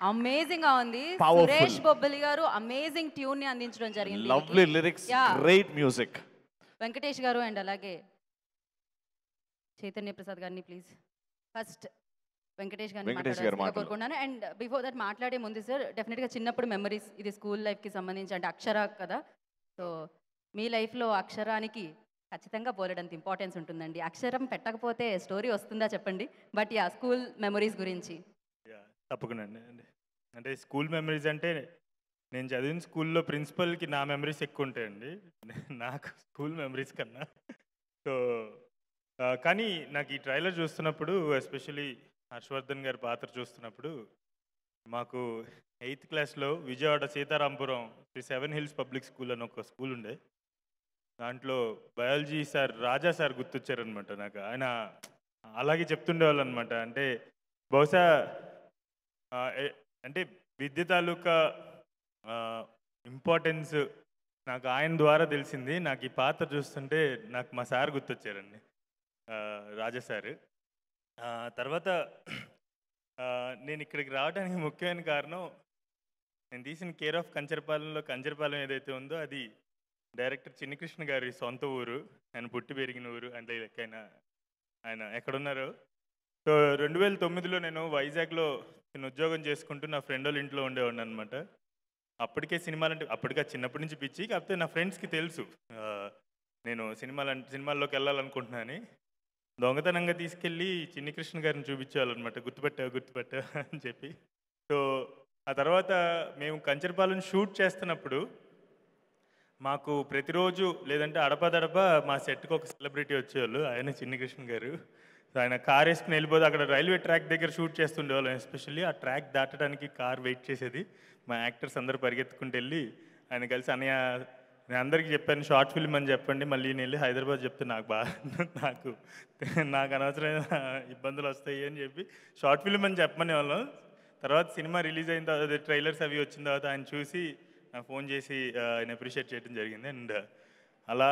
అమేజింగ్‌గా ఉంది. Powerful. సురేష్ బొబ్బిలి గారు amazing ట్యూన్‌ని అందించడం జరిగింది దీనికి. Lovely lyrics, Yeah. great music. Venkatesh గారు అండ్ అలాగే చైతన్య ప్రసాద్ గారిని ప్లీజ్ ఫస్ట్ వెంకటేష్ గారిని వెంకటేష్ గారు మాట్లాడాల్సిందిగా మాటలు. కోరుకున్నాను. అండ్ బిఫోర్ దట్ మాట్లాడే ముందు సార్ డెఫినెట్గా చిన్నప్పుడు మెమరీస్, ఇది స్కూల్ లైఫ్కి సంబంధించి అంటే అక్షర కదా, సో మీ లైఫ్లో అక్షరానికి ఖచ్చితంగా బోలెడంత ఇంపార్టెన్స్ ఉంటుందండి. అక్షరం పెట్టకపోతే స్టోరీ వస్తుందా చెప్పండి. బట్ యా, స్కూల్ మెమరీస్ గురించి. తప్పకుండా అండి. అంటే స్కూల్ మెమరీస్ అంటే నేను చదివిన స్కూల్లో ప్రిన్సిపల్కి నా మెమరీస్ ఎక్కువ ఉంటాయండి నాకు స్కూల్ మెమరీస్ కన్నా. సో కానీ నాకు ఈ ట్రైలర్ చూస్తున్నప్పుడు, ఎస్పెషలీ హర్షవర్ధన్ గారి పాత్ర చూస్తున్నప్పుడు, మాకు 8th క్లాస్లో Vijayawada Seetharampuram Sri 7 hills public school అని ఒక స్కూల్ ఉండే. దాంట్లో బయాలజీ సార్ రాజా సార్ గుర్తొచ్చారనమాట నాకు. ఆయన అలాగే చెప్తుండేవాళ్ళు అనమాట. అంటే బహుశా అంటే విద్య తాలూకా ఇంపార్టెన్స్ నాకు ఆయన ద్వారా తెలిసింది. నాకు ఈ పాత్ర చూస్తుంటే నాకు మా సార్ గుర్తొచ్చారండి, రాజా సార్. తర్వాత నేను ఇక్కడికి రావడానికి ముఖ్యమైన కారణం, నేను తీసిన కేర్ ఆఫ్ కంచరపాలెంలో కంచరపాలెం ఏదైతే ఉందో అది డైరెక్టర్ చిన్నికృష్ణ గారి సొంత ఊరు, ఆయన పుట్టి పెరిగిన ఊరు. అంటే ఆయన ఎక్కడున్నారో. సో 2009లో నేను వైజాగ్లో నేను ఉద్యోగం చేసుకుంటూ నా ఫ్రెండ్ వాళ్ళ ఇంట్లో ఉండేవాడిని అనమాట. అప్పటికే సినిమాలంటే అప్పటికే చిన్నప్పటి నుంచి పిచ్చి. కాకపోతే నా ఫ్రెండ్స్కి తెలుసు నేను సినిమాల్లోకి వెళ్ళాలనుకుంటున్నాను. దొంగతనంగా తీసుకెళ్ళి చిన్నికృష్ణ గారిని చూపించేవాళ్ళనమాట. గుర్తుపట్టా అని చెప్పి. సో ఆ తర్వాత మేము కంచరపాలెం షూట్ చేస్తున్నప్పుడు మాకు ప్రతిరోజు లేదంటే అడపదడప మా సెట్కి ఒక సెలబ్రిటీ వచ్చేవాళ్ళు. ఆయన చిన్నికృష్ణ గారు. ఆయన కార్ వేసుకుని వెళ్ళిపోతే అక్కడ రైల్వే ట్రాక్ దగ్గర షూట్ చేస్తుండేవాళ్ళం. ఎస్పెషల్లీ ఆ ట్రాక్ దాటడానికి కార్ వెయిట్ చేసేది. మా యాక్టర్స్ అందరూ పరిగెత్తుకుంటూ వెళ్ళి ఆయన కలిసి, అన్నయ్య నేను అందరికీ చెప్పాను షార్ట్ ఫిల్మ్ అని చెప్పండి, మళ్ళీ నేను వెళ్ళి హైదరాబాద్ చెప్తే నాకు అనవసరమైన ఇబ్బందులు వస్తాయి అని చెప్పి షార్ట్ ఫిల్మ్ అని చెప్పమనే వాళ్ళం. తర్వాత సినిమా రిలీజ్ అయిన తర్వాత ట్రైలర్స్ అవి వచ్చిన తర్వాత ఆయన చూసి నాకు ఫోన్ చేసి ఆయన అప్రిషియేట్ చేయడం జరిగింది. అండ్ అలా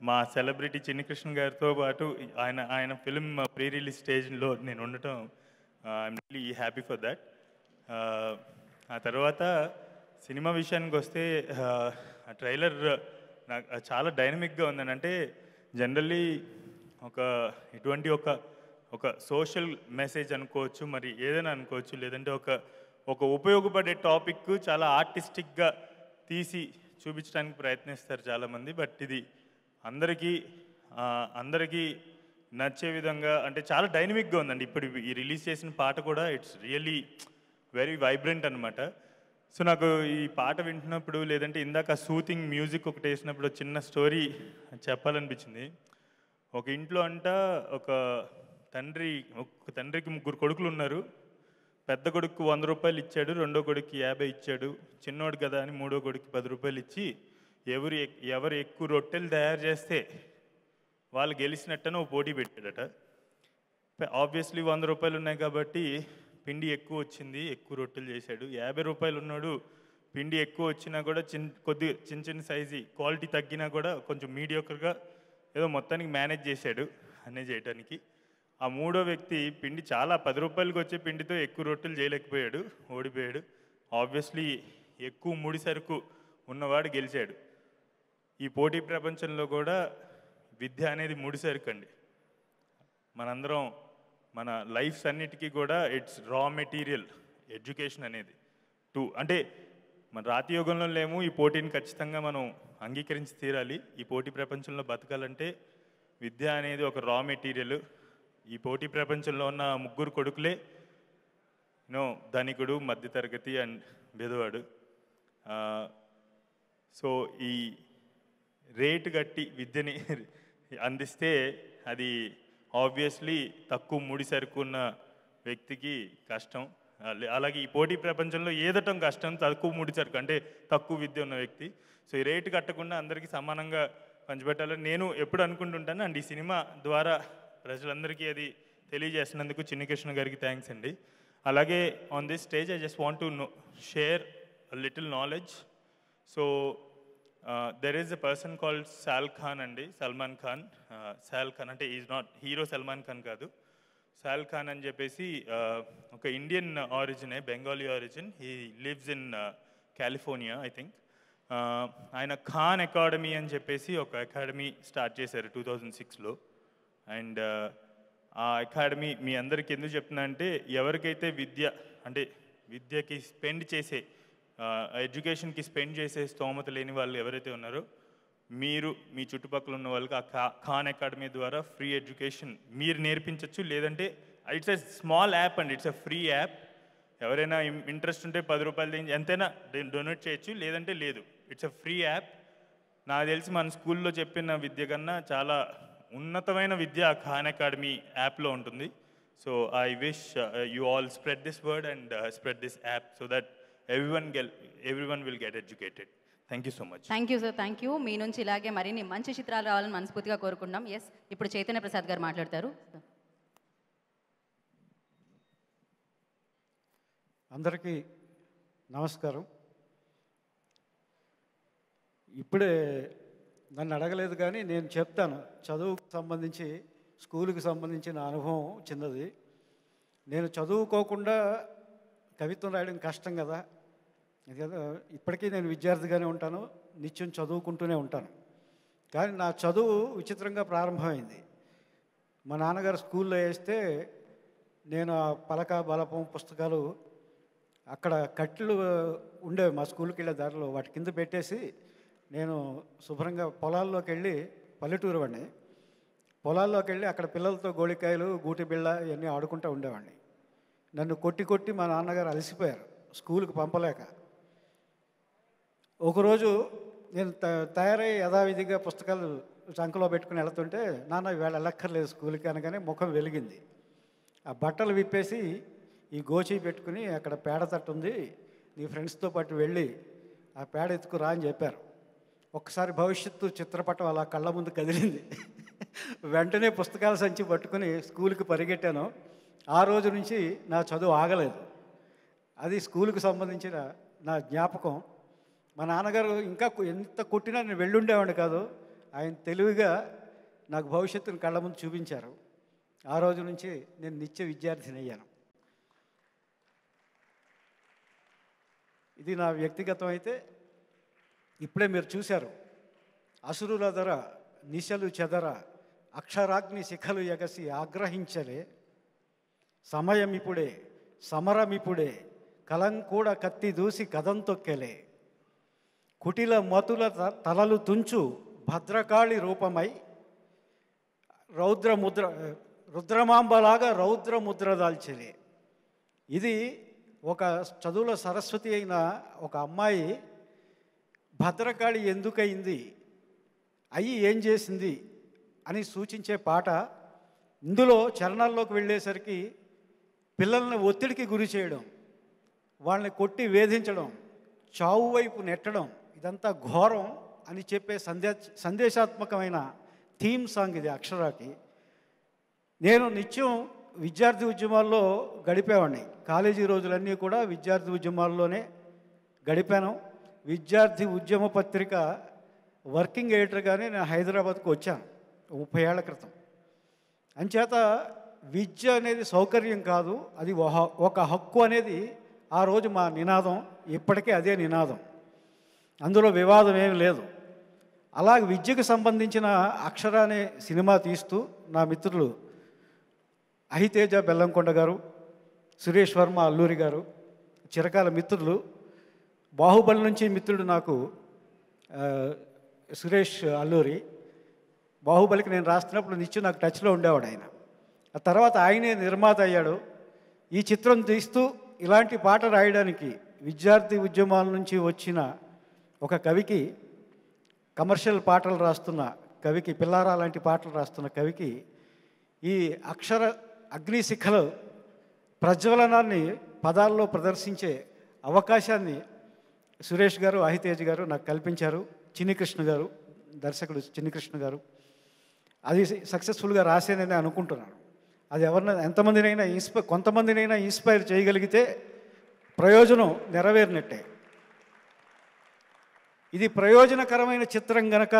మా సెలబ్రిటీ చిన్నికృష్ణ గారితో పాటు ఆయన ఫిల్మ్ ప్రీ రిలీజ్ స్టేజ్లో నేను ఉండటం I'm really happy for that. ఆ తర్వాత సినిమా విషయానికి వస్తే ఆ ట్రైలర్ నాకు చాలా డైనమిక్గా ఉందని. అంటే జనరల్లీ ఇటువంటి ఒక సోషల్ మెసేజ్ అనుకోవచ్చు, మరి ఏదైనా అనుకోవచ్చు, లేదంటే ఒక ఉపయోగపడే టాపిక్ చాలా ఆర్టిస్టిక్గా తీసి చూపించడానికి ప్రయత్నిస్తారు చాలామంది. బట్ ఇది అందరికీ నచ్చే విధంగా అంటే చాలా డైనమిక్గా ఉందండి. ఇప్పుడు ఈ రిలీజ్ చేసిన పాట కూడా ఇట్స్ రియల్లీ వెరీ వైబ్రెంట్ అనమాట. సో నాకు ఈ పాట వింటున్నప్పుడు, లేదంటే ఇందాక సూతింగ్ మ్యూజిక్ ఒకటి వేసినప్పుడు చిన్న స్టోరీ చెప్పాలనిపించింది. ఒక ఇంట్లో ఒక తండ్రికి 3 కొడుకులు ఉన్నారు. పెద్ద కొడుకు 100 రూపాయలు ఇచ్చాడు, రెండో కొడుకు 50 ఇచ్చాడు. చిన్నోడు కదా అని మూడో కొడుకు 10 రూపాయలు ఇచ్చి ఎవరు ఎక్కువ రొట్టెలు తయారు చేస్తే వాళ్ళు గెలిచినట్టని ఒక పోటీ పెట్టాడట. ఆబ్వియస్లీ 100 రూపాయలు ఉన్నాయి కాబట్టి పిండి ఎక్కువ వచ్చింది, ఎక్కువ రొట్టెలు చేశాడు. 50 రూపాయలు ఉన్నాడు, పిండి ఎక్కువ వచ్చినా కూడా చిన్న సైజు క్వాలిటీ తగ్గినా కూడా కొంచెం మీడియోకర్గా ఏదో మొత్తానికి మేనేజ్ చేశాడు అనే చేయడానికి. ఆ మూడో వ్యక్తి పిండి చాలా 10 రూపాయలకి వచ్చే పిండితో ఎక్కువ రొట్టెలు చేయలేకపోయాడు, ఓడిపోయాడు. ఆబ్వియస్లీ ఎక్కువ ముడి సరుకు ఉన్నవాడు గెలిచాడు. ఈ పోటీ ప్రపంచంలో కూడా విద్య అనేది ముడి సరుకు అండి. మనందరం మన లైఫ్స్ అన్నిటికీ కూడా ఇట్స్ రా మెటీరియల్ ఎడ్యుకేషన్ అనేది. అంటే మన రాతి యుగంలో లేము, ఈ పోటీని ఖచ్చితంగా మనం అంగీకరించి తీరాలి. ఈ పోటీ ప్రపంచంలో బతకాలంటే విద్య అనేది ఒక రా మెటీరియల్. ఈ పోటీ ప్రపంచంలో ఉన్న 3 కొడుకులే ధనికుడు, మధ్యతరగతి అండ్ బెదవాడు. సో ఈ రేటు కట్టి విద్యని అందిస్తే అది ఆబ్వియస్లీ తక్కువ ముడి సరుకు ఉన్న వ్యక్తికి కష్టం. అలాగే ఈ పోటీ ప్రపంచంలో ఏదటం కష్టం, తక్కువ ముడి సరుకు అంటే తక్కువ విద్య ఉన్న వ్యక్తి. సో ఈ రేటు కట్టకుండా అందరికీ సమానంగా పంచిపెట్టాలని నేను ఎప్పుడు అనుకుంటుంటాను. అండ్ ఈ సినిమా ద్వారా ప్రజలందరికీ అది తెలియజేసినందుకు చిన్నికృష్ణ గారికి థ్యాంక్స్ అండి. అలాగే on this stage I just want to share a little knowledge. So there is a person called Sal Khan అండి, సల్మాన్ ఖాన్. సాల్ ఖాన్ అంటే is not hero Salman Khan కాదు. సాల్ ఖాన్ అని చెప్పేసి ఒక ఇండియన్ ఆరిజినే, Bengali origin. He lives in California I think. ఆయన ఖాన్ అకాడమీ అని చెప్పేసి ఒక అకాడమీ స్టార్ట్ చేశారు 2006లో. అండ్ ఆ అకాడమీ మీ అందరికీ ఎందుకు చెప్తున్నా అంటే, ఎవరికైతే విద్యకి స్పెండ్ చేసే, ఎడ్యుకేషన్కి స్పెండ్ చేసే స్తోమత లేని వాళ్ళు ఎవరైతే ఉన్నారో, మీరు మీ చుట్టుపక్కల ఉన్న వాళ్ళకి ఆ ఖాన్ అకాడమీ ద్వారా ఫ్రీ ఎడ్యుకేషన్ మీరు నేర్పించవచ్చు. లేదంటే it's a small app and it's a free app. ఎవరైనా ఇంట్రెస్ట్ ఉంటే 10 రూపాయలు ఎంతైనా డొనేట్ చేయొచ్చు, లేదంటే లేదు. It's a free app. నాకు తెలిసి మన స్కూల్లో చెప్పిన విద్య కన్నా చాలా ఉన్నతమైన విద్య ఆ ఖాన్ అకాడమీ యాప్లో ఉంటుంది. So I wish you all spread this word and spread this app so that everyone will get educated. Thank you so much. Thank you sir, thank you. మీ నుంచి ఇలాగే మరిన్ని మంచి చిత్రాలు రావాలని మనస్ఫూర్తిగా కోరుకుంటాం. ఎస్, ఇప్పుడు చైతన్య ప్రసాద్ గారు మాట్లాడతారు. అందరికీ నమస్కారం. ఇప్పుడే నన్ను అడగలేదు కానీ నేను చెప్తాను. చదువుకు సంబంధించి, స్కూలుకి సంబంధించిన అనుభవం చిన్నది. నేను చదువుకోకుండా కవిత్వం రాయడం కష్టం కదా. ఇప్పటికీ నేను విద్యార్థిగానే ఉంటాను, నిత్యం చదువుకుంటూనే ఉంటాను. కానీ నా చదువు విచిత్రంగా ప్రారంభమైంది. మా నాన్నగారు స్కూల్లో వేస్తే నేను ఆ పలక బలపం పుస్తకాలు అక్కడ కట్లు ఉండేవి మా స్కూల్కి వెళ్ళే దారిలో, వాటి కింద పెట్టేసి నేను శుభ్రంగా పొలాల్లోకి వెళ్ళి, పల్లెటూరు వాడిని, పొలాల్లోకి వెళ్ళి అక్కడ పిల్లలతో గోళికాయలు, గూటి బిళ్ళ ఇవన్నీ ఆడుకుంటూ ఉండేవాడిని. నన్ను కొట్టి కొట్టి మా నాన్నగారు అలసిపోయారు స్కూల్కి పంపలేక. ఒకరోజు నేను తయారై యథావిధిగా పుస్తకాలు చంకలో పెట్టుకుని వెళ్తుంటే, నాన్న ఇవాళ వెళ్ళక్కర్లేదు స్కూల్కి అనగానే ముఖం వెలిగింది. ఆ బట్టలు విప్పేసి ఈ గోచి పెట్టుకుని అక్కడ పేడ తట్టు ఉంది, నీ ఫ్రెండ్స్తో పాటు వెళ్ళి ఆ పేడ ఎత్తుకురా అని చెప్పారు. ఒక్కసారి భవిష్యత్తు చిత్రపటం అలా కళ్ళ ముందు కదిలింది. వెంటనే పుస్తకాల సంచి పట్టుకుని స్కూల్కి పరిగెట్టాను. ఆ రోజు నుంచి నా చదువు ఆగలేదు. అది స్కూల్కి సంబంధించిన నా జ్ఞాపకం. మా నాన్నగారు ఇంకా ఎంత కొట్టినా నేను వెళ్ళుండేవాడిని కాదు. ఆయన తెలివిగా నాకు భవిష్యత్తుని కళ్ళ ముందు చూపించారు. ఆ రోజు నుంచి నేను నిత్య విద్యార్థిని అయ్యాను. ఇది నా వ్యక్తిగతం. అయితే ఇప్పుడే మీరు చూశారు, అసురుల ధర నిశలు చెదర, అక్షరాగ్ని శిఖలు ఎగసి ఆగ్రహించలే, సమయమిప్పుడే సమరమిప్పుడే, కలం కూడా కత్తి దూసి కదం తొక్కెలే, కుటిల మతుల తలలు తుంచు భద్రకాళి రూపమై రుద్రమాంబలాగా రౌద్రముద్ర దాల్చలే. ఇది ఒక చదువుల సరస్వతి అయిన ఒక అమ్మాయి భద్రకాళి ఎందుకయింది, అయ్యి ఏం చేసింది అని సూచించే పాట. ఇందులో చరణాల్లోకి వెళ్ళేసరికి పిల్లల్ని ఒత్తిడికి గురి చేయడం, వాళ్ళని కొట్టి వేధించడం, చావు వైపు నెట్టడం, ఇదంతా ఘోరం అని చెప్పే సందేశాత్మకమైన థీమ్ సాంగ్ ఇది అక్షరాకి. నేను నిత్యం విద్యార్థి ఉద్యమాల్లో గడిపేవాడిని. కాలేజీ రోజులన్నీ కూడా విద్యార్థి ఉద్యమాల్లోనే గడిపాను. విద్యార్థి ఉద్యమ పత్రిక వర్కింగ్ ఎడిటర్గానే నేను హైదరాబాద్కు వచ్చాను 30 ఏళ్ల క్రితం. అంచేత విద్య అనేది సౌకర్యం కాదు, అది ఒక హక్కు అనేది ఆ రోజు మా నినాదం. ఇప్పటికే అదే నినాదం, అందులో వివాదం ఏమి లేదు. అలాగే విద్యకు సంబంధించిన అక్షర అనే సినిమా తీస్తూ నా మిత్రులు అహితేజ బెల్లంకొండ గారు, సురేష్ వర్మ అల్లూరి గారు చిరకాల మిత్రులు. బాహుబలి నుంచి మిత్రుడు నాకు సురేష్ అల్లూరి. బాహుబలికి నేను రాస్తున్నప్పుడు నిత్యం నాకు టచ్లో ఉండేవాడు ఆయన. ఆ తర్వాత ఆయనే నిర్మాత అయ్యాడు. ఈ చిత్రం తీస్తూ ఇలాంటి పాట రాయడానికి విద్యార్థి ఉద్యమాల నుంచి వచ్చిన ఒక కవికి, కమర్షియల్ పాటలు రాస్తున్న కవికి, పిల్లారా లాంటి పాటలు రాస్తున్న కవికి ఈ అక్షర అగ్నిశిఖలు ప్రజ్వలనాన్ని పదాల్లో ప్రదర్శించే అవకాశాన్ని సురేష్ గారు, అహితేజ్ గారు నాకు కల్పించారు. చిన్నికృష్ణ గారు, దర్శకుడు చిన్నికృష్ణ గారు. అది సక్సెస్ఫుల్గా రాసేనని అనుకుంటున్నాను. అది ఎంతమందినైనా కొంతమందినైనా ఇన్స్పైర్ చేయగలిగితే ప్రయోజనం నెరవేరినట్టే. ఇది ప్రయోజనకరమైన చిత్రం గనక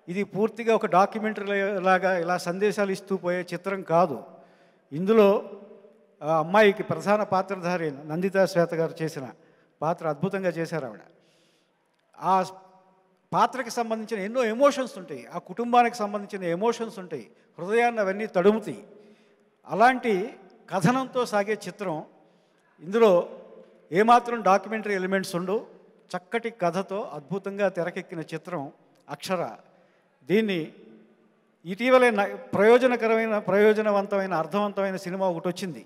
ఇది పూర్తిగా ఒక డాక్యుమెంటరీ లాగా ఇలా సందేశాలు ఇస్తూ పోయే చిత్రం కాదు. ఇందులో ఆ అమ్మాయికి ప్రధాన పాత్రధారి నందితా శ్వేత గారు చేసిన పాత్ర అద్భుతంగా చేశారు ఆవిడ. ఆ పాత్రకి సంబంధించిన ఎన్నో ఎమోషన్స్ ఉంటాయి, ఆ కుటుంబానికి సంబంధించిన ఎమోషన్స్ ఉంటాయి, హృదయాన్ని అవన్నీ తడుముతాయి. అలాంటి కథనంతో సాగే చిత్రం. ఇందులో ఏమాత్రం డాక్యుమెంటరీ ఎలిమెంట్స్ ఉండవు, చక్కటి కథతో అద్భుతంగా తెరకెక్కిన చిత్రం అక్షర. దీన్ని ఇటీవలే ప్రయోజనవంతమైన అర్థవంతమైన సినిమా ఒకటి వచ్చింది,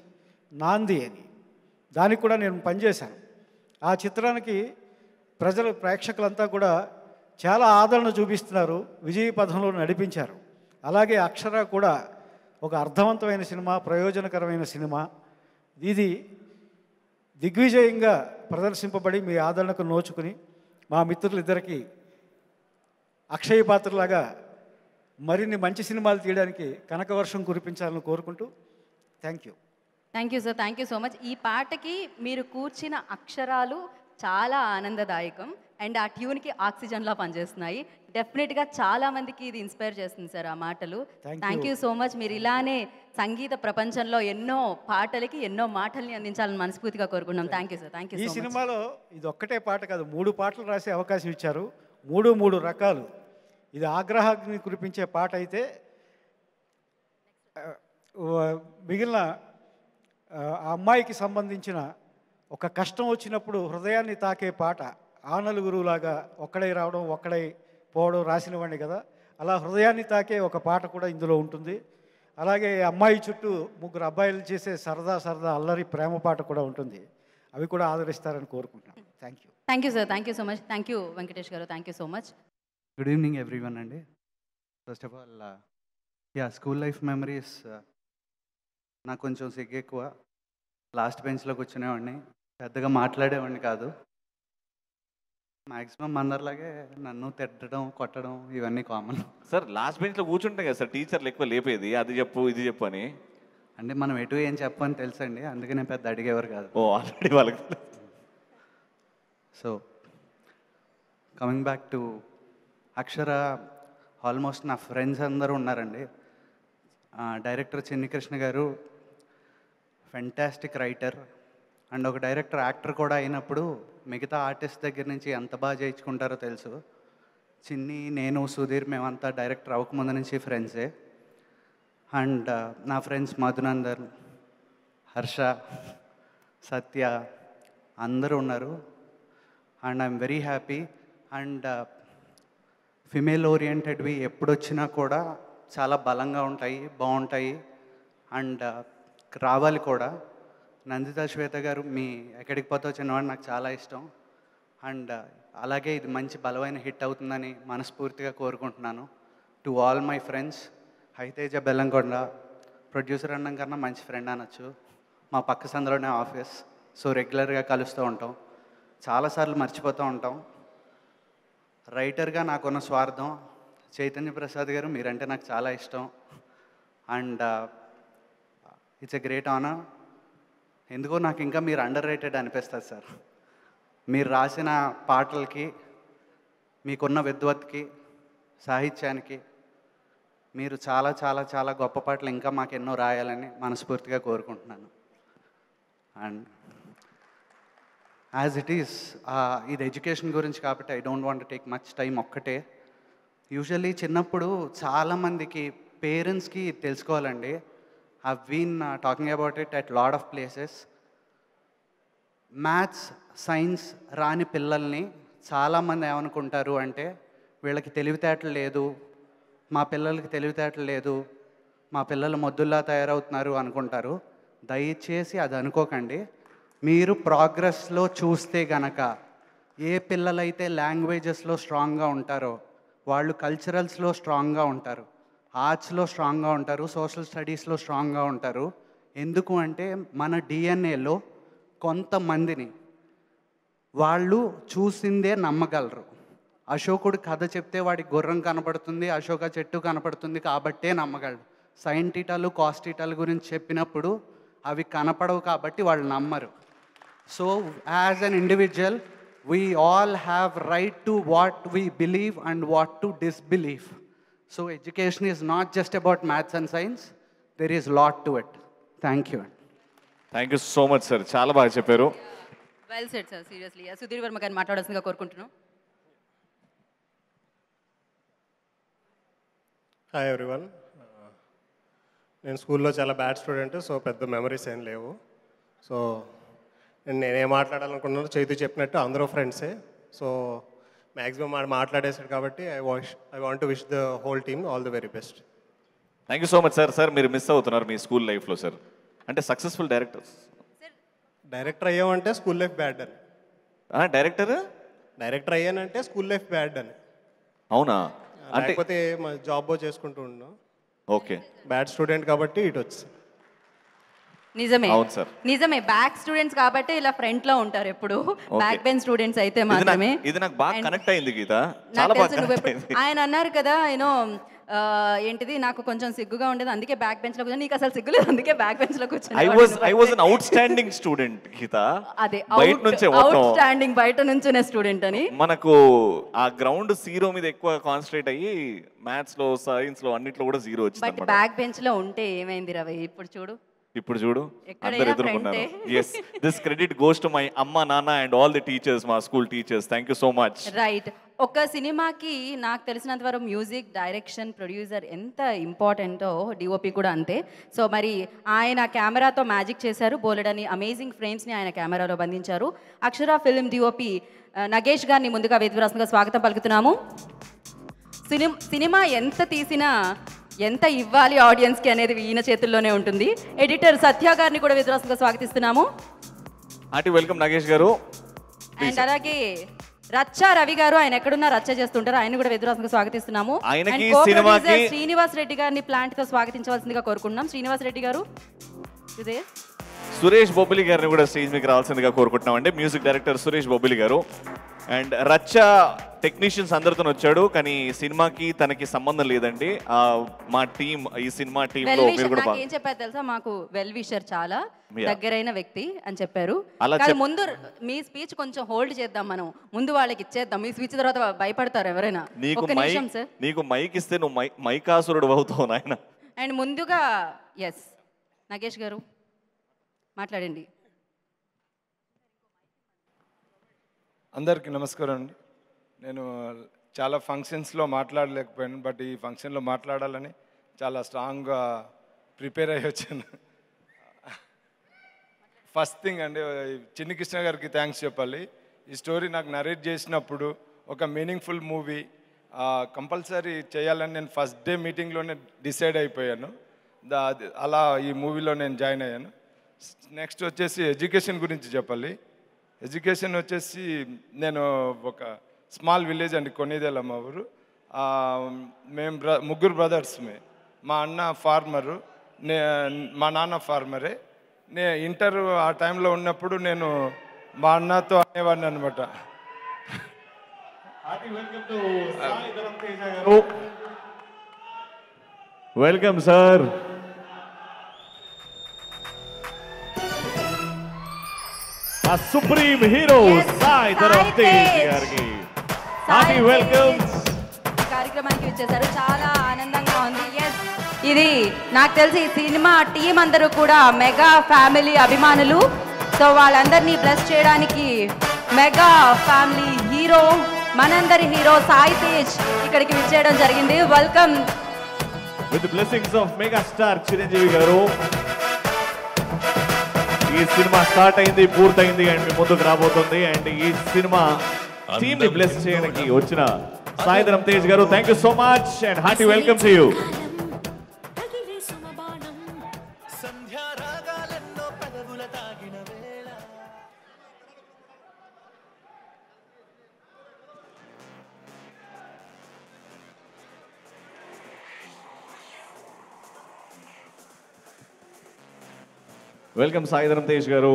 నాంది అని. దానికి కూడా నేను పనిచేశాను. ఆ చిత్రానికి ప్రేక్షకులంతా కూడా చాలా ఆదరణ చూపిస్తున్నారు, విజయ పథంలో నడిపించారు. అలాగే అక్షర కూడా ఒక అర్థవంతమైన సినిమా, ప్రయోజనకరమైన సినిమా. ఇది దిగ్విజయంగా ప్రదర్శింపబడి మీ ఆదరణకు నోచుకుని మా మిత్రులిద్దరికీ అక్షయ పాత్రలాగా మరిన్ని మంచి సినిమాలు తీయడానికి కనకవర్షం కురిపించాలని కోరుకుంటూ thank you. Thank you sir, thank you so much. ఈ పాటకి మీరు కూర్చిన అక్షరాలు చాలా ఆనందదాయకం అండ్ ఆ ట్యూన్కి ఆక్సిజన్లా పనిచేస్తున్నాయి. డెఫినెట్గా చాలా మందికి ఇది ఇన్స్పైర్ చేస్తుంది సార్ ఆ మాటలు. Thank you so much. మీరు ఇలానే సంగీత ప్రపంచంలో ఎన్నో పాటలకి ఎన్నో మాటల్ని అందించాలని మనస్ఫూర్తిగా కోరుకున్నాం. Thank you sir, thank you. ఈ సినిమాలో ఇది ఒక్కటే పాట కాదు, 3 పాటలు రాసే అవకాశం ఇచ్చారు. 3 రకాలు. ఇది ఆగ్రహాగ్ని కురిపించే పాట అయితే మిగిలిన ఆ అమ్మాయికి సంబంధించిన ఒక కష్టం వచ్చినప్పుడు హృదయాన్ని తాకే పాట, ఆ నలుగురులాగా ఒక్కడై రావడం ఒక్కడై పోవడం రాసినవాడిని కదా, అలా హృదయాన్ని తాకే ఒక పాట కూడా ఇందులో ఉంటుంది. అలాగే అమ్మాయి చుట్టూ 3 అబ్బాయిలు చేసే సరదా అల్లరి ప్రేమ పాట కూడా ఉంటుంది. అవి కూడా ఆదరిస్తారని కోరుకుంటున్నాను. Thank you. Thank you sir, thank you so much. Thank you Venkatesh గారు, thank you so much. Good evening everyone అండి. First of all school life memories. నాకు కొంచెం సిగ్గు ఎక్కువ. లాస్ట్ బెంచ్లో కూర్చునేవాడిని, పెద్దగా మాట్లాడేవాడిని కాదు. మ్యాక్సిమం అందరిలాగే నన్ను తిట్టడం కొట్టడం ఇవన్నీ కామన్. సార్ లాస్ట్ బెంచ్లో కూర్చుంటాం కదా సార్, టీచర్లు ఎక్కువ లేపేది, అది చెప్పు ఇది చెప్పు అని. అంటే మనం ఎటు ఏం చెప్పని తెలుసండి, అందుకనే పెద్ద అడిగేవారు కాదు. ఓ ఆల్రెడీ వాళ్ళకి. So coming back to Akshara, almost నా ఫ్రెండ్స్ అందరూ ఉన్నారండి. డైరెక్టర్ చిన్నికృష్ణ గారు ఫెంటాస్టిక్ రైటర్ అండ్ ఒక డైరెక్టర్ యాక్టర్ కూడా అయినప్పుడు మిగతా ఆర్టిస్ట్ దగ్గర నుంచి ఎంత బాగా చేయించుకుంటారో తెలుసు. చిన్ని, నేను, సుధీర్ మేమంతా డైరెక్టర్ అవ్వకముందు నుంచి ఫ్రెండ్సే. అండ్ నా ఫ్రెండ్స్ మధునందన్, హర్ష, సత్య అందరూ ఉన్నారు. And I'm very happy. And female ఓరియంటెడ్వి ఎప్పుడొచ్చినా కూడా చాలా బలంగా ఉంటాయి, బాగుంటాయి అండ్ రావాలి కూడా. నందితా శ్వేత గారు, మీ ఎక్కడికి పోతావు చిన్నవాడు నాకు చాలా ఇష్టం. అండ్ అలాగే ఇది మంచి బలమైన హిట్ అవుతుందని మనస్ఫూర్తిగా కోరుకుంటున్నాను. టు ఆల్ మై ఫ్రెండ్స్, హైతేజ బెల్లంకొండ ప్రొడ్యూసర్ అన్నం కన్నా మంచి ఫ్రెండ్ అనొచ్చు. మా పక్క సందులోనే ఆఫీస్, సో రెగ్యులర్గా కలుస్తూ ఉంటాం. చాలాసార్లు మర్చిపోతూ ఉంటాం. రైటర్గా నాకున్న స్వార్థం, చైతన్య ప్రసాద్ గారు మీరంటే నాకు చాలా ఇష్టం. And it's a great honour. ఎందుకో నాకు ఇంకా మీరు అండర్ రేటెడ్ అనిపిస్తుంది సార్. మీరు రాసిన పాటలకి, మీకున్న విద్వత్కి, సాహిత్యానికి మీరు చాలా చాలా చాలా గొప్ప పాటలు ఇంకా మాకు ఎన్నో రాయాలని మనస్ఫూర్తిగా కోరుకుంటున్నాను. అండ్ యాజ్ ఇట్ ఈస్, ఇది ఎడ్యుకేషన్ గురించి కాబట్టి I don't want take much time. ఒక్కటే, యూజువల్లీ చిన్నప్పుడు చాలామందికి పేరెంట్స్కి తెలుసుకోవాలండి. I've been talking about it at lot of places. Maths, science రాని పిల్లల్ని చాలామంది ఏమనుకుంటారు అంటే, వీళ్ళకి తెలివితేటలు లేదు, మా పిల్లలకి తెలివితేటలు లేదు, మా పిల్లలు మొద్దుల్లా తయారవుతున్నారు అనుకుంటారు. దయచేసి అది అనుకోకండి. మీరు ప్రోగ్రెస్లో చూస్తే గనక ఏ పిల్లలైతే లాంగ్వేజెస్లో స్ట్రాంగ్గా ఉంటారో వాళ్ళు కల్చరల్స్లో స్ట్రాంగ్గా ఉంటారు, ఆర్ట్స్లో స్ట్రాంగ్గా ఉంటారు, సోషల్ స్టడీస్లో స్ట్రాంగ్గా ఉంటారు. ఎందుకు అంటే మన డిఎన్ఏలో కొంతమందిని వాళ్ళు చూసిందే నమ్మగలరు. అశోకుడు కథ చెప్తే వాడికి గుర్రం కనపడుతుంది, అశోక చెట్టు కనపడుతుంది కాబట్టే నమ్మగలడు. సైన్ టీటాలు, కాస్ టీటాలు గురించి చెప్పినప్పుడు అవి కనపడవు కాబట్టి వాళ్ళు నమ్మరు. So as an individual we all have right to what we believe and what to disbelieve. So education is not just about maths and science. There is lot to it. Thank you. Thank you so much sir, చాలా బాగా చెప్పారు. Well said sir, seriously. Sudheer Varma గారిని మాట్లాడాల్సిందిగా కోరుకుంటున్నాం. Hi everyone. నేను స్కూల్లో చాలా bad student, so పెద్ద మెమరీస్ ఏం లేవు. సో నేనేం మాట్లాడాలనుకున్నాను చైతు చెప్పినట్టు అందరూ ఫ్రెండ్సే. సో మ్యాక్సిమం మాట్లాడేసాడు కాబట్టి I want to wish the whole team all the very best. Thank you so much sir. Sir మీరు మిస్ అవుతున్నారు మీ స్కూల్ లైఫ్లో సార్, అంటే సక్సెస్ఫుల్ డైరెక్టర్స్. డైరెక్టర్ అయ్యామంటే స్కూల్ లైఫ్ బ్యాడ్ అని. డైరెక్టర్ అయ్యానంటే స్కూల్ లైఫ్ బ్యాడ్ అని. అవునా? అంటే లేకపోతే మా జాబ్ చేసుకుంటూ ఉన్నాం. ఓకే, బ్యాడ్ స్టూడెంట్ కాబట్టి ఇటు వచ్చి. నిజమే, అవును సార్, నిజమే. బ్యాక్ స్టూడెంట్స్ కాబట్టి ఇలా ఫ్రంట్ లో ఉంటారు ఎప్పుడు. బ్యాక్ బెంచ్ స్టూడెంట్స్ అయితే మాత్రమే. ఇది నాకు బాగా కనెక్ట్ అయింది గీత, నాకు చాలా బాగా తెలుసు నువ్వు కనెక్ట్ అయింది. ఆయన అన్నారు కదా, యూనో ఏంటిది, నాకు కొంచెం సిగ్గుగా ఉండేది అందుకే బ్యాక్ బెంచ్ లో కూర్చొని. నీకు అసలు సిగ్గులేదు అందుకే బ్యాక్ బెంచ్ లో కూర్చొని. I was an outstanding student Geetha. అదే బయట నుంచే అవుట్ స్టాండింగ్, బయట నుంచునే స్టూడెంట్ అని. మనకు ఆ గ్రౌండ్ జీరో మీద ఎక్కువ కాన్సన్ట్రేట్ అయ్యి మ్యాథ్స్ లో సైన్స్ లో అన్నిట్లో కూడా జీరో బట్ వచ్చింది. బ్యాక్ బెంచ్ లో ఉంటే ఏమైంది రవి, ఇప్పుడు చూడు. ఇప్పుడు చూడు, ఎక్కడైనా అందరు ఎదుర్కొన్నారు. Yes, this credit goes to my అమ్మ నాన్న అండ్ ఆల్ ది టీచర్స్, మా school teachers. Thank you so much. Right. ఒక సినిమాకి నాకు తెలిసినంత వరకు మ్యూజిక్, డైరెక్షన్, ప్రొడ్యూసర్ ఎంత ఇంపార్టెంటో డిఓపి కూడా అంతే. సో మరి ఆయన కెమెరాతో మ్యాజిక్ చేశారు, బోలెడని అమేజింగ్ ఫ్రేమ్స్ని ఆయన కెమెరాలో బంధించారు. అక్షర ఫిల్మ్ డిఓపి నగేష్ గారిని ముందుగా వేదికరాసంగా స్వాగతం పలుకుతున్నాము. సినిమా ఎంత తీసినా ఎంత ఇవ్వాలి ఆడియన్స్కి అనేది ఈయన చేతుల్లోనే ఉంటుంది. ఎడిటర్ సత్య గారిని కూడా వేదికరాసంగా స్వాగతిస్తున్నాము. వెల్కమ్ నగేష్ గారు. అండ్ అలాగే రచ్చ రవి గారు, ఆయన ఎక్కడున్నా రచ్చ చేస్తుంటారు, ఆయన కూడా వెదురాసంగా స్వాగతిస్తున్నాము. ఆయనకి సినిమాకి శ్రీనివాస్ రెడ్డి గారిని ప్లాంట్ తో స్వాగతించవలసిందిగా కోరుకుంటున్నాం. శ్రీనివాస్ రెడ్డి గారు, ఇదే సురేష్ బొబ్బిలి గారిని కూడా స్టేజ్ మీకు రావాల్సిందిగా కోరుకుంటున్నాం అండి. మ్యూజిక్ డైరెక్టర్ సురేష్ బొబ్బిలి గారు. అండ్ రచ్చ టెక్నీషియన్స్ అందరితో వచ్చాడు, కానీ సినిమాకి తనకి సంబంధం లేదండి. మా టీం, ఈ సినిమా టీమ్ లో మీరు కూడా ఏం చెప్పారు తెలుసా, మాకు వెల్ విషర్, చాలా దగ్గరైన వ్యక్తి అని చెప్పారు. ముందు మీ స్పీచ్ కొంచెం హోల్డ్ చేద్దాం, మనం ముందు వాళ్ళకి ఇచ్చేద్దాం. మీ స్పీచ్ తర్వాత భయపడతారు ఎవరైనా. నీకు మైక్ ఇస్తే నువ్వు మైకాసురుడు అవుతావు నాయన. అండ్ ముందుగా ఎస్ నగేష్ గారు మాట్లాడండి. అందరికీ నమస్కారం అండి. నేను చాలా ఫంక్షన్స్లో మాట్లాడలేకపోయాను, బట్ ఈ ఫంక్షన్లో మాట్లాడాలని చాలా స్ట్రాంగ్గా ప్రిపేర్ అయ్యి వచ్చాను. ఫస్ట్ థింగ్ అండి, చిన్ని కృష్ణ గారికి థ్యాంక్స్ చెప్పాలి. ఈ స్టోరీ నాకు నరేట్ చేసినప్పుడు ఒక మీనింగ్ఫుల్ మూవీ కంపల్సరీ చేయాలని నేను ఫస్ట్ డే మీటింగ్లోనే డిసైడ్ అయిపోయాను. అలా ఈ మూవీలో నేను జాయిన్ అయ్యాను. నెక్స్ట్ వచ్చేసి ఎడ్యుకేషన్ గురించి చెప్పాలి. ఎడ్యుకేషన్ వచ్చేసి నేను ఒక స్మాల్ విలేజ్ అండి, కొన్నిదేల మా ఊరు. మేము ముగ్గురు బ్రదర్స్. మా అన్న ఫార్మరు, మా నాన్న ఫార్మరే. ఇంటర్ ఆ టైంలో ఉన్నప్పుడు నేను మా అన్నతో అనేవాడిని అనమాట, welcome sir. Supreme hero Sai Dharam Tej గారికి వెల్కమ్. కార్యక్రమానికి వచ్చేసారు, చాలా ఆనందంగా ఉంది. ఎస్, ఇది నాకు తెలిసి ఈ సినిమా టీం అందరూ కూడా మెగా ఫ్యామిలీ అభిమానులు. సో వాళ్ళందరినీ బ్లెస్ చేయడానికి మెగా ఫ్యామిలీ హీరో, మనందరి హీరో సాయి తేజ్ ఇక్కడికి విచ్చేయడం జరిగింది. Welcome with blessings of mega star Chiranjeevi గారు. ఈ సినిమా స్టార్ట్ అయింది, పూర్తయింది అండ్ మీ ముందుకు రాబోతుంది. అండ్ ఈ సినిమా టీమ్ ని బ్లెస్ చేయడానికి వచ్చిన సాయి ధరమ్ తేజ్ గారు, thank you so much and hearty welcome to you. Welcome Sai Dharam Tej గారు.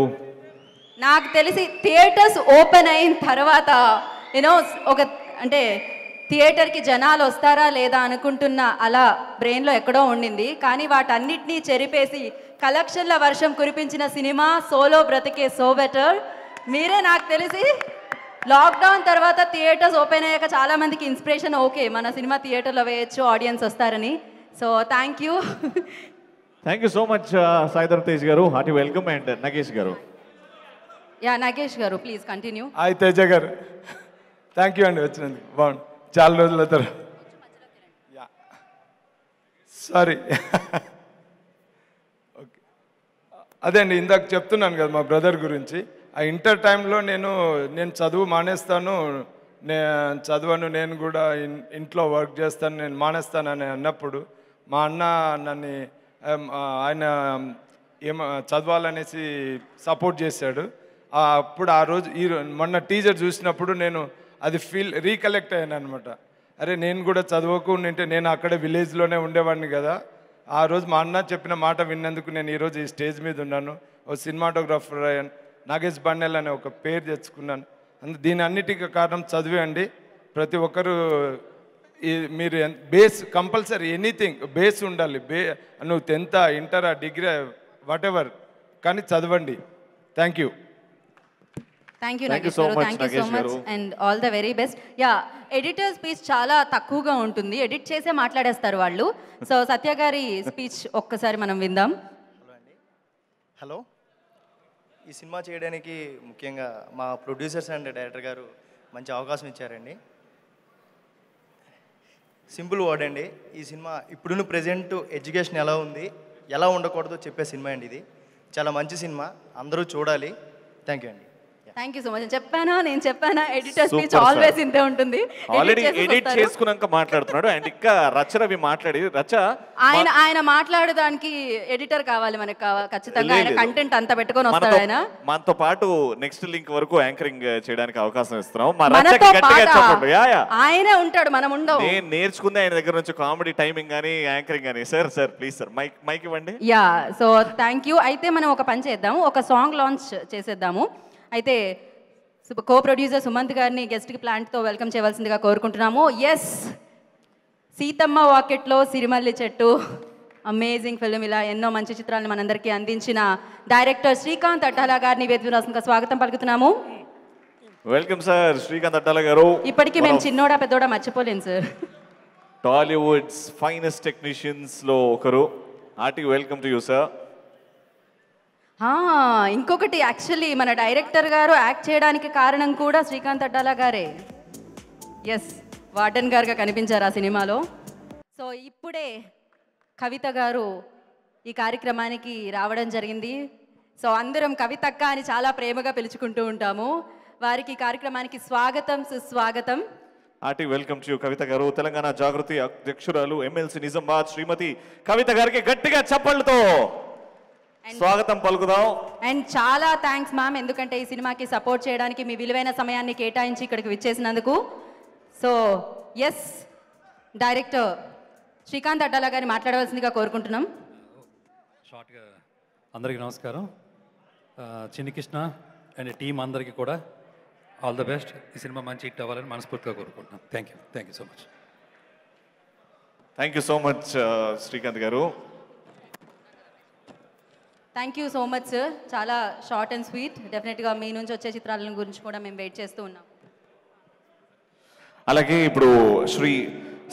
నాకు తెలిసి థియేటర్స్ ఓపెన్ అయిన తర్వాత యూనో ఒక అంటే థియేటర్కి జనాలు వస్తారా లేదా అనుకుంటున్న అలా బ్రెయిన్లో ఎక్కడో ఉండింది. కానీ వాటన్నిటినీ చెరిపేసి కలెక్షన్ల వర్షం కురిపించిన సినిమా సోలో బ్రతికే సో బెటర్. మీరే నాకు తెలిసి లాక్డౌన్ తర్వాత థియేటర్స్ ఓపెన్ అయ్యాక చాలామందికి ఇన్స్పిరేషన్, ఓకే మన సినిమా థియేటర్లో వేయచ్చు, ఆడియన్స్ వస్తారని. So thank you. Thank you so much Saidhar Tej గారు, హార్టీ వెల్కమ్. అండ్ నగేష్ గారు. యా నాగేష్ గారు ప్లీజ్ కంటిన్యూ. హాయ్ తేజ గారు, థ్యాంక్ యూ అండి వచ్చినందుకు. బాగుంది, చాలా రోజుల తర్వాత. సారీ. ఓకే, అదే అండి ఇందాక చెప్తున్నాను కదా మా బ్రదర్ గురించి. ఆ ఇంటర్ టైంలో నేను చదువు మానేస్తాను, చదువును, నేను కూడా ఇంట్లో వర్క్ చేస్తాను, నేను మానేస్తానని అన్నప్పుడు మా అన్న నన్ను ఆయన చదవాలనేసి సపోర్ట్ చేశాడు. అప్పుడు ఆ రోజు మొన్న టీచర్ చూసినప్పుడు నేను అది రీకలెక్ట్ అయ్యాను అనమాట. అరే నేను కూడా చదవకుంటే నేను అక్కడే విలేజ్లోనే ఉండేవాడిని కదా. ఆ రోజు మా అన్న చెప్పిన మాట విన్నందుకు నేను ఈరోజు ఈ స్టేజ్ మీద ఉన్నాను. ఓ సినిమాటోగ్రాఫర్ అయ్యాను, నాగేష్ బండెల్ అనే ఒక పేరు తెచ్చుకున్నాను. దీని అన్నిటికీ కారణం చదివే అండి. ప్రతి ఒక్కరు మీరు బేస్ కంపల్సరీ ఎనీథింగ్ బేస్ ఉండాలి. నువ్వు 10th inter degree what ever కానీ చదవండి. Thank you. Thank you Nagesh గారు, thank you so much and all the very best. Yeah editor speech చాలా తక్కువగా ఉంటుంది, ఎడిట్ చేసే మాట్లాడేస్తారు వాళ్ళు. సో సత్య గారి స్పీచ్ ఒక్కసారి మనం విందాం. హలో అండి. హలో, ఈ సినిమా చేయడానికి ముఖ్యంగా మా ప్రొడ్యూసర్స్ అండ్ డైరెక్టర్ గారు మంచి అవకాశం ఇచ్చారండి. సింపుల్ వర్డ్ అండి, ఈ సినిమా ఇప్పుడున్న ప్రెజెంట్ ఎడ్యుకేషన్ ఎలా ఉంది, ఎలా ఉండకూడదో చెప్పే సినిమా అండి. ఇది చాలా మంచి సినిమా, అందరూ చూడాలి. థ్యాంక్ యూ అండి. Thank you so much. నేను చెప్పానా ఎడిటర్ స్పీచ్ ఆల్వేస్ ఇంతే ఉంటుంది. ఆల్రెడీ ఎడిట్ చేసుకున్నాక మాట్లాడుతున్నాడు. అండ్ ఇంకా రవి మాట్లాడి ఆయన మాట్లాడడానికి ఎడిటర్ కావాలి మనకు, ఖచ్చితంగా ఆయన కంటెంట్ అంతా పెట్టుకొని వస్తాడు. ఆయన మనతో పాటు నెక్స్ట్ లింక్ వరకు యాంకరింగ్ చేయడానికి అవకాశం ఇస్తున్నాం. ఆయనే ఉంటాడు, మనం ఉండవు. నేను నేర్చుకుంది ఆయన దగ్గర నుంచి కామెడీ టైమింగ్ కానీ యాంకరింగ్ కానీ. సార్ ప్లీజ్ సార్ మైక్ ఇవ్వండి. Yeah so thank you. అయితే మనం ఒక పని చేద్దాము, ఒక సాంగ్ లాంచ్ చేసేద్దాము. అయితే కో ప్రొడ్యూసర్ సుమంత్ గారిని గెస్ట్కి ప్లాంట్తో వెల్కమ్ చేయవలసిందిగా కోరుకుంటున్నాము. ఎస్, సీతమ్మ వాకెట్లో సిరిమల్లి చెట్టు అమేజింగ్ ఫిల్మ్, ఇలా ఎన్నో మంచి చిత్రాలను మనందరికీ అందించిన డైరెక్టర్ శ్రీకాంత్ అట్టాలా గారిని వేదికగా స్వాగతం పలుకుతున్నాము. వెల్కమ్ సార్ శ్రీకాంత్ అట్టాలా గారు. ఇప్పటికీ మేము చిన్నోడా పెద్దోడా మర్చిపోలేము సార్. టాలీవుడ్స్ ఫైనెస్ట్ టెక్నీషియన్స్ లో ఒకరు. Hearty welcome to you sir. ఇంకొకటి, యాక్చువల్లీ మన డైరెక్టర్ గారు యాక్ట్ చేయడానికి కారణం కూడా శ్రీకాంత్ అడ్డాలా గారే. ఎస్, వార్డెన్ గారుగా కనిపించారు ఆ సినిమాలో. సో ఇప్పుడే కవిత గారు ఈ కార్యక్రమానికి రావడం జరిగింది. సో అందరం కవితక్క అని చాలా ప్రేమగా పిలుచుకుంటూ ఉంటాము. వారికి ఈ కార్యక్రమానికి స్వాగతం, సుస్వాగతం. హార్టీ వెల్కమ్ టు యూ కవిత గారు. తెలంగాణ జాగృతి అధ్యక్షురాలు, ఎమ్మెల్సీ నిజామాబాద్ శ్రీమతి కవిత గారికి గట్టిగా చప్పళ్ళతో స్వాగతం పలుకుదాం. అండ్ చాలా థ్యాంక్స్ మ్యామ్, ఎందుకంటే ఈ సినిమాకి సపోర్ట్ చేయడానికి మీ విలువైన సమయాన్ని కేటాయించి ఇక్కడికి విచ్చేసినందుకు. సో ఎస్, డైరెక్టర్ శ్రీకాంత్ అడ్డాలా గారిని మాట్లాడవలసిందిగా కోరుకుంటున్నాం. షార్ట్గా అందరికీ నమస్కారం. చిన్ని కృష్ణ అండ్ టీం అందరికీ కూడా ఆల్ ద బెస్ట్. ఈ సినిమా మంచి హిట్ అవ్వాలని మనస్ఫూర్తిగా కోరుకుంటున్నాం. Thank you so much. Thank you so much Srikanth గారు. Thank you so much sir, చాలా షార్ట్ అండ్ స్వీట్. డెఫినెట్గా మీ నుంచి వచ్చే చిత్రాల గురించి కూడా మేము వెయిట్ చేస్తూ ఉన్నాం. అలాగే ఇప్పుడు శ్రీ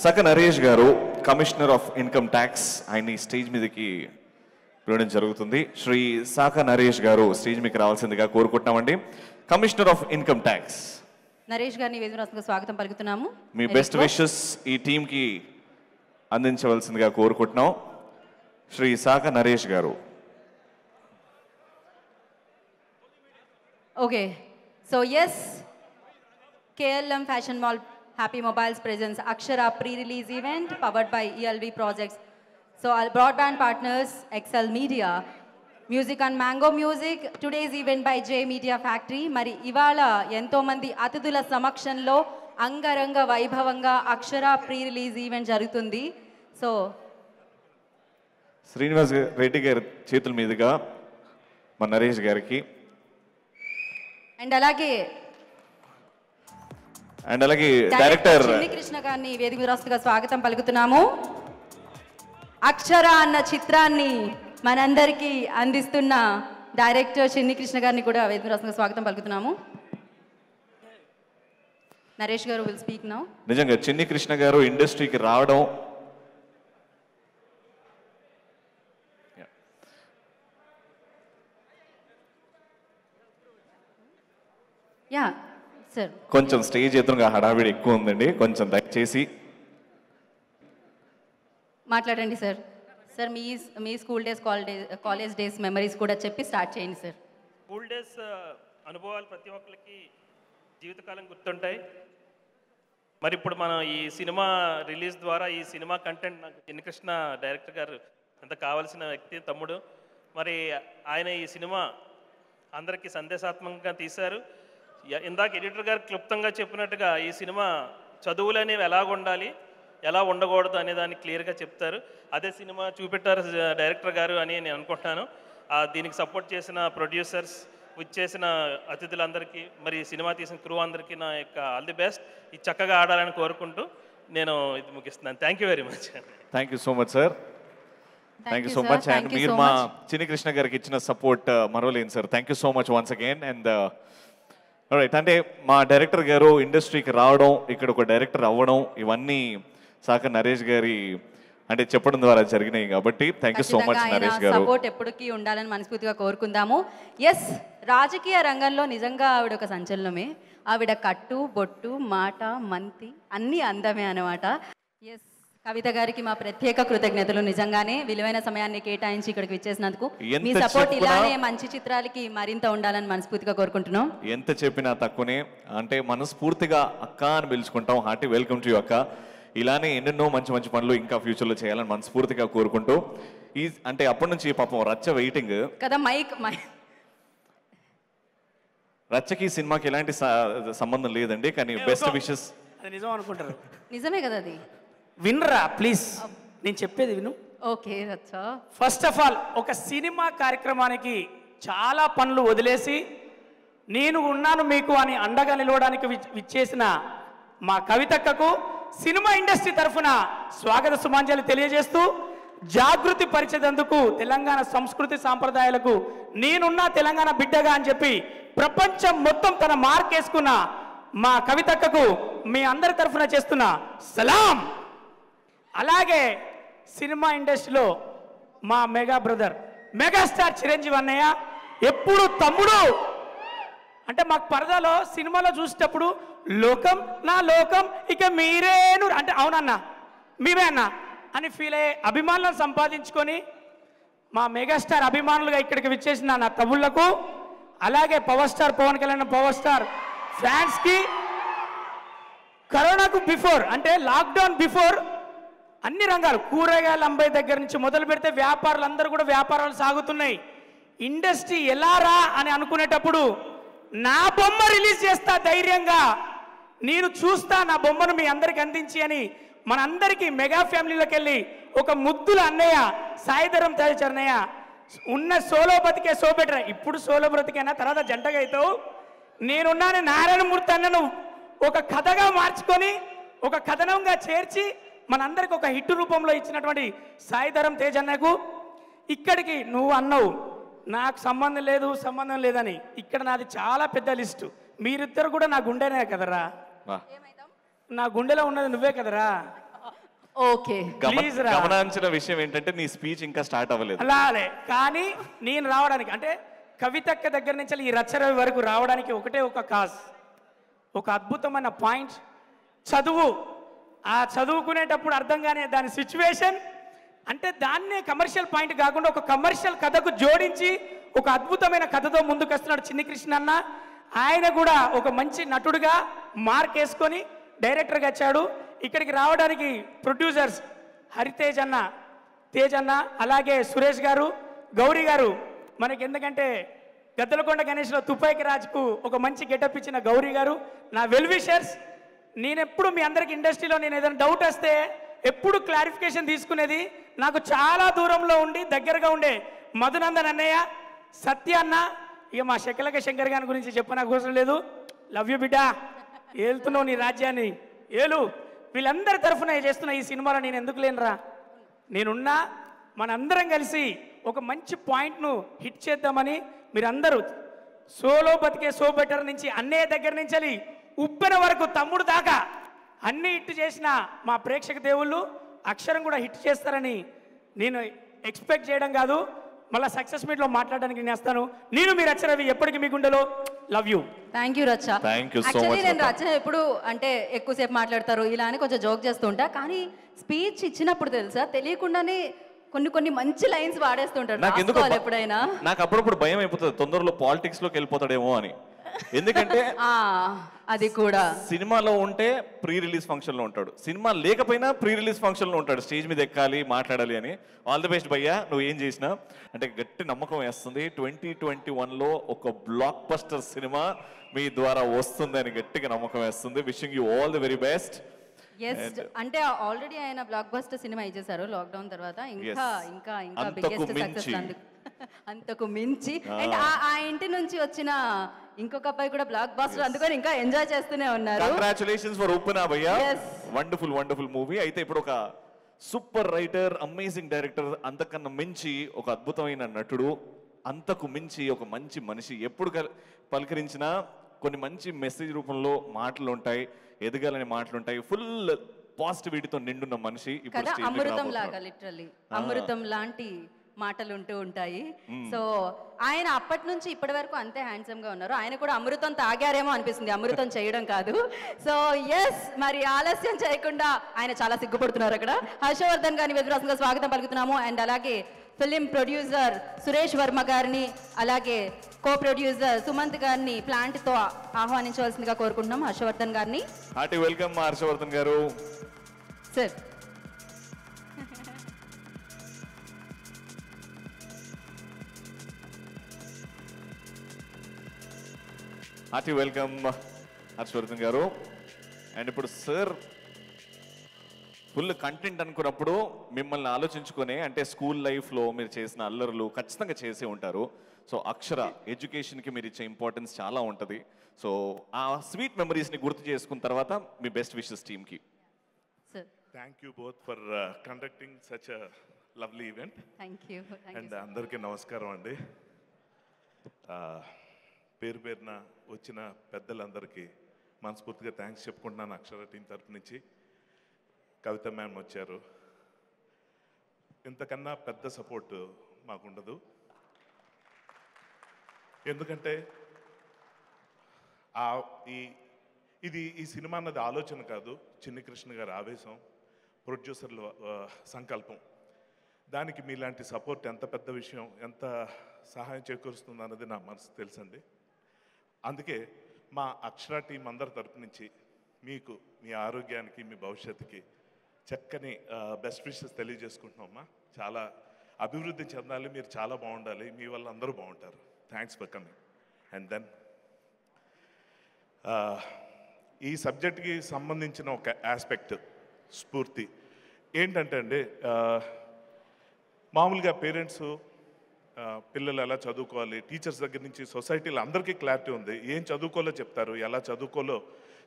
సక నరేష్ గారు, కమిషనర్ ఆఫ్ ఇన్కమ్ ట్యాక్స్, ఆయన్ని స్టేజ్ మీదకి పిలవడం జరుగుతుంది. శ్రీ సాక నరేష్ గారు స్టేజ్ మీదకి రావాల్సిందిగా కోరుకుంటున్నామండి. Commissioner of income tax Naresh గారిని వేదికగా స్వాగతం పలుకుతున్నాము. మీ బెస్ట్ విషెస్ ఈ టీంకి అందించవలసిందిగా కోరుకుంటున్నాం. శ్రీ సాక నరేష్ గారు. Okay, so yes, KLM Fashion Mall Happy Mobiles presents Akshara pre-release event powered by ELV Projects. So our broadband partners, Excel Media, Music on Mango Music, today's event by J Media Factory. Mari ivala ento mandi atithula samakshanlo angaranga vaibhavanga Akshara pre-release event jarugutundi. So Srinivas Reddy గారి చేతుల మీదుగా మన నరేష్ గారికి and అలాగే director Chinni Krishna గారిని వేదికగా స్వాగతం పలుకుతున్నాము. అక్షర అన్న చిత్రాన్ని మనందరికీ అందిస్తున్న డైరెక్టర్ చిన్ని కృష్ణ గారిని కూడా వేదికగా స్వాగతం పలుకుతున్నాము. నరేష్ గారు విల్ స్పీక్ నౌ. నిజంగా చిన్ని కృష్ణ గారు ఇండస్ట్రీకి రావడం యా సార్. కొంచెం స్టేజ్ ఎదురుగా హడావిడి ఎక్కువ ఉందండి, కొంచెం దయచేసి మాట్లాడండి సార్. సార్ మీ school days college days memories కూడా చెప్పి స్టార్ట్ చేయండి సార్. స్కూల్ డేస్ అనుభవాలు ప్రతి ఒక్కరికి జీవితకాలం గుర్తుంటాయి. మరి ఇప్పుడు మనం ఈ సినిమా రిలీజ్ ద్వారా ఈ సినిమా కంటెంట్ నాకు చిన్నకృష్ణ డైరెక్టర్ గారు ఎంత కావాల్సిన వ్యక్తి, తమ్ముడు. మరి ఆయన ఈ సినిమా అందరికీ సందేశాత్మకంగా తీశారు. ఇందాక ఎడిటర్ గారు క్లుప్తంగా చెప్పినట్టుగా ఈ సినిమా చదువులు అనేవి ఎలాగ ఉండాలి, ఎలా ఉండకూడదు అనే దాన్ని క్లియర్గా చెప్తారు. అదే సినిమా చూపెట్టారు డైరెక్టర్ గారు అని నేను అనుకుంటున్నాను. దీనికి సపోర్ట్ చేసిన ప్రొడ్యూసర్స్, చేసిన అతిథులందరికీ, మరి సినిమా తీసిన క్రూ అందరికీ నా యొక్క ఆల్ ది బెస్ట్. ఇది చక్కగా ఆడాలని కోరుకుంటూ నేను ఇది ముగిస్తున్నాను. Thank you very much. Thank you so much sir. Thank you so much. And మీరు మా చిన్నకృష్ణ గారికి ఇచ్చిన సపోర్ట్ మరవలేను సార్. Thank you so much once again. And right, అంటే మా డైరెక్టర్ గారు ఇండస్ట్రీకి రావడం, ఇక్కడ ఒక డైరెక్టర్ అవ్వడం, ఇవన్నీ సాక నరేష్ గారి అంటే చెప్పడం ద్వారా జరిగినాయి కాబట్టి thank you so much Naresh గారు. సపోర్ట్ ఎప్పటికీ ఉండాలని మనస్ఫూర్తిగా కోరుకుందాము. ఎస్, రాజకీయ రంగంలో నిజంగా ఆవిడ ఒక సంచలనమే. ఆవిడ కట్టు, బొట్టు, మాట, మంతి అన్నీ అందమే అన్నమాట. ఎస్, కవిత గారికి మా ప్రత్యేక కృతజ్ఞతలు. నిజంగానే విలువైన సమయాన్ని కేటాయించి ఇక్కడికి విచ్చేసినందుకు. మీ సపోర్ట్ ఇలానే మంచి చిత్రాలకి మరింత ఉండాలని మనస్ఫూర్తిగా కోరుకుంటున్నాం. ఎంత చెప్పినా తక్కువనే, అంటే మనస్ఫూర్తిగా అక్క అని పిలుచుకుంటాం. హార్టీ వెల్కమ్ టు యూ అక్క. ఇలానే ఎన్నెన్నో మంచి మంచి పనులు ఇంకా ఫ్యూచర్లో చేయాలని మనస్ఫూర్తిగా కోరుకుంటూ అంటే అప్పటి నుంచి పాపం రచ్చ వెయిటింగ్ కదా. రచ్చకి సినిమాకి ఎలాంటి సంబంధం లేదండి, కానీ బెస్ట్ విషెస్. నిజం అనుకుంటారు. నిజమే కదా అది. వినరా ప్లీజ్, నేను చెప్పేది విను. ఓకే రచ్చ. ఫస్ట్ ఆఫ్ ఆల్ ఒక సినిమా కార్యక్రమానికి చాలా పనులు వదిలేసి నేను ఉన్నాను మీకు అని అండగా నిలవడానికి విచ్చేసిన మా కవితక్కకు సినిమా ఇండస్ట్రీ తరఫున స్వాగత సుమాంజలి తెలియజేస్తూ, జాగృతి పరిచేందుకు తెలంగాణ సంస్కృతి సాంప్రదాయాలకు నేనున్నా తెలంగాణ బిడ్డగా అని చెప్పి ప్రపంచం మొత్తం తన మార్క్ వేసుకున్న మా కవితక్కకు మీ అందరి తరఫున చేస్తున్న సలాం. అలాగే సినిమా ఇండస్ట్రీలో మా మెగా బ్రదర్ మెగాస్టార్ చిరంజీవి అన్నయ్య ఎప్పుడు తమ్ముడు అంటే మాకు పరదాలో సినిమాలో చూసేటప్పుడు లోకం నా లోకం ఇక మీరేను అంటే అవునన్నా మీరే అన్నా అని ఫీల్ అయ్యే అభిమానులను సంపాదించుకొని మా మెగాస్టార్ అభిమానులుగా ఇక్కడికి విచ్చేసిన నా తమ్ముళ్లకు, అలాగే power star Pawan Kalyan power star ఫ్యాన్స్కి, కరోనాకు బిఫోర్ అంటే లాక్డౌన్ బిఫోర్ అన్ని రంగాలు కూరగాయల అంబై దగ్గర నుంచి మొదలు పెడితే వ్యాపారులు అందరూ కూడా వ్యాపారాలు సాగుతున్నాయి. ఇండస్ట్రీ ఎలా రా అని అనుకునేటప్పుడు నా బొమ్మ రిలీజ్ చేస్తా ధైర్యంగా, నేను చూస్తా నా బొమ్మను మీ అందరికి అందించి అని మనందరికీ మెగా ఫ్యామిలీలోకి వెళ్ళి ఒక ముద్దుల అన్నయ్య సాయిధరం తేజన్నయ్య ఉన్న సోలో బతికే సోబెటర్. ఇప్పుడు సోలో బ్రతికైనా తర్వాత జంటగా అవుతావు. నేనున్నాను నారాయణమూర్తి అన్నను ఒక కథగా మార్చుకొని ఒక కథనంగా చేర్చి మనందరికి ఒక హిట్ రూపంలో ఇచ్చినటువంటి సాయిధరం తేజన్నకు ఇక్కడికి నువ్వు అన్నావు నాకు సంబంధం లేదని. ఇక్కడ నాది చాలా పెద్ద లిస్టు. మీరిద్దరు కూడా నా గుండెనే కదరా, నా గుండెలో ఉన్నది నువ్వే కదరా. ఓకే, గమనించిన విషయం ఏంటంటే నీ స్పీచ్ ఇంకా స్టార్ట్ అవ్వలేదు. అలానే కానీ నేను రావడానికి అంటే కవితక్క దగ్గర నుంచి ఈ రచ్చరవి వరకు రావడానికి ఒకటే ఒక కాజ్, ఒక అద్భుతమైన పాయింట్ చదువు. ఆ చదువుకునేటప్పుడు అర్థం కానే దాని సిచ్యువేషన్ అంటే దాన్నే కమర్షియల్ పాయింట్ కాకుండా ఒక కమర్షియల్ కథకు జోడించి ఒక అద్భుతమైన కథతో ముందుకు వస్తున్నాడు చిన్నకృష్ణ అన్న. ఆయన కూడా ఒక మంచి నటుడుగా మార్క్ వేసుకొని డైరెక్టర్గా వచ్చాడు. ఇక్కడికి రావడానికి ప్రొడ్యూసర్స్ హరితేజ్ అన్న, తేజ్ అన్న, అలాగే సురేష్ గారు, గౌరీ గారు. మనకి ఎందుకంటే గద్దలకొండ గణేష్లో తుపాయికి రాజుకు ఒక మంచి గెటప్ ఇచ్చిన గౌరీ గారు నా వెల్ విషర్స్. నేను ఎప్పుడు మీ అందరికి ఇండస్ట్రీలో నేను ఏదైనా డౌట్ వస్తే ఎప్పుడు క్లారిఫికేషన్ తీసుకునేది నాకు చాలా దూరంలో ఉండి దగ్గరగా ఉండే మధునందన్ అన్నయ్య, సత్య అన్న. ఇక మా శకలక శంకర్ గారి గురించి చెప్పనకు అవసరం లేదు. లవ్ యూ బిడ్డ, ఏలుతున్నావు నీ రాజ్యాన్ని ఏలు. వీళ్ళందరి తరఫున చేస్తున్న ఈ సినిమాలో నేను ఎందుకు లేనురా, నేనున్నా. మనందరం కలిసి ఒక మంచి పాయింట్ను హిట్ చేద్దామని మీరందరూ సోలో బతికే సో బెటర్ నుంచి అన్నయ్య దగ్గర నుంచి ఉప్పెన వరకు తమ్ముడు దాకా అన్ని హిట్ చేసిన మా ప్రేక్షక దేవుళ్ళు అక్షరం కూడా హిట్ చేస్తారని నేను ఎక్స్పెక్ట్ చేయడం కాదు, మళ్ళీ సక్సెస్ మీట్లో మాట్లాడడానికి నేను వస్తాను. నేను మీరు అక్షరవి ఎప్పటికీ మీ గుండెలో లవ్ యూ. థ్యాంక్ యూ రచ్చ. Thank you so actually much, నేను లత. రచ్చ ఎప్పుడు అంటే ఎక్కువసేపు మాట్లాడతారు ఇలా అని కొంచెం జోక్ చేస్తూ ఉంటా, కానీ స్పీచ్ ఇచ్చినప్పుడు తెలుసా తెలియకుండానే కొన్ని మంచి లైన్స్ వాడేస్తుంటారు. నాకు ఎందుకు రాసుకోవాలి ఎప్పుడైనా. నాకు అప్పుడప్పుడు భయం అయిపోతుంది తొందరలో పాలిటిక్స్ లోకి వెళ్ళిపోతాడేమో అని. ఎందుకంటే అది కూడా సినిమాలో ఉంటే ప్రీ రిలీజ్ ఫంక్షన్ లో ఉంటాడు, సినిమా లేకపోయినా ప్రీ రిలీజ్ ఫంక్షన్ లో ఉంటాడు, స్టేజ్ మీద ఎక్కాలి మాట్లాడాలి అని. ఆల్ ది బెస్ట్ భయ్యా, నువ్వు ఏం చేసినా. అంటే గట్టి నమ్మకం వేస్తుంది 2021లో ఒక బ్లాక్ బస్టర్ సినిమా మీ ద్వారా వస్తుంది అని గట్టిగా నమ్మకం వేస్తుంది. Wishing you all the very best. Yes, అంటే ఆల్రెడీ ఆయన బ్లాక్ బస్టర్ సినిమా ఇచ్చేసారు లాక్డౌన్ తర్వాత. ఇంకా Yes. ఇంకా ఇంకా అంతకు బిగ్గెస్ట్ మించి. సక్సెస్ అంతకు మించి. అండ్ ఆ ఇంటి నుంచి వచ్చిన ఇంకొక అబ్బాయి కూడా బ్లాక్ బస్టర్, అందుకని ఇంకా ఎంజాయ్ చేస్తూనే ఉన్నారు. కంగ్రాచులేషన్స్ ఫర్ ఓపెన్ భయ్యా. Yes. Wonderful movie. అయితే ఇప్పుడు ఒక సూపర్ రైటర్, అమేజింగ్ డైరెక్టర్, అంతకన్నా మించి ఒక అద్భుతమైన నటుడు, అంతకు మించి ఒక మంచి మనిషి. ఎప్పుడు పలకరించినా కొన్ని మంచి మెసేజ్ రూపంలో మాటలు ఉంటాయి, ఎదగాలని మాటలు ఉంటాయి, ఫుల్ పాజిటివిటీతో నిండున్న మనిషి. ఇప్పుడు కదా, stage మీదకి అమృతం రాబోతున్నాడు. లాగా లిటరల్లీ అమృతం లాంటి మాటలు ఉంటూ ఉంటాయి. సో ఆయన అప్పటి నుంచి ఇప్పటి వరకు అంతే హ్యాండ్సమ్ గా ఉన్నారు. ఆయన కూడా అమృతం తాగారేమో అనిపిస్తుంది, అమృతం చేయడం కాదు. సో ఎస్, మరి ఆలస్యం చేయకుండా ఆయన చాలా సిగ్గుపడుతున్నారు అక్కడ. హర్షవర్ధన్ గారిని విద్రాసంగా స్వాగతం పలుకుతున్నాము. అండ్ అలాగే ఫిలిం ప్రొడ్యూసర్ సురేష్ వర్మ గారిని, అలాగే కో ప్రొడ్యూసర్ సుమంత్ గారిని ప్లాంట్తో ఆహ్వానించవలసిందిగా కోరుకుంటున్నాం. హర్షవర్ధన్ గారిని. హార్టీ వెల్కమ్ హర్షవర్ధన్ గారు. సార్ హార్టీ వెల్కమ్ హర్షవర్ధన్ గారు. అండ్ ఇప్పుడు సార్ ఫుల్ కంటెంట్ అనుకున్నప్పుడు మిమ్మల్ని ఆలోచించుకొని, అంటే స్కూల్ లైఫ్లో మీరు చేసిన అల్లర్లు ఖచ్చితంగా చేసే ఉంటారు. సో అక్షర ఎడ్యుకేషన్కి మీరు ఇచ్చే ఇంపార్టెన్స్ చాలా ఉంటుంది. సో ఆ స్వీట్ మెమరీస్ని గుర్తు చేసుకున్న తర్వాత మీ బెస్ట్ విషెస్ టీమ్కి. Thank you both for conducting such a lovely event. Thank you. And అందరికీ నమస్కారం అండి. పేరు పేరున వచ్చిన పెద్దలందరికీ మనస్ఫూర్తిగా థ్యాంక్స్ చెప్పుకుంటున్నాను అక్షర టీం తరపు నుంచి. కవిత మ్యామ్ వచ్చారు, ఇంతకన్నా పెద్ద సపోర్ట్ మాకుండదు. ఎందుకంటే ఈ సినిమా అన్నది ఆలోచన కాదు, చిన్ని కృష్ణ గారి ఆవేశం, ప్రొడ్యూసర్ల సంకల్పం. దానికి మీలాంటి సపోర్ట్ ఎంత పెద్ద విషయం, ఎంత సహాయం చేకూరుస్తుంది అన్నది నా మనసు తెలుసండి. అందుకే మా అక్షర టీం అందరి తరపు నుంచి మీకు, మీ ఆరోగ్యానికి, మీ భవిష్యత్తుకి చక్కని బెస్ట్ విషెస్ తెలియజేసుకుంటున్నామమ్మా. చాలా అభివృద్ధి చెందాలి, మీరు చాలా బాగుండాలి, మీ వల్ల అందరూ బాగుంటారు. Thanks for coming. And then ఈ సబ్జెక్ట్కి సంబంధించిన ఒక ఆస్పెక్ట్ స్ఫూర్తి ఏంటంటే అండి, మామూలుగా పేరెంట్స్ పిల్లలు ఎలా చదువుకోవాలి, టీచర్స్ దగ్గర నుంచి సొసైటీలో అందరికీ క్లారిటీ ఉంది, ఏం చదువుకోలో చెప్తారు, ఎలా చదువుకోలో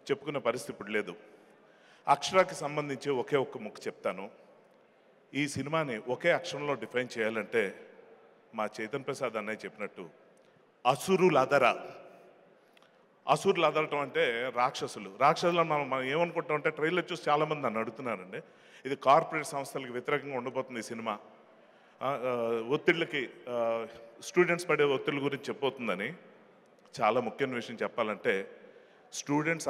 చెప్పుకునే పరిస్థితి ఇప్పుడు లేదు. అక్షరాకి సంబంధించి ఒకే ఒక్క ముక్క చెప్తాను. ఈ సినిమాని ఒకే అక్షరంలో డిఫైన్ చేయాలంటే మా చైతన్ ప్రసాద్ అన్నయ్య చెప్పినట్టు అసురులు అదరా. అసురులు అదరటం అంటే రాక్షసులు. రాక్షసులు మనం ఏమనుకుంటామంటే ట్రైలర్ చూసి చాలామంది నన్ను అడుగుతున్నారండి, ఇది కార్పొరేట్ సంస్థలకు వ్యతిరేకంగా ఉండబోతుంది ఈ సినిమా, ఒత్తిళ్ళకి స్టూడెంట్స్ పడే ఒత్తిళ్ళ గురించి చెప్పబోతుందని. చాలా ముఖ్యమైన విషయం చెప్పాలంటే, స్టూడెంట్స్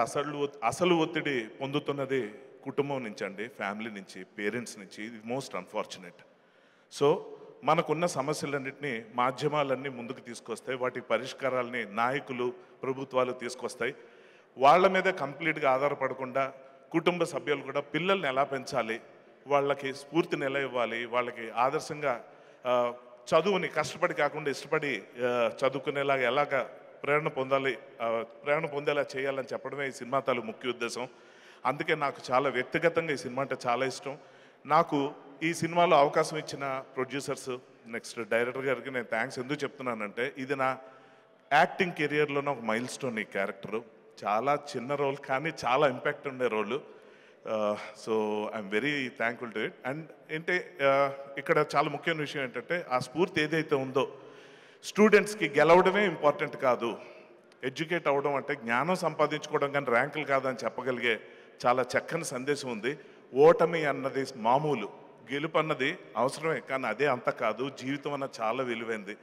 అసలు ఒత్తిడి పొందుతున్నది కుటుంబం నుంచి అండి, ఫ్యామిలీ నుంచి, పేరెంట్స్ నుంచి. ఇది మోస్ట్ అన్ఫార్చునేట్. సో మనకున్న సమస్యలన్నింటినీ మాధ్యమాలన్నీ ముందుకు తీసుకొస్తాయి, వాటి పరిష్కారాలని నాయకులు, ప్రభుత్వాలు తీసుకొస్తాయి. వాళ్ళ మీద కంప్లీట్గా ఆధారపడకుండా కుటుంబ సభ్యులు కూడా పిల్లల్ని ఎలా పెంచాలి, వాళ్ళకి స్ఫూర్తిని ఎలా ఇవ్వాలి, వాళ్ళకి ఆదర్శంగా చదువుని కష్టపడి కాకుండా ఇష్టపడి చదువుకునేలాగా ఎలాగ ప్రేరణ పొందేలా చేయాలని చెప్పడమే ఈ సినిమా తాలూకు ముఖ్య ఉద్దేశం. అందుకే నాకు చాలా వ్యక్తిగతంగా ఈ సినిమా అంటే చాలా ఇష్టం. నాకు ఈ సినిమాలో అవకాశం ఇచ్చిన ప్రొడ్యూసర్స్, నెక్స్ట్ డైరెక్టర్ గారికి నేను థ్యాంక్స్ ఎందుకు చెప్తున్నానంటే, ఇది నా యాక్టింగ్ కెరియర్లోనే ఒక మైల్ స్టోన్. ఈ క్యారెక్టరు చాలా చిన్న రోల్ కానీ చాలా ఇంపాక్ట్ ఉండే role. So I'm very thankful to it. And ఏంటంటే ఇక్కడ చాలా ముఖ్యమైన విషయం ఏంటంటే, ఆ స్ఫూర్తి ఏదైతే ఉందో, స్టూడెంట్స్కి గెలవడమే ఇంపార్టెంట్ కాదు, ఎడ్యుకేట్ అవ్వడం అంటే జ్ఞానం సంపాదించుకోవడం కానీ ర్యాంకులు కాదని చెప్పగలిగే చాలా చక్కని సందేశం ఉంది. ఓటమి అన్నది మామూలు, గెలుపు అన్నది అవసరమే, కానీ అదే అంత కాదు. జీవితం అన్నది చాలా విలువైంది.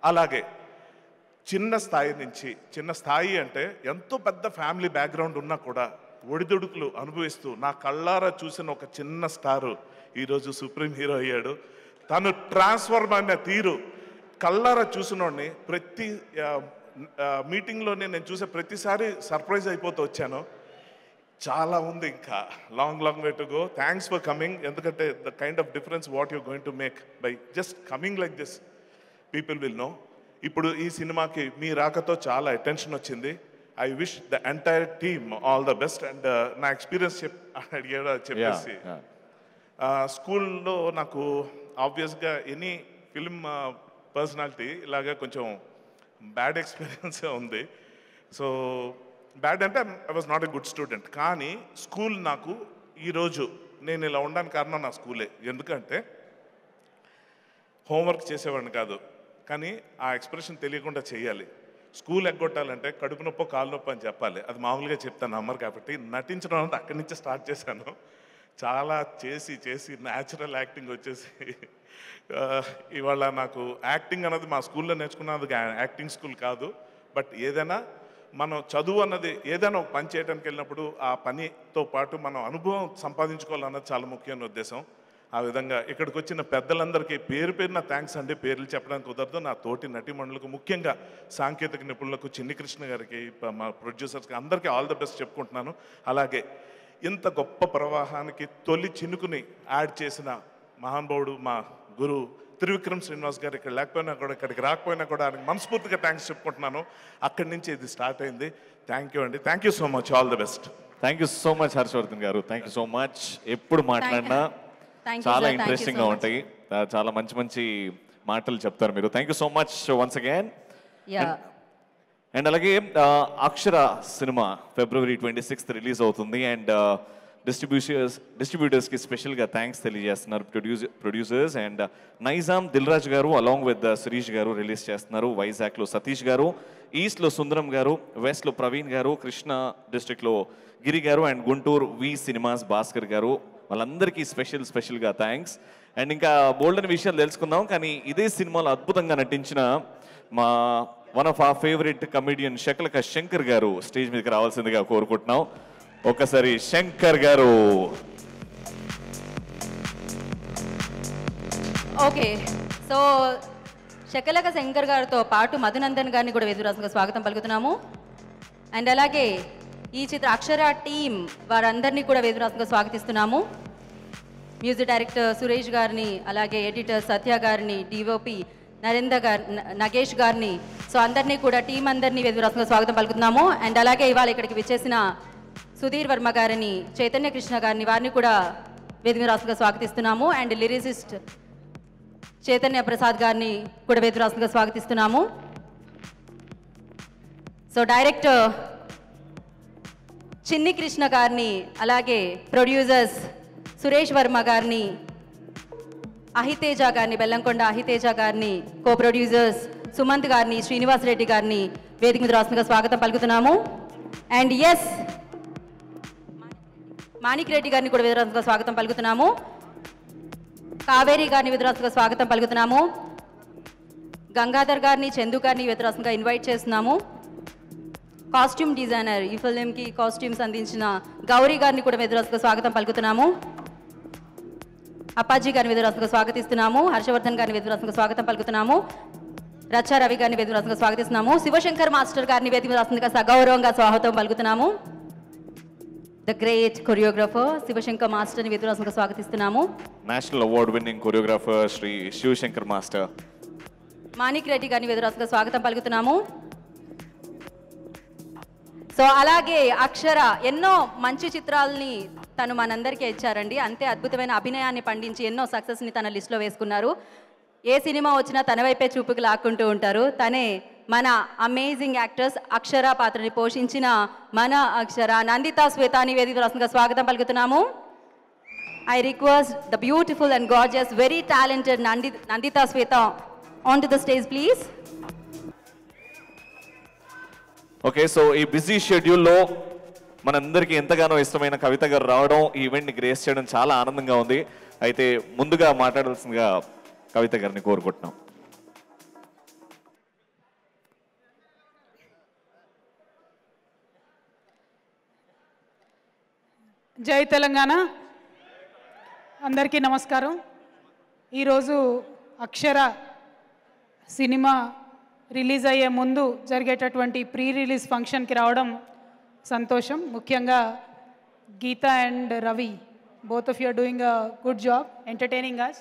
అలాగే చిన్న స్థాయి నుంచి, చిన్న స్థాయి అంటే ఎంతో పెద్ద ఫ్యామిలీ బ్యాక్గ్రౌండ్ ఉన్నా కూడా ఒడిదుడుకులు అనుభవిస్తూ నా కళ్ళారా చూసిన ఒక చిన్న స్టారు ఈరోజు సుప్రీం హీరో అయ్యాడు. తను ట్రాన్స్ఫర్మ్ అయిన తీరు కళ్ళారా చూసినోడిని ప్రతి మీటింగ్లోనే నేను చూసే ప్రతిసారి సర్ప్రైజ్ అయిపోతూ వచ్చాను. చాలా ఉంది, ఇంకా long way to go. Thanks for coming. ఎందుకంటే the kind of difference what you going to make by just coming like this, people will know. ఇప్పుడు ఈ సినిమాకి మీ రాకతో చాలా అటెన్షన్ వచ్చింది. I wish the entire team all the best. And నా experience అడిగాడు చెప్పేసి, స్కూల్లో నాకు ఆబ్వియస్గా ఎనీ ఫిల్మ్ పర్సనాలిటీ ఇలాగా కొంచెం బ్యాడ్ ఎక్స్పీరియన్స్ ఉంది. సో బ్యాడ్ అంటే I was not a good student. కానీ స్కూల్ నాకు ఈరోజు నేను ఇలా ఉండడానికి కారణం నా స్కూలే. ఎందుకంటే హోంవర్క్ చేసేవాడిని కాదు, కానీ ఆ ఎక్స్ప్రెషన్ తెలియకుండా చేయాలి. స్కూల్ ఎగ్గొట్టాలంటే కడుపు నొప్పి కాలు నొప్పి అని చెప్పాలి. అది మామూలుగా చెప్తాను అమ్మరు, కాబట్టి నటించడం అనేది అక్కడి నుంచి స్టార్ట్ చేశాను. చాలా చేసి న్యాచురల్ యాక్టింగ్ వచ్చేసి ఇవాళ నాకు యాక్టింగ్ అన్నది మా స్కూల్లో నేర్చుకున్నది యాక్టింగ్ స్కూల్ కాదు. బట్ ఏదైనా మనం చదువు అన్నది ఏదైనా ఒక పని చేయడానికి వెళ్ళినప్పుడు ఆ పనితో పాటు మనం అనుభవం సంపాదించుకోవాలన్నది చాలా ముఖ్యమైన ఉద్దేశం. ఆ విధంగా ఇక్కడికి వచ్చిన పెద్దలందరికీ పేరున థ్యాంక్స్ అండి. పేర్లు చెప్పడానికి కుదరదు. నా తోటి నటీమణులకు, ముఖ్యంగా సాంకేతిక నిపుణులకు, చిన్ని కృష్ణ గారికి, మా ప్రొడ్యూసర్స్కి అందరికీ ఆల్ ద బెస్ట్ చెప్పుకుంటున్నాను. అలాగే ఇంత గొప్ప ప్రవాహానికి తొలి చినుకుని యాడ్ చేసిన మహానుభావుడు మా గురువు త్రివిక్రమ్ శ్రీనివాస్ గారు ఇక్కడ లేకపోయినా కూడా, ఇక్కడికి రాకపోయినా కూడా ఆయనకు మనస్ఫూర్తిగా థ్యాంక్స్ చెప్పుకుంటున్నాను. అక్కడి నుంచి ఇది స్టార్ట్ అయింది. థ్యాంక్ యూ అండి. Thank you so much. All the best. Thank you so much Harshavardhan గారు. Thank you so much. ఎప్పుడు మాట్లాడినా చాలా ఇంట్రెస్టింగ్గా ఉంటాయి. చాలా మంచి మాటలు చెప్తారు మీరు. Thank you so much once again. And అలాగే అక్షర సినిమా February 26th రిలీజ్ అవుతుంది. అండ్ డిస్ట్రిబ్యూటర్స్కి స్పెషల్గా థ్యాంక్స్ తెలియజేస్తున్నారు ప్రొడ్యూసర్స్. అండ్ నైజాం దిల్రాజ్ గారు అలాంగ్ విత్ శిరీష్ గారు రిలీజ్ చేస్తున్నారు. వైజాగ్లో సతీష్ గారు, ఈస్ట్లో సుందరం గారు, వెస్ట్లో ప్రవీణ్ గారు, కృష్ణా డిస్ట్రిక్ట్లో Giri garu, and Guntur V cinemas Bhaskar garu. వాళ్ళందరికీ స్పెషల్గా థ్యాంక్స్. అండ్ ఇంకా బోల్డ్ అనే విషయాలు తెలుసుకుందాం. కానీ ఇదే సినిమాలో అద్భుతంగా నటించిన మా వన్ ఆఫ్ ఆ ఫేవరెట్ కమెడియన్ శకలక శంకర్ గారు స్టేజ్ మీదకి రావాల్సిందిగా కోరుకుంటున్నాం. ఒకసారి శంకర్ గారు. ఓకే, సో శకలక శంకర్ గారితో పాటు మధునందన్ గారిని కూడా వేదికగా స్వాగతం పలుకుతున్నాము. అండ్ అలాగే ఈ చిత్ర అక్షర టీం వారందరినీ కూడా వేదికగా స్వాగతిస్తున్నాము. మ్యూజిక్ డైరెక్టర్ సురేష్ గారిని, అలాగే ఎడిటర్ సత్య గారిని, డిఓపి నరేందర్ గారి, నగేష్ గారిని, సో అందరినీ కూడా టీం అందరినీ వేదికగా స్వాగతం పలుకుతున్నాము. అండ్ అలాగే ఇవాళ ఇక్కడికి విచ్చేసిన సుధీర్ వర్మ గారిని, చైతన్య కృష్ణ గారిని, వారిని కూడా వేదికగా స్వాగతిస్తున్నాము. అండ్ లిరిసిస్ట్ చైతన్య ప్రసాద్ గారిని కూడా వేదికగా స్వాగతిస్తున్నాము. సో డైరెక్టర్ చిన్ని కృష్ణ గారిని, అలాగే ప్రొడ్యూసర్స్ సురేష్ వర్మ గారిని, అహితేజ గారిని, బెల్లంకొండ అహితేజ గారిని, కో ప్రొడ్యూసర్స్ సుమంత్ గారిని, శ్రీనివాస్ రెడ్డి గారిని వేదిక మీద రాష్ట్రంగా స్వాగతం పలుకుతున్నాము. అండ్ ఎస్ మాణిక్ రెడ్డి గారిని కూడా వేదికగా స్వాగతం పలుకుతున్నాము. కావేరి గారిని వేదికగా స్వాగతం పలుకుతున్నాము. గంగాధర్ గారిని, చందు గారిని వేదికగా ఇన్వైట్ చేస్తున్నాము. కాస్ట్యూమ్ డిజైనర్, ఈ ఫిల్మ్కి కాస్ట్యూమ్స్ అందించిన గౌరీ గారిని కూడా వేదికగా స్వాగతం పలుకుతున్నాము. అప్పాజీ గారిని వేదికగా స్వాగతిస్తున్నాము. హర్షవర్ధన్ గారిని వేదికగా స్వాగతం పలుకుతున్నాము. రచ్చా రవి గారిని వేదికగా స్వాగతిస్తున్నాము. శివశంకర్ మాస్టర్ గారిని వేదికగా సగౌరవంగా స్వాగతం పలుకుతున్నాము. ద గ్రేట్ కొరియోగ్రాఫర్ శివశంకర్ మాస్టర్ని వేదికగా స్వాగతిస్తున్నాము. National award winning choreographer Shri Shivashankar master. Manik Reddy గారిని వేదికగా స్వాగతం పలుకుతున్నాము. సో అలాగే అక్షర ఎన్నో మంచి చిత్రాలని తను మనందరికీ ఇచ్చారండి. అంతే అద్భుతమైన అభినయాన్ని పండించి ఎన్నో సక్సెస్ని తన లిస్టులో వేసుకున్నారు. ఏ సినిమా వచ్చినా తన వైపే చూపుకు లాక్కుంటూ ఉంటారు. తనే మన అమేజింగ్ యాక్టర్స్ అక్షర పాత్రని పోషించిన మన అక్షర నందితా శ్వేతాని వేదికగా స్వాగతం పలుకుతున్నాము. I request the beautiful and gorgeous very talented Nandita Shweta on to the stage please. Okay, so ఈ బిజీ షెడ్యూల్లో మనందరికీ ఎంతగానో ఇష్టమైన కవిత గారు రావడం, ఈ ఈవెంట్ని గ్రేస్ చేయడం చాలా ఆనందంగా ఉంది. అయితే ముందుగా మాట్లాడాల్సిందిగా కవిత గారిని కోరుకుంటున్నాం. జై తెలంగాణ. అందరికీ నమస్కారం. ఈరోజు అక్షర సినిమా రిలీజ్ అయ్యే ముందు జరిగేటటువంటి ప్రీ రిలీజ్ ఫంక్షన్కి రావడం సంతోషం. ముఖ్యంగా Geetha and Ravi, both of you are doing a good job entertaining us.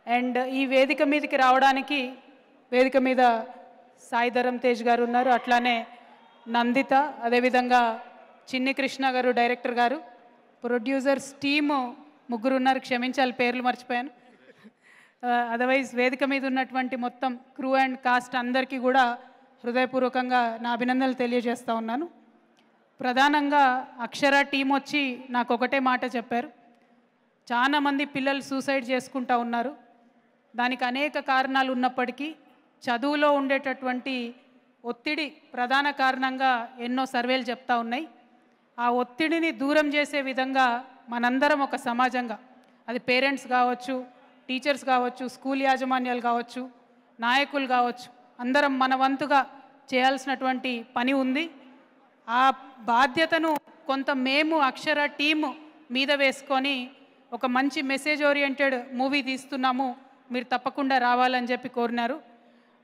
And ఈ వేదిక మీదకి రావడానికి వేదిక మీద సాయి ధరమ్ తేజ్ గారు ఉన్నారు, అట్లానే నందిత, అదేవిధంగా చిన్ని కృష్ణ గారు డైరెక్టర్ గారు, ప్రొడ్యూసర్స్ టీము ముగ్గురు ఉన్నారు, క్షమించాలి పేర్లు మర్చిపోయాను. అదర్వైజ్ వేదిక మీద ఉన్నటువంటి మొత్తం క్రూ అండ్ కాస్ట్ అందరికీ కూడా హృదయపూర్వకంగా నా అభినందనలు తెలియజేస్తూ ఉన్నాను. ప్రధానంగా అక్షర టీం వచ్చి నాకు ఒకటే మాట చెప్పారు, చాలామంది పిల్లలు సూసైడ్ చేసుకుంటూ ఉన్నారు. దానికి అనేక కారణాలు ఉన్నప్పటికీ చదువులో ఉండేటటువంటి ఒత్తిడి ప్రధాన కారణంగా ఎన్నో సర్వేలు చెప్తా ఉన్నాయి. ఆ ఒత్తిడిని దూరం చేసే విధంగా మనందరం ఒక సమాజంగా, అది పేరెంట్స్ కావచ్చు, టీచర్స్ కావచ్చు, స్కూల్ యాజమాన్యాలు కావచ్చు, నాయకులు కావచ్చు, అందరం మన వంతుగా చేయాల్సినటువంటి పని ఉంది. ఆ బాధ్యతను కొంత మేము అక్షర టీము మీద వేసుకొని ఒక మంచి మెసేజ్ ఓరియంటెడ్ మూవీ తీస్తున్నాము, మీరు తప్పకుండా రావాలని చెప్పి కోరినారు.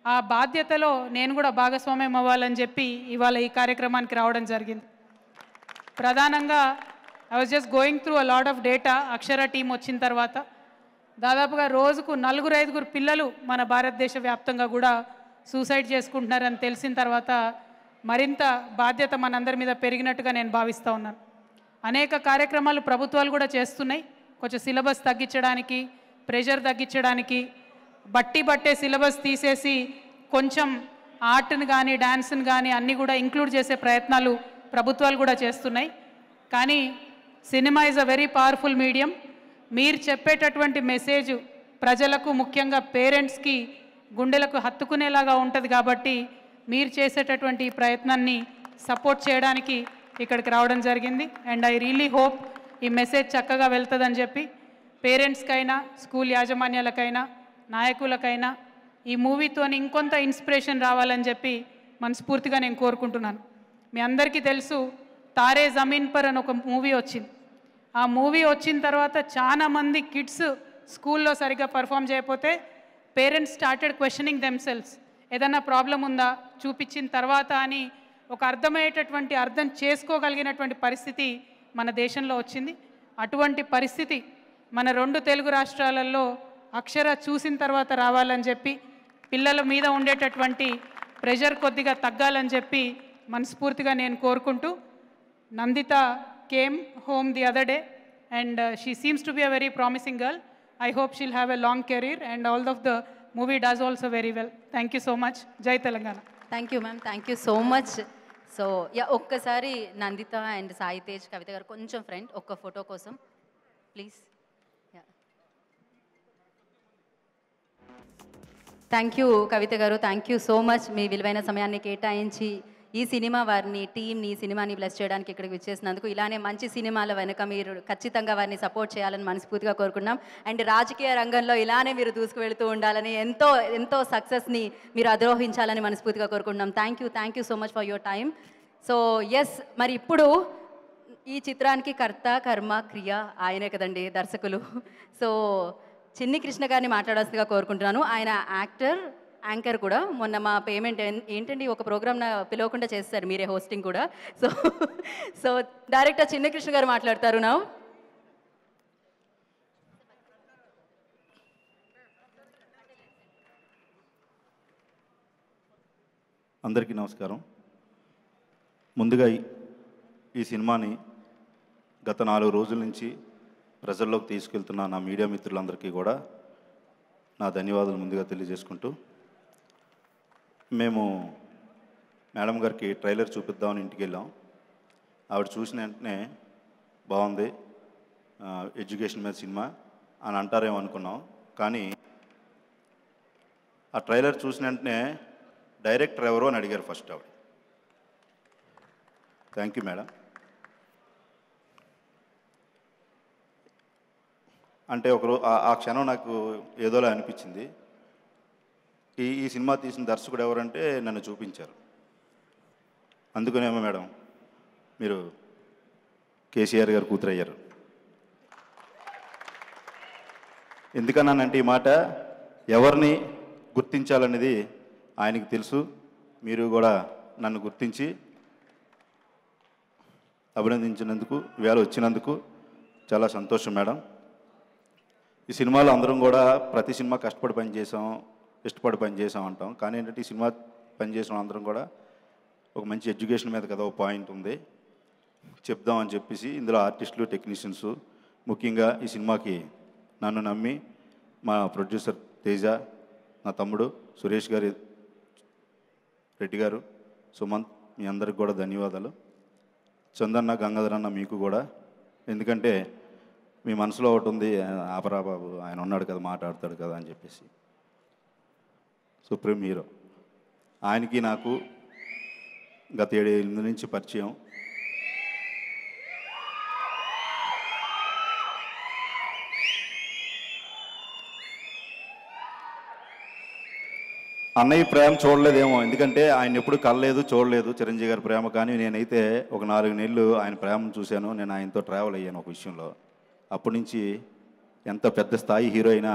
ఆ బాధ్యతలో నేను కూడా భాగస్వామ్యం అవ్వాలని చెప్పి ఇవాళ ఈ కార్యక్రమానికి రావడం జరిగింది. ప్రధానంగా I was just going through a lot of data. Akshara team వచ్చిన తర్వాత దాదాపుగా రోజుకు 4-5 పిల్లలు మన భారతదేశ వ్యాప్తంగా కూడా సూసైడ్ చేసుకుంటున్నారని తెలిసిన తర్వాత మరింత బాధ్యత మనందరి మీద పెరిగినట్టుగా నేను భావిస్తూ ఉన్నాను. అనేక కార్యక్రమాలు ప్రభుత్వాలు కూడా చేస్తున్నాయి, కొంచెం సిలబస్ తగ్గించడానికి, ప్రెషర్ తగ్గించడానికి, బట్టే సిలబస్ తీసేసి కొంచెం ఆర్ట్ని కానీ డ్యాన్స్ని కానీ అన్నీ కూడా ఇంక్లూడ్ చేసే ప్రయత్నాలు ప్రభుత్వాలు కూడా చేస్తున్నాయి. కానీ cinema is a very powerful medium. మీరు చెప్పేటటువంటి మెసేజ్ ప్రజలకు, ముఖ్యంగా పేరెంట్స్కి గుండెలకు హత్తుకునేలాగా ఉంటుంది. కాబట్టి మీరు చేసేటటువంటి ఈ ప్రయత్నాన్ని సపోర్ట్ చేయడానికి ఇక్కడికి రావడం జరిగింది. అండ్ ఐ రియలీ హోప్ ఈ మెసేజ్ చక్కగా వెళ్తుందని చెప్పి పేరెంట్స్కైనా, స్కూల్ యాజమాన్యాలకైనా, నాయకులకైనా ఈ మూవీతో ఇంకొంత ఇన్స్పిరేషన్ రావాలని చెప్పి మనస్ఫూర్తిగా నేను కోరుకుంటున్నాను. మీ అందరికీ తెలుసు, తారే జమీన్ పర్ అని ఒక మూవీ వచ్చింది. ఆ మూవీ వచ్చిన తర్వాత చాలామంది కిడ్స్ స్కూల్లో సరిగ్గా పర్ఫామ్ చేయకపోతే పేరెంట్స్ స్టార్టెడ్ క్వశ్చనింగ్ దెమ్సెల్స్, ఏదన్నా ప్రాబ్లం ఉందా చూపించిన తర్వాత అని ఒక అర్థం చేసుకోగలిగినటువంటి పరిస్థితి మన దేశంలో వచ్చింది. అటువంటి పరిస్థితి మన 2 తెలుగు రాష్ట్రాలలో అక్షర చూసిన తర్వాత రావాలని చెప్పి, పిల్లల మీద ఉండేటటువంటి ప్రెషర్ కొద్దిగా తగ్గాలని చెప్పి మనస్ఫూర్తిగా నేను కోరుకుంటూ, Nandita came home the other day and she seems to be a very promising girl. I hope she'll have a long career and all of the movie does also very well. Thank you so much. జై Telangana. Thank you ma'am, thank you so much. So ఒక్కసారి Nandita and Sai Tej, Kavitha గారు కొంచెం friend, ఒక్క photo కోసం please. Thank you కవిత గారు, thank you so much. మీ విలువైన సమయాన్ని కేటాయించి ఈ సినిమా వారిని, టీంని, సినిమాని బ్లెస్ చేయడానికి ఇక్కడికి వచ్చేసినందుకు, ఇలానే మంచి సినిమాల వెనుక మీరు ఖచ్చితంగా వారిని సపోర్ట్ చేయాలని మనస్ఫూర్తిగా కోరుకున్నాం. అండ్ రాజకీయ రంగంలో ఇలానే మీరు దూసుకువెళ్తూ ఉండాలని, ఎంతో సక్సెస్ని మీరు అధిరోహించాలని మనస్ఫూర్తిగా కోరుకుంటున్నాం. Thank you so much for your time. So yes, మరి ఇప్పుడు ఈ చిత్రానికి కర్త, కర్మ, క్రియ ఆయనే కదండి, దర్శకులు. సో చిన్ని కృష్ణ గారిని మాట్లాడాల్సిందిగా కోరుకుంటున్నాను. ఆయన యాక్టర్, యాంకర్ కూడా. మొన్న మా పేమెంట్ ఏంటండి, ఒక ప్రోగ్రామ్ పిలవకుండా చేస్తారు, మీరే హోస్టింగ్ కూడా. సో డైరెక్టర్ చిన్ని కృష్ణ గారు మాట్లాడతారు నా. అందరికీ నమస్కారం. ముందుగా ఈ సినిమాని గత 4 రోజుల నుంచి ప్రజల్లోకి తీసుకెళ్తున్న నా మీడియా మిత్రులందరికీ కూడా నా ధన్యవాదాలు ముందుగా తెలియజేసుకుంటూ, మేము మేడం గారికి ట్రైలర్ చూపిద్దామని ఇంటికి వెళ్ళాం. ఆవిడ చూసిన వెంటనే బాగుంది, ఎడ్యుకేషన్ మీద సినిమా అని అంటారేమో అనుకున్నాం. కానీ ఆ ట్రైలర్ చూసిన వెంటనే డైరెక్టర్ ఎవరో అని అడిగారు ఫస్ట్ ఆవిడ. Thank you madam. అంటే ఆ క్షణం నాకు ఏదోలా అనిపించింది. ఈ సినిమా తీసిన దర్శకుడు ఎవరంటే నన్ను చూపించారు. అందుకనేమో మేడం మీరు కేసీఆర్ గారు కూతురయ్యారు. ఎందుకన్నానంటే ఈ మాట ఎవరిని గుర్తించాలనేది ఆయనకి తెలుసు. మీరు కూడా నన్ను గుర్తించి అభినందించినందుకు, ఇవాళ వచ్చినందుకు చాలా సంతోషం మేడం. ఈ సినిమాలో అందరం కూడా ప్రతి సినిమా కష్టపడి పనిచేసాం, ఇష్టపడి పనిచేసాం అంటాం. కానీ ఏంటంటే ఈ సినిమా పనిచేసిన అందరం కూడా ఒక మంచి ఎడ్యుకేషన్ మీద కదా ఒక పాయింట్ ఉంది చెప్దామని చెప్పేసి ఇందులో ఆర్టిస్టులు, టెక్నీషియన్స్, ముఖ్యంగా ఈ సినిమాకి నన్ను నమ్మి మా ప్రొడ్యూసర్ తేజ, నా తమ్ముడు సురేష్ గారి, రెడ్డి గారు, సుమంత్, మీ అందరికి కూడా ధన్యవాదాలు. చందన్న, గంగాధర్ అన్న మీకు కూడా. ఎందుకంటే మీ మనసులో ఒకటి ఉంది, ఆపరా బాబు ఆయన ఉన్నాడు కదా మాట్లాడతాడు కదా అని చెప్పేసి. సుప్రీం హీరో ఆయనకి నాకు గత 7-8 నుంచి పరిచయం. అన్నయ్య ప్రేమ చూడలేదేమో, ఎందుకంటే ఆయన ఎప్పుడు కలలేదు, చూడలేదు చిరంజీవి గారి ప్రేమ. కానీ నేనైతే ఒక 4 నెలలు ఆయన ప్రేమను చూశాను. నేను ఆయనతో ట్రావెల్ అయ్యాను ఒక విషయంలో. అప్పటి నుంచి ఎంత పెద్ద స్థాయి హీరో అయినా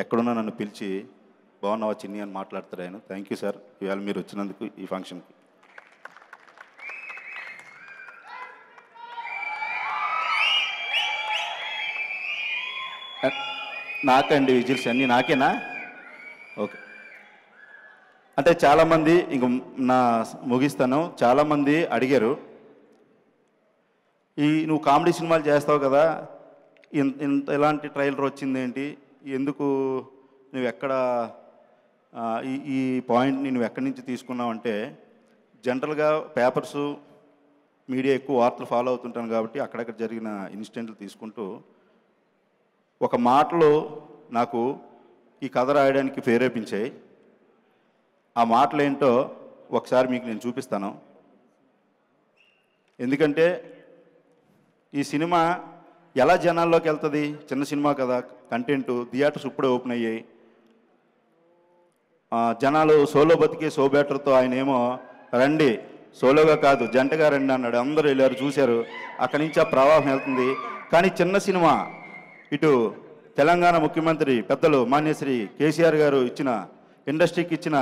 ఎక్కడున్నా నన్ను పిలిచి బాగున్నావా చిన్ని అని మాట్లాడతారు ఆయన. థ్యాంక్ యూ సార్, ఇవాళ మీరు వచ్చినందుకు ఈ ఫంక్షన్కి. నాకండి విజిల్స్ అన్నీ నాకేనా? ఓకే. అంటే చాలామంది ఇంక నా ముగిస్తాను, చాలామంది అడిగారు నువ్వు కామెడీ సినిమాలు చేస్తావు కదా, ఇంత ఎలాంటి ట్రైలర్ వచ్చింది ఏంటి, ఎందుకు నువ్వు ఎక్కడ ఈ పాయింట్ని నువ్వు ఎక్కడి నుంచి తీసుకున్నావు అంటే, జనరల్గా పేపర్సు, మీడియా ఎక్కువ వార్తలు ఫాలో అవుతుంటాను కాబట్టి అక్కడక్కడ జరిగిన ఇన్సిడెంట్లు తీసుకుంటూ ఒక మాటలు నాకు ఈ కథ రాయడానికి ప్రేరేపించాయి. ఆ మాటలు ఏంటో ఒకసారి మీకు నేను చూపిస్తాను. ఎందుకంటే ఈ సినిమా ఎలా జనాల్లోకి వెళ్తుంది, చిన్న సినిమా కదా, కంటెంట్, థియేటర్స్ ఇప్పుడే ఓపెన్ అయ్యాయి. జనాలు సోలో బతికే సో బెటర్తో ఆయన ఏమో రండి సోలోగా కాదు జంటగా రండి అన్నాడు. అందరూ వెళ్ళారు, చూశారు. అక్కడి నుంచి ఆ ప్రవాహం వెళ్తుంది. కానీ చిన్న సినిమా ఇటు తెలంగాణ ముఖ్యమంత్రి పెద్దలు మాన్యశ్రీ కేసీఆర్ గారు ఇచ్చిన, ఇండస్ట్రీకి ఇచ్చిన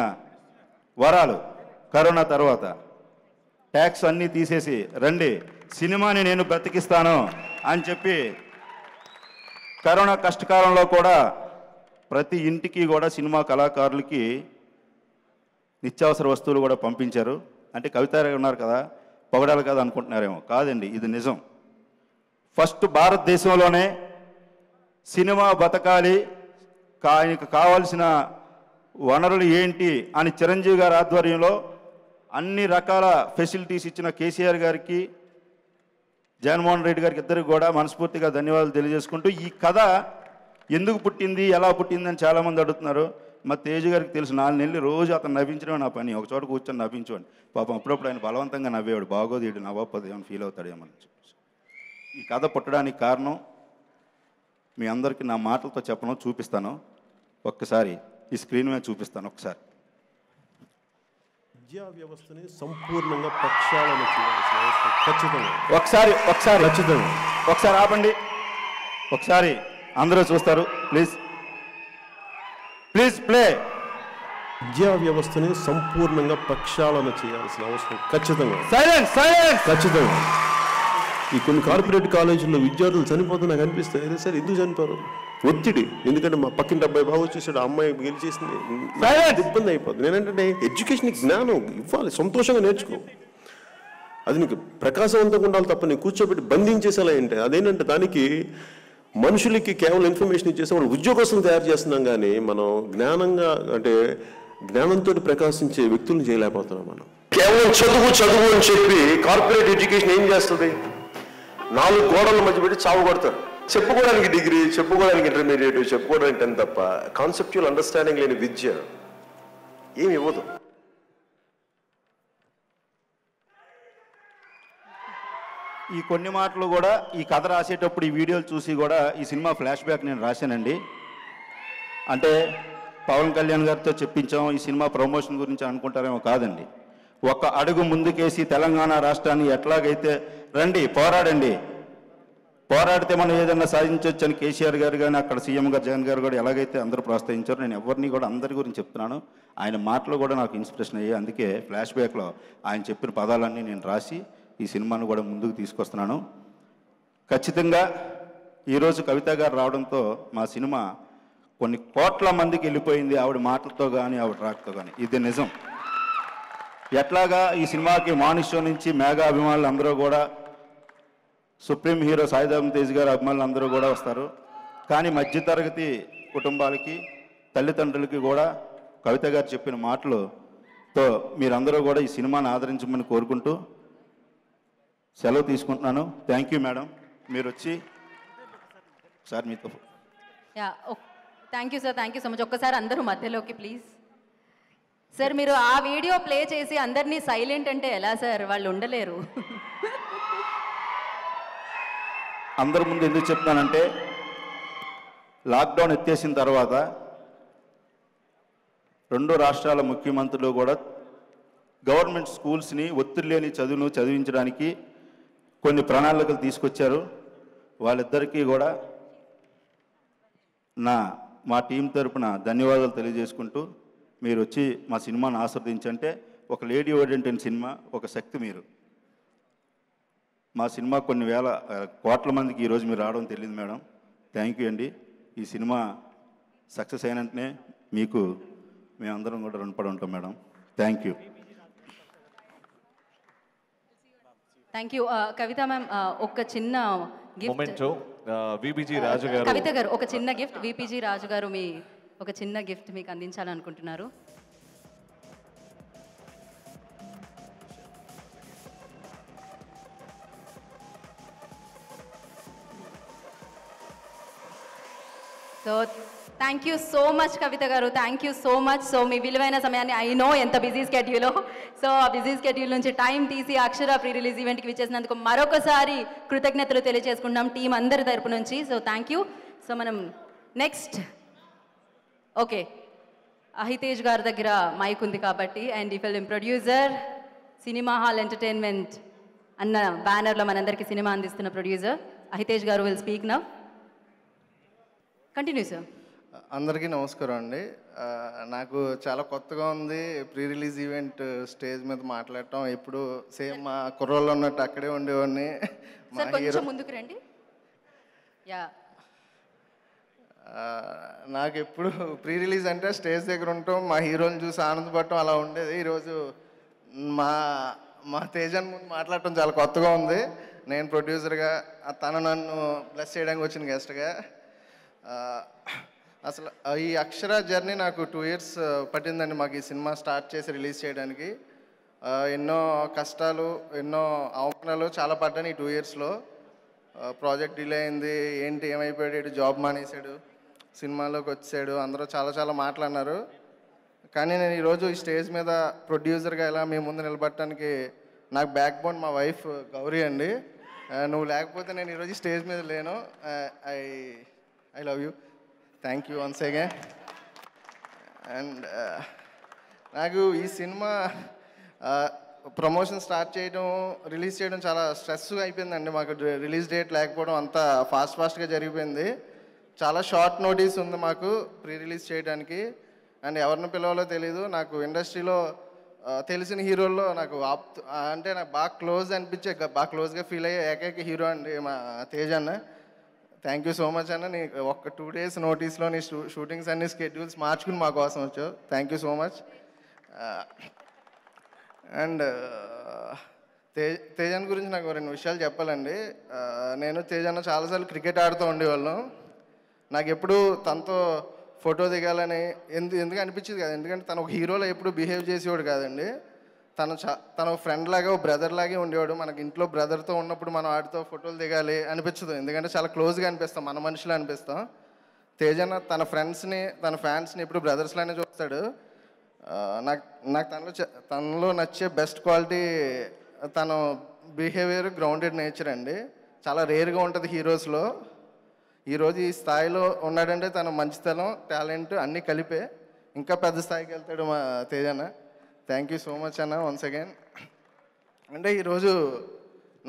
వరాలు, కరోనా తర్వాత ట్యాక్స్ అన్నీ తీసేసి రండి సినిమాని నేను బ్రతికిస్తాను అని చెప్పి కరోనా కష్టకాలంలో కూడా ప్రతి ఇంటికి కూడా సినిమా కళాకారులకి నిత్యావసర వస్తువులు కూడా పంపించారు. అంటే కవిత ఉన్నారు కదా, పొగడాలి కదా అనుకుంటున్నారేమో, కాదండి, ఇది నిజం. ఫస్ట్ భారతదేశంలోనే సినిమా బతకాలి, ఆయనకు కావాల్సిన వనరులు ఏంటి అని చిరంజీవి గారి ఆధ్వర్యంలో అన్ని రకాల ఫెసిలిటీస్ ఇచ్చిన కేసీఆర్ గారికి, జగన్మోహన్ రెడ్డి గారికి ఇద్దరికి కూడా మనస్ఫూర్తిగా ధన్యవాదాలు తెలియజేసుకుంటూ, ఈ కథ ఎందుకు పుట్టింది, ఎలా పుట్టింది అని చాలామంది అడుగుతున్నారు. మా తేజ గారికి తెలుసు, 4 నెలలు రోజు అతను నవ్వించడమే నా పని. ఒక చోట కూర్చొని నవ్వించుకోండి. పాపం అప్పుడప్పుడు ఆయన బలవంతంగా నవ్వేవాడు, బాగోదు వీడు నవ్వకపోతే ఏమైనా ఫీల్ అవుతాడేమో. ఈ కథ పుట్టడానికి కారణం మీ అందరికీ నా మాటలతో చెప్పను, చూపిస్తాను. ఒక్కసారి ఈ స్క్రీన్ మీద చూపిస్తాను. ఒకసారి విద్యా వ్యవస్థని సంపూర్ణంగా ప్రక్షాళన చేయాల్సిన అవసరం ఖచ్చితంగా. ఒకసారి ఖచ్చితంగా ఒకసారి ఆపండి. ఒకసారి అందరూ చూస్తారు. Please play. విద్యా వ్యవస్థని సంపూర్ణంగా ప్రక్షాళన చేయాల్సిన అవసరం ఖచ్చితంగా. సైలెన్స్ ఖచ్చితంగా. ఈ కొన్ని కార్పొరేట్ కాలేజీల్లో విద్యార్థులు చనిపోతే నాకు అనిపిస్తాయి, అదే సార్ ఎందుకు చనిపోరు, ఒత్తిడి. ఎందుకంటే మా పక్కింటి అబ్బాయి బాగా వచ్చేసాడు, ఆ అమ్మాయి గెలిచేసింది, ఇబ్బంది అయిపోతుంది. నేనంటే ఎడ్యుకేషన్కి జ్ఞానం ఇవ్వాలి, సంతోషంగా నేర్చుకో, అది నీకు ప్రకాశవంతంగా ఉండాలి తప్ప నేను కూర్చోబెట్టి బంధించేసేలా ఏంటి. అదేంటంటే దానికి మనుషులకి కేవలం ఇన్ఫర్మేషన్ ఇచ్చేసి వాళ్ళు ఉద్యోగస్తులను తయారు చేస్తున్నాం, కానీ మనం జ్ఞానంగా అంటే జ్ఞానంతో ప్రకాశించే వ్యక్తులను చేయలేకపోతున్నాం. మనం కేవలం చదువు అని చెప్పి కార్పొరేట్ ఎడ్యుకేషన్ ఏం చేస్తుంది, 4 గోడల మధ్య పెట్టి చావు కొడతారు. చెప్పుకోవడానికి డిగ్రీ, చెప్పుకోవడానికి ఇంటర్మీడియట్, చెప్పుకోవడానికి 10 తప్ప కాన్సెప్చువల్ అండర్స్టాండింగ్ లేని విద్య ఏమి ఇవ్వదు. ఈ కొన్ని మాటలు కూడా ఈ కథ రాసేటప్పుడు ఈ వీడియోలు చూసి కూడా ఈ సినిమా ఫ్లాష్ బ్యాక్ నేను రాశానండి. అంటే పవన్ కళ్యాణ్ గారితో చెప్పించాం ఈ సినిమా ప్రమోషన్ గురించి అనుకుంటారేమో, కాదండి. ఒక అడుగు ముందుకేసి తెలంగాణ రాష్ట్రాన్ని ఎట్లాగైతే రండి, పోరాడండి. పోరాడితే మనం ఏదైనా సాధించవచ్చు అని కేసీఆర్ గారు కానీ అక్కడ సీఎం గారు జగన్ గారు కూడా ఎలాగైతే అందరూ ప్రోత్సహించారో నేను ఎవరిని కూడా అందరి గురించి చెప్తున్నాను. ఆయన మాటలు కూడా నాకు ఇన్స్పిరేషన్ అయ్యాయి. అందుకే ఫ్లాష్ బ్యాక్లో ఆయన చెప్పిన పదాలన్నీ నేను రాసి ఈ సినిమాను కూడా ముందుకు తీసుకొస్తున్నాను. ఖచ్చితంగా ఈరోజు కవిత గారు రావడంతో మా సినిమా కొన్ని కోట్ల మందికి వెళ్ళిపోయింది, ఆవిడ మాటలతో కానీ ఆవిడ రాకతో కానీ. ఇది నిజం. ఎట్లాగా ఈ సినిమాకి మానిషో నుంచి మేఘా అభిమానులు అందరూ కూడా, సుప్రీం హీరో సాయిధరం తేజ్ గారు అభిమానులు అందరూ కూడా వస్తారు. కానీ మధ్యతరగతి కుటుంబాలకి, తల్లిదండ్రులకి కూడా కవిత గారు చెప్పిన మాటలతో మీరందరూ కూడా ఈ సినిమాని ఆదరించమని కోరుకుంటూ సెలవు తీసుకుంటున్నాను. థ్యాంక్ యూ మేడం, మీరు వచ్చి సార్ మీతో. Yeah, thank you sir, thank you so much. ఒక్కసారి అందరూ మధ్యలోకి ప్లీజ్. సార్ మీరు ఆ వీడియో ప్లే చేసి అందరినీ సైలెంట్ అంటే ఎలా సార్? వాళ్ళు ఉండలేరు. అందరి ముందు ఎందుకు చెప్తానంటే, లాక్డౌన్ ఎత్తేసిన తర్వాత 2 రాష్ట్రాల ముఖ్యమంత్రులు కూడా గవర్నమెంట్ స్కూల్స్ని ఒత్తిడి లేని చదువును చదివించడానికి కొన్ని ప్రణాళికలు తీసుకొచ్చారు. వాళ్ళిద్దరికీ కూడా మా టీం తరపున ధన్యవాదాలు తెలియజేసుకుంటూ, మీరు వచ్చి మా సినిమాను ఆస్వాదించంటే, ఒక లేడీ ఓరియంటెడ్ సినిమా, ఒక శక్తి మీరు. మా సినిమా కొన్ని వేల కోట్ల మందికి ఈరోజు మీరు రావడం తెలియదు మేడం. థ్యాంక్ యూ అండి. ఈ సినిమా సక్సెస్ అయినంటనే మీకు మేమందరం కూడా రుణపడి ఉంటాం madam. Thank you. Thank you. Kavitha ma'am, ఒక చిన్న గిఫ్ట్. విబిజి రాజు గారు. కవిత గారు ఒక చిన్న గిఫ్ట్, విపిజి రాజు గారు మీ ఒక చిన్న గిఫ్ట్ మీకు అందించాలనుకుంటున్నారు. So thank you so much Kavitha గారు, thank you so much. So మీ విలువైన సమయాన్ని, ఐ నో ఎంత బిజీ స్కెడ్యూలో, సో ఆ బిజీ స్కెడ్యూల్ నుంచి టైం తీసి అక్షర ప్రీ రిలీజ్ ఈవెంట్కి విచ్చేసినందుకు మరొకసారి కృతజ్ఞతలు తెలియజేసుకుంటాం టీం అందరి తరపు నుంచి. So thank you. సో మనం నెక్స్ట్, ఓకే, అహితేజ్ గారి దగ్గర మైక్ ఉంది కాబట్టి, అండ్ ఈ film producer, cinema hall entertainment అన్న బ్యానర్లో మనందరికీ సినిమా అందిస్తున్న ప్రొడ్యూసర్ అహితేజ్ గారు will speak now. Continue sir. అందరికీ నమస్కారం అండి. నాకు చాలా కొత్తగా ఉంది ప్రీ రిలీజ్ ఈవెంట్ స్టేజ్ మీద మాట్లాడటం. ఎప్పుడు సేమ్ మా కుర్రోళ్ళు ఉన్నట్టు అక్కడే ఉండేవాడిని. మా హీరో ముందుకు రండి. యా, నాకు ఎప్పుడు ప్రీ రిలీజ్ అంటే స్టేజ్ దగ్గర ఉండటం, మా హీరోని చూసి ఆనందపడటం అలా ఉండేది. ఈరోజు మా తేజన్ ముందు మాట్లాడటం చాలా కొత్తగా ఉంది. నేను ప్రొడ్యూసర్గా, తను నన్ను బ్లెస్ చేయడానికి వచ్చిన గెస్ట్గా. అసలు ఈ అక్షర జర్నీ నాకు 2 years పట్టిందండి మాకు ఈ సినిమా స్టార్ట్ చేసి రిలీజ్ చేయడానికి. ఎన్నో కష్టాలు, ఎన్నో అవమానాలు చాలా పడ్డాను ఈ 2 yearsలో. ప్రాజెక్ట్ డిలే అయింది, ఏంటి ఏమైపోయాడు, జాబ్ మానేశాడు, సినిమాలోకి వచ్చాడు, అందరూ చాలా చాలా మాట్లాడినారు. కానీ నేను ఈరోజు ఈ స్టేజ్ మీద ప్రొడ్యూసర్గా ఇలా మీ ముందు నిలబడటానికి నాకు బ్యాక్ బోన్ మా వైఫ్ గౌరీ అండి. నువ్వు లేకపోతే నేను ఈరోజు స్టేజ్ మీద లేను. I love you. Thank you once again. And నాకు ఈ సినిమా ప్రమోషన్ స్టార్ట్ చేయడం, రిలీజ్ చేయడం చాలా స్ట్రెస్గా అయిపోయిందండి. మాకు రిలీజ్ డేట్ లేకపోవడం అంతా ఫాస్ట్గా జరిగిపోయింది. చాలా షార్ట్ నోటీస్ ఉంది మాకు ప్రీ రిలీజ్ చేయడానికి. అండ్ ఎవరిని పిలవాలో తెలీదు. నాకు ఇండస్ట్రీలో తెలిసిన హీరోల్లో నాకు అంటే నాకు బాగా క్లోజ్ అనిపించే, బాగా క్లోజ్గా ఫీల్ అయ్యే ఏకైక హీరో అండి మా తేజ్ అన్న. థ్యాంక్ యూ సో మచ్ అన్న. నీ ఒక 2 days నోటీస్లో నీ షూటింగ్స్ అన్ని స్కెడ్యూల్స్ మార్చుకుని మా కోసం వచ్చావు. Thank you so much. And తేజన్ గురించి నాకు 2 విషయాలు చెప్పాలండి. నేను తేజన్న చాలాసార్లు క్రికెట్ ఆడుతూ ఉండేవాళ్ళం. నాకు ఎప్పుడు తనతో ఫోటో దిగాలని ఎందుకు అనిపించేది కాదు. ఎందుకంటే తను ఒక హీరోలో ఎప్పుడు బిహేవ్ చేసేవాడు కాదండి. తన ఫ్రెండ్ లాగా, బ్రదర్ లాగే ఉండేవాడు. మనకి ఇంట్లో బ్రదర్తో ఉన్నప్పుడు మనం ఆడితో ఫోటోలు దిగాలి అనిపించదు, ఎందుకంటే చాలా క్లోజ్గా అనిపిస్తాం, మన మనుషులు అనిపిస్తాం. తేజన్న తన ఫ్రెండ్స్ని, తన ఫ్యాన్స్ని ఎప్పుడు బ్రదర్స్లానే చూస్తాడు. నాకు తనలో నచ్చే బెస్ట్ క్వాలిటీ తన బిహేవియర్, గ్రౌండెడ్ నేచర్ అండి. చాలా రేర్గా ఉంటుంది హీరోస్లో. ఈరోజు ఈ స్థాయిలో ఉన్నాడంటే తన మంచితనం, టాలెంట్ అన్నీ కలిపే ఇంకా పెద్ద స్థాయికి వెళ్తాడు మా తేజన్న. థ్యాంక్ యూ సో మచ్ అన్న వన్స్ అగైన్. అంటే ఈరోజు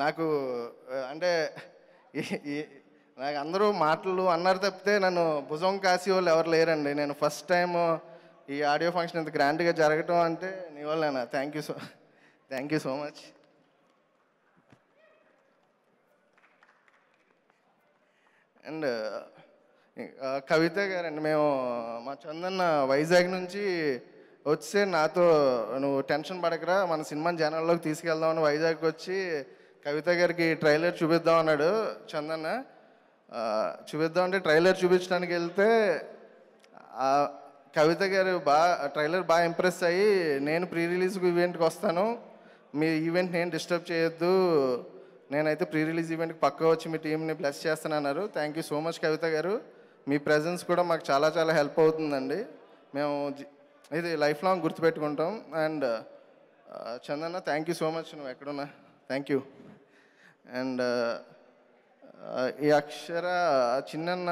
నాకు అంటే నాకు అందరూ మాటలు అన్నారు తప్పితే నన్ను భుజం కాసి వాళ్ళు ఎవరు లేరండి. నేను ఫస్ట్ టైం ఈ ఆడియో ఫంక్షన్ ఇంత గ్రాండ్గా జరగటం అంటే నీ వల్లేనా. Thank you so much. And Kavitha గారండి, మేము మా చందన్న వైజాగ్ నుంచి వచ్చి నాతో నువ్వు టెన్షన్ పడకరా మన సినిమాని జనాల్లోకి తీసుకెళ్దామని వైజాగ్కి వచ్చి కవిత గారికి ట్రైలర్ చూపిద్దాం అన్నాడు చందన్న. చూపిద్దామంటే ట్రైలర్ చూపించడానికి వెళ్తే కవిత గారు ట్రైలర్ బాగా ఇంప్రెస్ అయ్యి నేను ప్రీ రిలీజ్ ఈవెంట్కి వస్తాను, మీ ఈవెంట్ నేను డిస్టర్బ్ చేయొద్దు, నేనైతే ప్రీ రిలీజ్ ఈవెంట్కి పక్కా వచ్చి మీ టీంని బ్లెస్ చేస్తాను అన్నారు. Thank you so much Kavitha గారు. మీ ప్రెజెన్స్ కూడా మాకు చాలా చాలా హెల్ప్ అవుతుందండి. మేము ఇది లైఫ్ లాంగ్ గుర్తుపెట్టుకుంటాం. అండ్ చందన్న థ్యాంక్ యూ సో మచ్, నువ్వు ఎక్కడున్నా థ్యాంక్ యూ. అండ్ ఈ అక్షర చిన్నన్న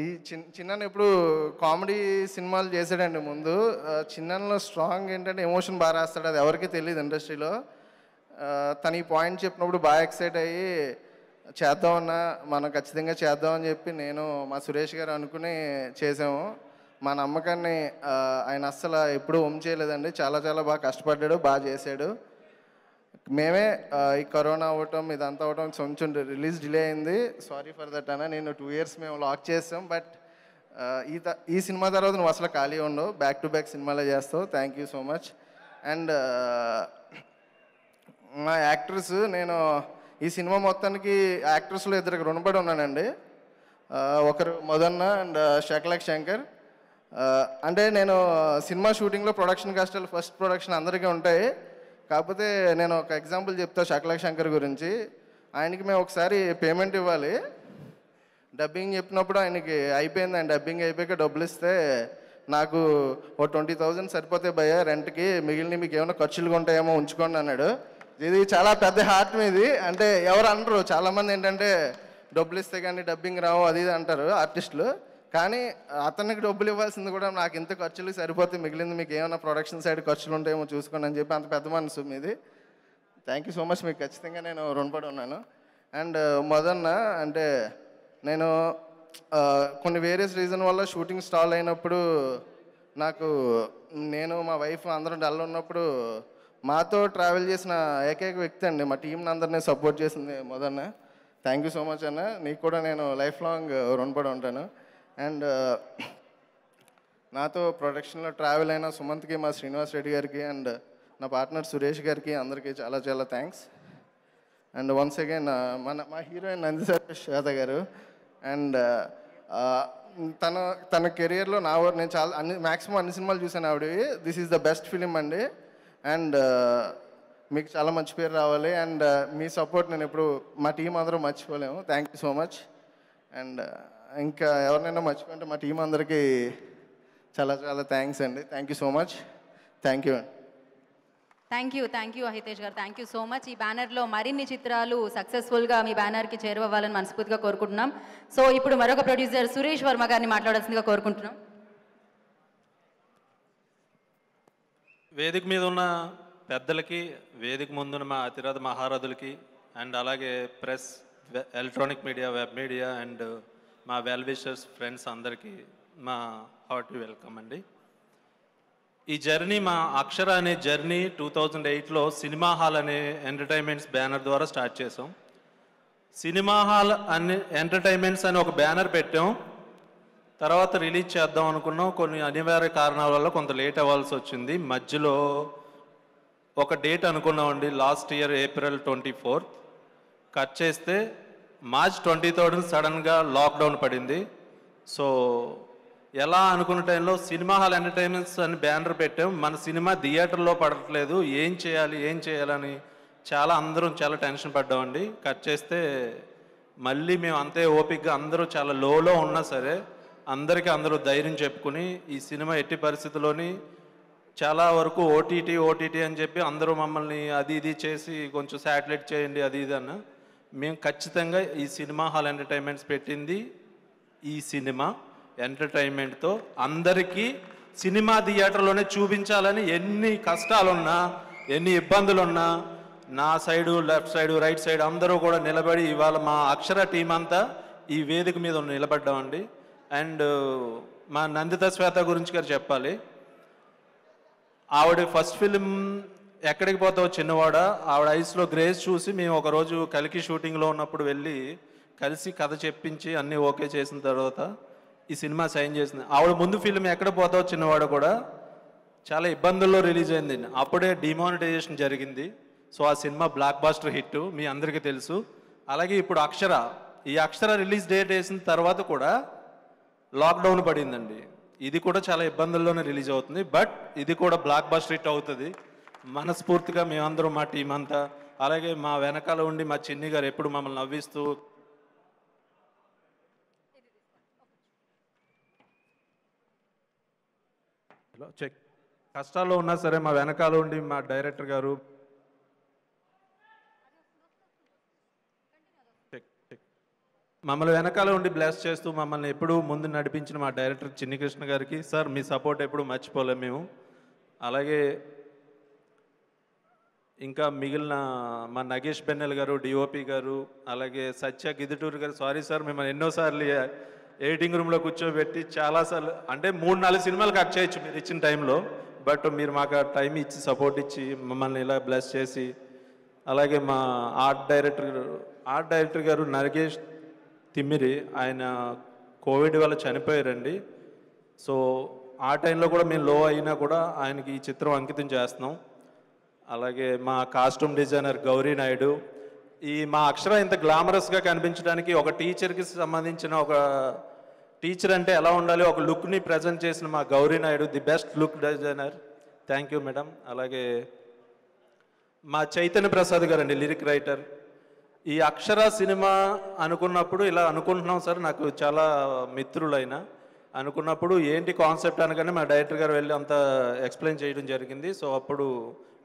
ఈ చిన్న ఇప్పుడు కామెడీ సినిమాలు చేశాడండి ముందు. చిన్నలో స్ట్రాంగ్ ఏంటంటే ఎమోషన్ బాగా రాస్తాడు, అది ఎవరికి తెలియదు ఇండస్ట్రీలో. తను ఈ పాయింట్ చెప్పినప్పుడు బాగా ఎక్సైట్ అయ్యి చేద్దామన్నా మనం ఖచ్చితంగా చేద్దామని చెప్పి నేను మా సురేష్ గారు అనుకుని చేసాము. మా నమ్మకాన్ని ఆయన అస్సలు ఎప్పుడూ చేయలేదండి. చాలా చాలా బాగా కష్టపడ్డాడు, బాగా చేశాడు. మేమే ఈ కరోనా అవ్వటం ఇదంతా అవ్వటం కొంచెం రిలీజ్ డిలే అయింది, సారీ ఫర్ దట్ అన్న. నేను 2 years మేము లాక్ చేస్తాం. బట్ ఈ సినిమా తర్వాత నువ్వు అసలు ఖాళీ ఉండవు, బ్యాక్ టు బ్యాక్ సినిమాలే చేస్తావు. Thank you so much. And మా యాక్టర్స్, నేను ఈ సినిమా మొత్తానికి యాక్టర్స్లో 2 రుణపడి ఉన్నానండి. ఒకరు మదన్న అండ్ శకలక్ శంకర్. అంటే నేను సినిమా షూటింగ్లో ప్రొడక్షన్ కష్టాలు ఫస్ట్ ప్రొడక్షన్ అందరికీ ఉంటాయి. కాకపోతే నేను ఒక ఎగ్జాంపుల్ చెప్తా శకలక్ శంకర్ గురించి. ఆయనకి మేము ఒకసారి పేమెంట్ ఇవ్వాలి, డబ్బింగ్ చెప్పినప్పుడు ఆయనకి అయిపోయింది. ఆయన డబ్బింగ్ అయిపోయాక డబ్బులు ఇస్తే నాకు ఓ 20,000 సరిపోతే భయ రెంట్కి, మిగిలిన మీకు ఏమైనా ఖర్చులు ఉంటాయేమో ఉంచుకోండి అన్నాడు. ఇది చాలా పెద్ద హార్ట్ మీది. అంటే ఎవరు అనరు, చాలామంది ఏంటంటే డబ్బులు ఇస్తే కానీ డబ్బింగ్ రావు అది ఇది అంటారు ఆర్టిస్టులు. కానీ అతనికి డబ్బులు ఇవ్వాల్సింది కూడా నాకు ఇంత ఖర్చులు సరిపోతే మిగిలింది మీకు ఏమైనా ప్రొడక్షన్ సైడ్ ఖర్చులు ఉంటాయేమో చూసుకోండి అని చెప్పి అంత పెద్ద మనసు మీది. థ్యాంక్ యూ సో మచ్, మీకు ఖచ్చితంగా నేను రుణపడి ఉన్నాను. అండ్ మదన్న అంటే నేను కొన్ని వేరియస్ రీజన్ వల్ల షూటింగ్ స్టాల్ అయినప్పుడు నాకు నేను మా వైఫ్ అందరం డల్ ఉన్నప్పుడు మాతో ట్రావెల్ చేసిన ఏకైక వ్యక్తి అండి, మా టీంని అందరినీ సపోర్ట్ చేసింది Madanna. Thank you so much అన్న, నీకు కూడా నేను లైఫ్ లాంగ్ రుణపడి ఉంటాను. అండ్ నాతో ప్రొడక్షన్లో ట్రావెల్ అయిన సుమంత్కి, మా శ్రీనివాస్ రెడ్డి గారికి అండ్ నా పార్ట్నర్ సురేష్ గారికి అందరికీ చాలా చాలా థ్యాంక్స్. అండ్ వన్స్ అగైన్ మా హీరోయిన్ నందిశేష్ యాదవ్ గారు. అండ్ తన కెరియర్లో నేను చాలా మ్యాక్సిమం అన్ని సినిమాలు చూసాను ఆవిడవి. This is the best film అండి. అండ్ మీకు చాలా మంచి పేరు రావాలి. అండ్ మీ సపోర్ట్ నేను ఎప్పుడు మా టీం అందరూ మర్చిపోలేము. Thank you so much. And ఇంకా ఎవరినైనా మర్చిపోయింటే మా టీం అందరికీ చాలా చాలా థ్యాంక్స్ అండి. Thank you so much. Thank you అండి. థ్యాంక్ యూ అహితేష్ గారు, థ్యాంక్ యూ సో మచ్. ఈ బ్యానర్లో మరిన్ని చిత్రాలు సక్సెస్ఫుల్గా మీ బ్యానర్కి చేరువవ్వాలని మనస్ఫూర్తిగా కోరుకుంటున్నాం. సో ఇప్పుడు మరొక ప్రొడ్యూసర్ సురేష్ వర్మ గారిని మాట్లాడాల్సిందిగా కోరుకుంటున్నాం. వేదిక మీద ఉన్న పెద్దలకి, వేదిక ముందున్న మా అతిరథ మహారథులకి, అండ్ అలాగే press, electronic media, web media and మా వెల్ విషర్స్ ఫ్రెండ్స్ అందరికీ మా హార్టీ వెల్కమ్ అండి. ఈ జర్నీ, మా అక్షర అనే జర్నీ 2008లో సినిమా హాల్ అనే ఎంటర్టైన్మెంట్స్ బ్యానర్ ద్వారా స్టార్ట్ చేసాం. సినిమా హాల్ అనే ఎంటర్టైన్మెంట్స్ అని ఒక బ్యానర్ పెట్టాం. తర్వాత రిలీజ్ చేద్దాం అనుకున్నాం. కొన్ని అనివార్య కారణాల వల్ల కొంత లేట్ అవ్వాల్సి వచ్చింది. మధ్యలో ఒక డేట్ అనుకున్నామండి, last year April 24th. Cut చేస్తే March 23rd సడన్గా లాక్డౌన్ పడింది. సో ఎలా అనుకున్న టైంలో సినిమా హాల్ ఎంటర్టైన్మెంట్స్ అని బ్యానర్ పెట్టాం. మన సినిమా థియేటర్లో పడట్లేదు, ఏం చేయాలని అందరం చాలా టెన్షన్ పడ్డామండి. కట్ చేస్తే మళ్ళీ మేము అంతే ఓపికగా అందరూ చాలా లోలో ఉన్నా సరే అందరూ ధైర్యం చెప్పుకుని ఈ సినిమా ఎట్టి పరిస్థితుల్లోని చాలా వరకు ఓటీటీ అని చెప్పి అందరూ మమ్మల్ని అది ఇది చేసి కొంచెం శాటిలైట్ చేయండి అది ఇది అన్న. మేము ఖచ్చితంగా ఈ సినిమా హాల్ ఎంటర్టైన్మెంట్స్ పెట్టింది ఈ సినిమా ఎంటర్టైన్మెంట్తో అందరికీ సినిమా థియేటర్లోనే చూపించాలని ఎన్ని కష్టాలున్నా ఎన్ని ఇబ్బందులున్నా నా side left side right side అందరూ కూడా నిలబడి ఇవాళ మా అక్షర టీం అంతా ఈ వేదిక మీద నిలబడ్డామండి. అండ్ మా నందిత శ్వేత గురించి గారు చెప్పాలి. ఆవిడ ఫస్ట్ ఫిలిం ఎక్కడికి పోతావు చిన్నవాడ, ఆవిడ ఐస్లో గ్రేస్ చూసి మేము ఒకరోజు కలికి షూటింగ్లో ఉన్నప్పుడు వెళ్ళి కలిసి కథ చెప్పించి అన్నీ ఓకే చేసిన తర్వాత ఈ సినిమా సైన్ చేసింది. ఆవిడ ముందు ఫిలిం ఎక్కడ పోతావు చిన్నవాడ కూడా చాలా ఇబ్బందుల్లో రిలీజ్ అయింది. అప్పుడే డిమానిటైజేషన్ జరిగింది. సో ఆ సినిమా బ్లాక్ బాస్టర్ హిట్ మీ అందరికీ తెలుసు. అలాగే ఇప్పుడు అక్షర, ఈ అక్షర రిలీజ్ డేట్ వేసిన తర్వాత కూడా లాక్డౌన్ పడిందండి. ఇది కూడా చాలా ఇబ్బందుల్లోనే రిలీజ్ అవుతుంది. బట్ ఇది కూడా బ్లాక్ బాస్టర్ హిట్ అవుతుంది. మనస్ఫూర్తిగా మేమందరం మా టీం అంతా, అలాగే మా వెనకాల ఉండి మా చిన్ని గారు ఎప్పుడు మమ్మల్ని నవ్విస్తూ చెక్ కష్టాల్లో ఉన్నా సరే మా వెనకాల ఉండి మా డైరెక్టర్ గారు మమ్మల్ని వెనకాల ఉండి బ్లెస్ చేస్తూ మమ్మల్ని ఎప్పుడూ ముందు నడిపించిన మా డైరెక్టర్ చిన్ని కృష్ణ గారికి సార్ మీ సపోర్ట్ ఎప్పుడు మర్చిపోలేము మేము. అలాగే ఇంకా మిగిలిన మా నగేష్ బెన్నెల్ గారు, డిఓపి గారు, అలాగే సత్య గిదుటూరు గారు, సారీ సార్ మిమ్మల్ని ఎన్నోసార్లు ఎడిటింగ్ రూమ్లో కూర్చోబెట్టి చాలాసార్లు అంటే 3-4 సినిమాలు కట్ చేయొచ్చు మీరు ఇచ్చిన టైంలో. బట్ మీరు మాకు టైం ఇచ్చి సపోర్ట్ ఇచ్చి మమ్మల్ని ఇలా బ్లెస్ చేసి, అలాగే మా ఆర్ట్ డైరెక్టర్ గారు నగేష్ తిమ్మిరి, ఆయన కోవిడ్ వల్ల చనిపోయారండి. సో ఆ టైంలో కూడా మేము లో అయినా కూడా ఆయనకి ఈ చిత్రం అంకితం చేస్తున్నాం. అలాగే మా కాస్ట్యూమ్ డిజైనర్ గౌరీ నాయుడు, ఈ మా అక్షర ఇంత గ్లామరస్గా కనిపించడానికి ఒక టీచర్కి సంబంధించిన ఒక టీచర్ అంటే ఎలా ఉండాలి ఒక లుక్ని ప్రజెంట్ చేసిన మా Gauri Naidu, the best look designer. Thank you madam. అలాగే మా చైతన్య ప్రసాద్ గారు అండి, లిరిక్ రైటర్. ఈ అక్షర సినిమా అనుకున్నప్పుడు ఇలా అనుకుంటున్నాం సార్, నాకు చాలా మిత్రులైన అనుకున్నప్పుడు ఏంటి కాన్సెప్ట్ అనగానే మా డైరెక్టర్ గారు వెళ్ళి అంతా ఎక్స్ప్లెయిన్ చేయడం జరిగింది. సో అప్పుడు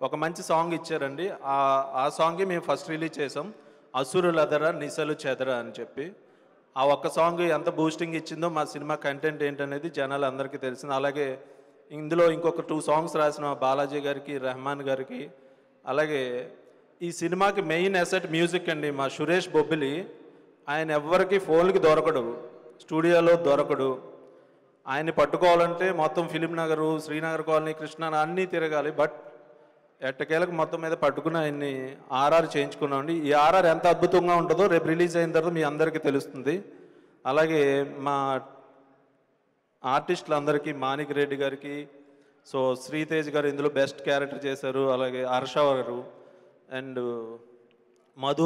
ఒక మంచి సాంగ్ ఇచ్చారండి. ఆ సాంగే మేము ఫస్ట్ రిలీజ్ చేసాం, అసురులదర నిసలు చెదర అని చెప్పి. ఆ ఒక్క సాంగ్ ఎంత బూస్టింగ్ ఇచ్చిందో మా సినిమా కంటెంట్ ఏంటనేది జనాలు అందరికీ తెలిసింది. అలాగే ఇందులో ఇంకొక 2 సాంగ్స్ రాసిన బాలాజీ గారికి, రెహమాన్ గారికి. అలాగే ఈ సినిమాకి మెయిన్ అసెట్ మ్యూజిక్ అండి. మా సురేష్ బొబ్బిలి, ఆయన ఎవ్వరికి ఫోన్లకి దొరకడు, స్టూడియోలో దొరకడు. ఆయన్ని పట్టుకోవాలంటే మొత్తం ఫిలిం నగరు, శ్రీనగర్ కాలనీ, కృష్ణా అన్నీ తిరగాలి. బట్ ఎట్టకేలకు మొత్తం మీద పట్టుకుని ఆయన్ని ఆర్ఆర్ చేయించుకున్నామండి. ఈ ఆర్ఆర్ ఎంత అద్భుతంగా ఉంటుందో రేపు రిలీజ్ అయిన తర్వాత మీ అందరికీ తెలుస్తుంది. అలాగే మా ఆర్టిస్టులందరికీ, మాణిక్ రెడ్డి గారికి, సో శ్రీతేజ్ గారు ఇందులో బెస్ట్ క్యారెక్టర్ చేశారు. అలాగే హర్ష గారు అండ్ మధు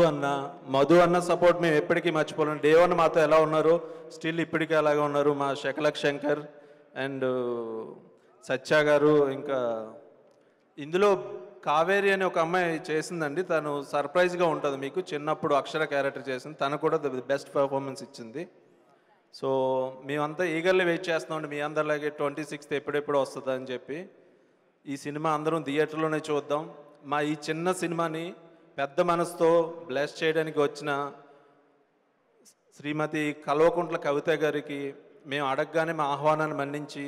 అన్న సపోర్ట్ మేము ఎప్పటికీ మర్చిపోలేం. డే 1 మాతో ఎలా ఉన్నారు స్టిల్ ఇప్పటికీ అలాగే ఉన్నారు. మా శకలక్ శంకర్ అండ్ సత్య గారు. ఇంకా ఇందులో కావేరి అనే ఒక అమ్మాయి చేసిందండి, తను సర్ప్రైజ్గా ఉంటుంది మీకు. చిన్నప్పుడు అక్షర క్యారెక్టర్ చేసింది, తను కూడా బెస్ట్ పర్ఫార్మెన్స్ ఇచ్చింది. సో మేమంతా ఈగర్లీ వెయిట్ చేస్తున్నామండి మీ అందరిలాగే 26th ఎప్పుడెప్పుడు వస్తుందా అని చెప్పి. ఈ సినిమా అందరం థియేటర్లోనే చూద్దాం. మా ఈ చిన్న సినిమాని పెద్ద మనసుతో బ్లెస్ చేయడానికి వచ్చిన శ్రీమతి కల్వకుంట్ల కవిత గారికి మేము అడగగానే మా ఆహ్వానాన్ని మన్నించి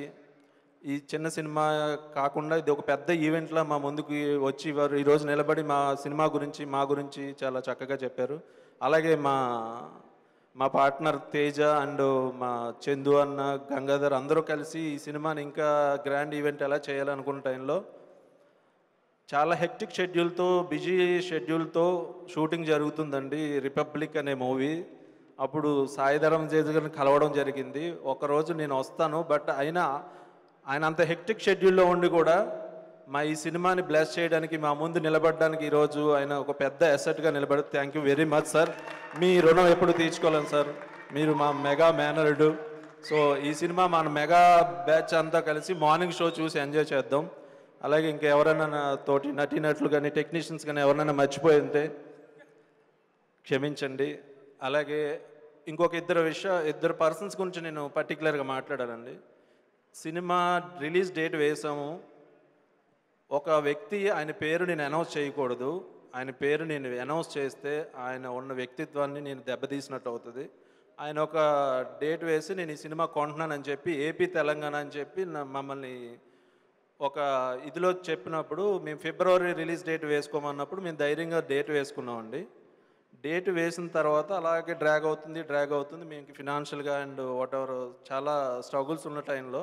ఈ చిన్న సినిమా కాకుండా ఇది ఒక పెద్ద ఈవెంట్లా మా ముందుకు వచ్చి వారు ఈరోజు నిలబడి మా సినిమా గురించి, మా గురించి చాలా చక్కగా చెప్పారు. అలాగే మా పార్ట్నర్ తేజ అండ్ మా చందు అన్న, గంగాధర్ అందరూ కలిసి ఈ సినిమాని ఇంకా గ్రాండ్ ఈవెంట్ ఎలా చేయాలనుకున్న టైంలో చాలా హెక్టిక్ షెడ్యూల్తో, బిజీ షెడ్యూల్తో షూటింగ్ జరుగుతుందండి రిపబ్లిక్ అనే మూవీ. అప్పుడు సాయిధరం తేజ్ గారిని కలవడం జరిగింది. ఒకరోజు నేను వస్తాను, బట్ ఆయన అంత హెక్టిక్ షెడ్యూల్లో ఉండి కూడా మా ఈ సినిమాని బ్లెస్ చేయడానికి, మా ముందు నిలబడడానికి ఈరోజు ఆయన ఒక పెద్ద అసెట్గా నిలబడి thank you very much sir. మీ రుణం ఎప్పుడు తీర్చుకోలేను సార్, మీరు మా మెగా మేనరుడు. సో ఈ సినిమా మన మెగా బ్యాచ్ అంతా కలిసి మార్నింగ్ షో చూసి ఎంజాయ్ చేద్దాం. అలాగే ఇంకా ఎవరైనా తోటి నటీనటులు కానీ టెక్నీషియన్స్ కానీ ఎవరైనా మర్చిపోయి ఉంటే క్షమించండి. అలాగే ఇంకొక ఇద్దరు పర్సన్స్ గురించి నేను పర్టికులర్గా మాట్లాడాలండి. సినిమా రిలీజ్ డేట్ వేసాము, ఒక వ్యక్తి ఆయన పేరు నేను అనౌన్స్ చేయకూడదు. ఆయన పేరు నేను అనౌన్స్ చేస్తే ఆయన ఉన్న వ్యక్తిత్వాన్ని నేను దెబ్బతీసినట్టు అవుతుంది. ఆయన ఒక డేట్ వేసి నేను ఈ సినిమా కొంటున్నానని చెప్పి ఏపీ తెలంగాణ అని చెప్పి మమ్మల్ని ఒక ఇదిలో చెప్పినప్పుడు మేము ఫిబ్రవరి రిలీజ్ డేట్ వేసుకోమన్నప్పుడు మేము ధైర్యంగా డేట్ వేసుకున్నామండి. డేట్ వేసిన తర్వాత అలాగే డ్రాగ్ అవుతుంది మేము ఫినాన్షియల్గా అండ్ వాట్ ఎవర్ చాలా స్ట్రగుల్స్ ఉన్న టైంలో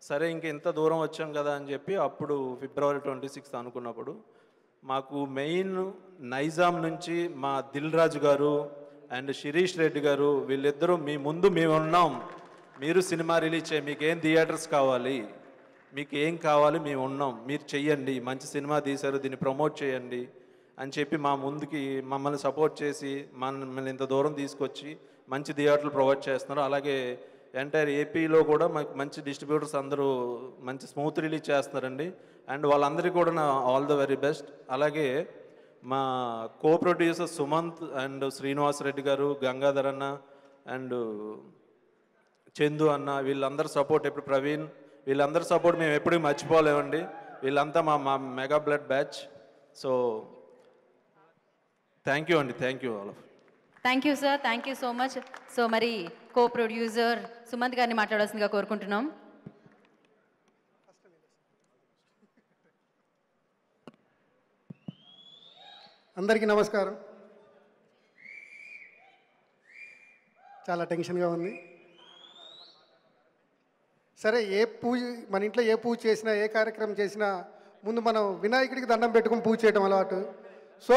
సరే ఇంక ఇంత దూరం వచ్చాం కదా అని చెప్పి అప్పుడు ఫిబ్రవరి 26 అనుకున్నప్పుడు మాకు మెయిన్ నైజాం నుంచి మా దిల్ రాజు గారు అండ్ శిరీష్ రెడ్డి గారు వీళ్ళిద్దరూ మీ ముందు మేము ఉన్నాం, మీరు సినిమా రిలీజ్ చేయి, మీకు ఏం థియేటర్స్ కావాలి, మీకు ఏం కావాలి మేము ఉన్నాం, మీరు చెయ్యండి, మంచి సినిమా తీశారు దీన్ని ప్రమోట్ చేయండి అని చెప్పి మా ముందుకి మమ్మల్ని సపోర్ట్ చేసి మమ్మల్ని ఇంత దూరం తీసుకొచ్చి మంచి థియేటర్లు ప్రొవైడ్ చేస్తున్నారు. అలాగే ఎంటైర్ ఏపీలో కూడా మాకు మంచి డిస్ట్రిబ్యూటర్స్ అందరూ మంచి స్మూత్ రిలీజ్ చేస్తున్నారండి. అండ్ వాళ్ళందరికీ కూడా నా ఆల్ ద వెరీ బెస్ట్. అలాగే మా co producer Sumanth and Srinivas Reddy గారు, గంగాధర్ అన్న అండ్ చందు అన్న వీళ్ళందరి సపోర్ట్, ఇప్పుడు ప్రవీణ్, వీళ్ళందరి సపోర్ట్ మేము ఎప్పుడూ మర్చిపోలేమండి. వీళ్ళంతా మా mega blood batch. So thank you అండి, thank you all of. Thank you sir, thank you so much. So మరి కో ప్రొడ్యూసర్ సుమంత్ గారిని మాట్లాడాల్సిందిగా కోరుకుంటున్నాం. అందరికీ నమస్కారం. చాలా టెన్షన్గా ఉంది. సరే, మన ఇంట్లో ఏ పూజ చేసినా ఏ కార్యక్రమం చేసినా ముందు మనం వినాయకుడికి దండం పెట్టుకుని పూజ చేయడం అలవాటు. సో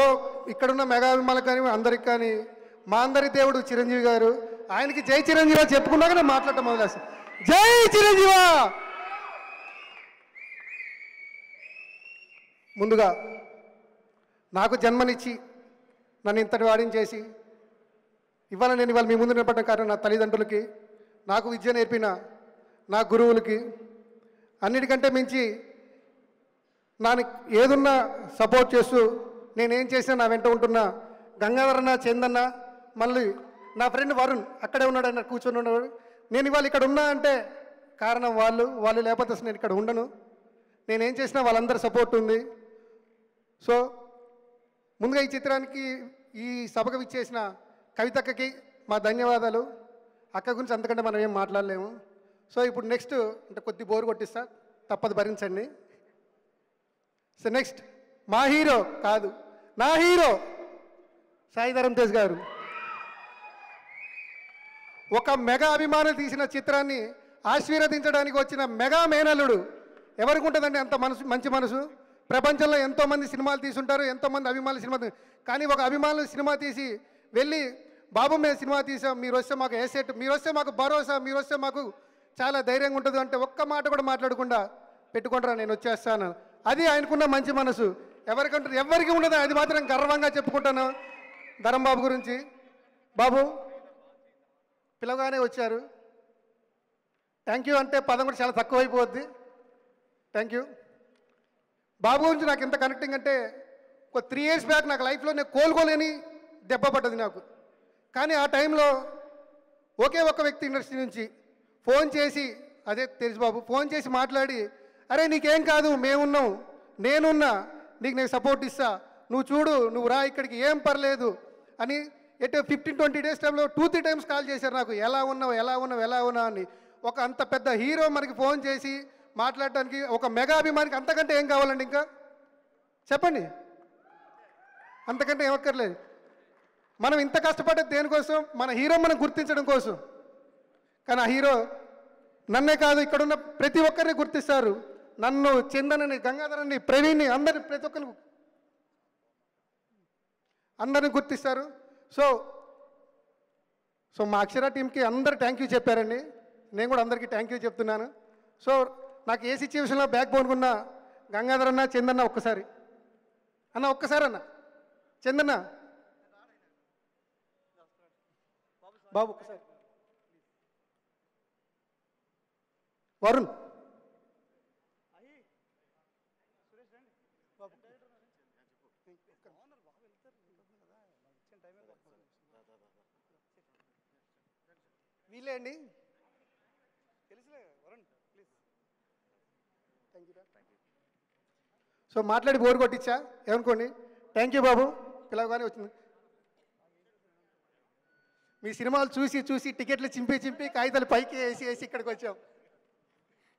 ఇక్కడున్న మెగాభిమానులకు కానీ అందరికి కానీ మా అందరి దేవుడు చిరంజీవి గారు, ఆయనకి జై చిరంజీవ చెప్పుకున్నాక నేను మాట్లాడటం మొదలేస్తాను. జై చిరంజీవ. ముందుగా నాకు జన్మనిచ్చి నన్ను ఇంతటి వాడిని చేసి ఇవాళ మీ ముందు నిలబడ్డ కారణం నా తల్లిదండ్రులకి, నాకు విద్య నేర్పిన నా గురువులకి, అన్నిటికంటే మించి నాకు ఏదున్నా సపోర్ట్ చేస్తూ నేనేం చేసినా నా వెంట ఉంటున్న గంగాధరన్న, చందన్న, మళ్ళీ నా ఫ్రెండ్ వరుణ్ అక్కడే ఉన్నాడు, ఆయన కూర్చొని ఉన్నాడు. నేను ఇవాళ ఇక్కడ ఉన్నా అంటే కారణం వాళ్ళు లేకపోతే అసలు నేను ఇక్కడ ఉండను. నేనేం చేసినా వాళ్ళందరి సపోర్ట్ ఉంది. సో ముందుగా ఈ చిత్రానికి ఈ సభకు విచ్చేసిన కవితక్కకి మా ధన్యవాదాలు. అక్క గురించి అంతకంటే మనం ఏం మాట్లాడలేము. సో ఇప్పుడు నెక్స్ట్ అంటే కొద్ది బోరు కొట్టిస్తా, తప్పదు భరించండి. సో నెక్స్ట్ మా హీరో కాదు, నా హీరో సాయి ధరమ్ తేజ్ గారు. ఒక మెగా అభిమానులు తీసిన చిత్రాన్ని ఆశీర్వదించడానికి వచ్చిన మెగా మేనల్లుడు ఎవరికి ఉంటుందండి అంత మంచి మనసు? ప్రపంచంలో ఎంతోమంది సినిమాలు తీసుంటారు, ఎంతోమంది అభిమానులు సినిమా, కానీ ఒక అభిమానులు సినిమా తీసి వెళ్ళి బాబు మేము సినిమా తీసాం, మీరు వస్తే మాకు ఏసెట్, మీరు వస్తే మాకు భరోసా, మీరు వస్తే మాకు చాలా ధైర్యంగా ఉంటుంది అంటే ఒక్క మాట కూడా మాట్లాడకుండా పెట్టుకుంటారా నేను వచ్చేస్తాను. అది ఆయనకున్న మంచి మనసు. ఎవరికి ఉండదు, అది మాత్రం గర్వంగా చెప్పుకుంటాను. ధరమ్ బాబు గురించి. బాబు పిలవగానే వచ్చారు. థ్యాంక్ యూ అంటే పదం కూడా చాలా తక్కువైపోద్ది. Thank you. బాబు గురించి నాకు ఎంత కనెక్టింగ్ అంటే ఒక 3 years బ్యాక్ నాకు లైఫ్లో నేను కోలుకోలేని దెబ్బ పడ్డది నాకు. కానీ ఆ టైంలో ఒకే ఒక్క వ్యక్తి ఇండస్ట్రీ నుంచి ఫోన్ చేసి, అదే తెలుసు బాబు, ఫోన్ చేసి మాట్లాడి, అరే నీకేం కాదు, మేమున్నాం, నేనున్నా, నేను సపోర్ట్ ఇస్తా, నువ్వు చూడు, నువ్వు రా ఇక్కడికి, ఏం పర్లేదు అని 15-20 days టైంలో 2-3 times కాల్ చేశారు నాకు, ఎలా ఉన్నావు అని. ఒక అంత పెద్ద హీరో మనకి ఫోన్ చేసి మాట్లాడటానికి ఒక మెగా అభిమానికి అంతకంటే ఏం కావాలండి? ఇంకా చెప్పండి, అంతకంటే ఏమక్కర్లేదు. మనం ఇంత కష్టపడ్డది దేనికోసం? మన హీరో మనం గుర్తించడం కోసం. కానీ ఆ హీరో నన్నే కాదు, ఇక్కడున్న ప్రతి ఒక్కరిని గుర్తిస్తారు. నన్ను, చందనని, గంగాధరని, ప్రవీణ్ని, అందరిని, ప్రతి ఒక్కరిని అందరిని గుర్తిస్తారు. సో మా అక్షర టీంకి అందరు థ్యాంక్ యూ చెప్పారండి. నేను కూడా అందరికీ థ్యాంక్ యూ చెప్తున్నాను. సో నాకు ఏ సిచ్యువేషన్లో బ్యాక్ బోన్ ఉన్న గంగాధర్ అన్న, చందన్న ఒక్కసారి అన్న చందన్న బాబు ఒక్కసారి, వరుణ్ వీళ్ళే అండి. తెలుసులే Varun please. Thank you. So మాట్లాడి బోర్ కొట్టించా ఏమనుకోండి. థ్యాంక్ యూ బాబు, పిలవగానే వచ్చింది. మీ సినిమాలు చూసి చూసి టికెట్లు చింపి కాగితాలు పైకి వేసి ఇక్కడికి వచ్చాం.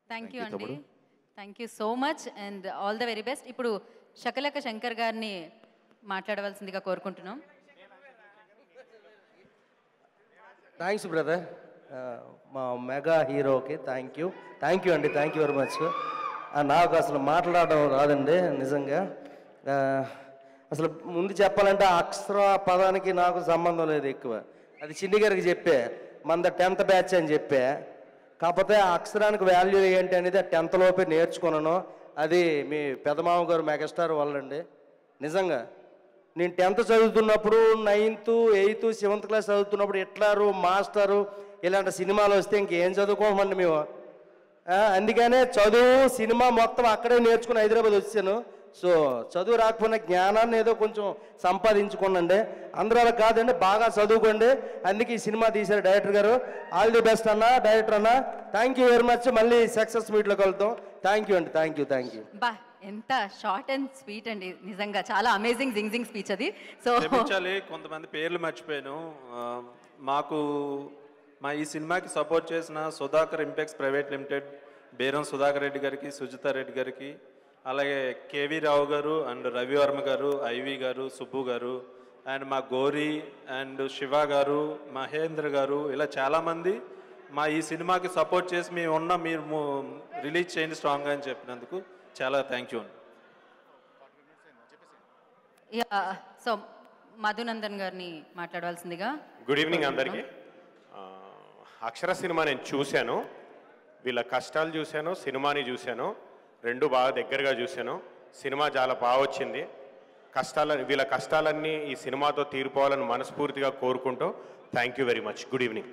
థ్యాంక్ యూ అండి, thank you so much and all the very best. ఇప్పుడు శకలక శంకర్ గారిని మాట్లాడవలసిందిగా కోరుకుంటున్నాం. థ్యాంక్స్ బ్రదర్, మా మెగా హీరోకి థ్యాంక్ యూ అండి, థ్యాంక్ యూ వెరీ మచ్. నాకు అసలు మాట్లాడడం రాదండి నిజంగా. అసలు ముందు చెప్పాలంటే అక్షర పదానికి నాకు సంబంధం లేదు ఎక్కువ. అది చిన్ని గారికి చెప్పే, మన 10th బ్యాచ్ అని చెప్పే. కాకపోతే ఆ అక్షరానికి వాల్యూ ఏంటి అనేది 10th లోపే నేర్చుకున్నాను. అది మీ పెదమామ గారు మెగాస్టార్ వాళ్ళండి. నిజంగా నేను 10th చదువుతున్నప్పుడు 9th 8th 7th క్లాస్ చదువుతున్నప్పుడు హిట్లరు మాస్టరు ఇలాంటి సినిమాలు వస్తే ఇంకేం చదువుకోమండి మేము. అందుకనే చదువు సినిమా మొత్తం అక్కడే నేర్చుకుని హైదరాబాద్ వచ్చాను. సో చదువు రాకపోయినా జ్ఞానాన్ని ఏదో కొంచెం సంపాదించుకోండి. అందరూ అలా కాదండి, బాగా చదువుకోండి. అందుకే ఈ సినిమా తీశారు డైరెక్టర్ గారు. ఆల్ ది బెస్ట్ అన్న, డైరెక్టర్ అన్న. Thank you very much. మళ్ళీ సక్సెస్ మీట్లోకి వెళ్తాం. థ్యాంక్ యూ అండి, థ్యాంక్ యూ. బా ఎంత షార్ట్ అండ్ స్వీట్ అండి, నిజంగా చాలా అమేజింగ్ జింగ్ స్పీచ్ అది. సో క్షమించాలి, కొంతమంది పేర్లు మర్చిపోయాను. మా ఈ సినిమాకి సపోర్ట్ చేసిన సుధాకర్ ఇంపెక్స్ ప్రైవేట్ లిమిటెడ్, బేరం సుధాకర్ రెడ్డి గారికి, సుజితా రెడ్డి గారికి, అలాగే కేవీ రావు గారు అండ్ రవివర్మ గారు, ఐవి గారు, సుబ్బు గారు అండ్ మా గోరి అండ్ శివ గారు, మహేంద్ర గారు, ఇలా చాలామంది మా ఈ సినిమాకి సపోర్ట్ చేసి మీరు రిలీజ్ చేయండి స్ట్రాంగ్గా అని చెప్పినందుకు చాలా థ్యాంక్ యూ అండి. సో మధునందన్ గారిని మాట్లాడవలసిందిగా. గుడ్ ఈవినింగ్ అందరికీ. అక్షర సినిమా నేను చూశాను, వీళ్ళ కష్టాలు చూశాను, సినిమాని చూశాను, రెండు బాగా దగ్గరగా చూశాను. సినిమా చాలా బాగా వచ్చింది. వీళ్ళ కష్టాలన్నీ ఈ సినిమాతో తీరిపోవాలని మనస్ఫూర్తిగా కోరుకుంటూ thank you very much. Good evening.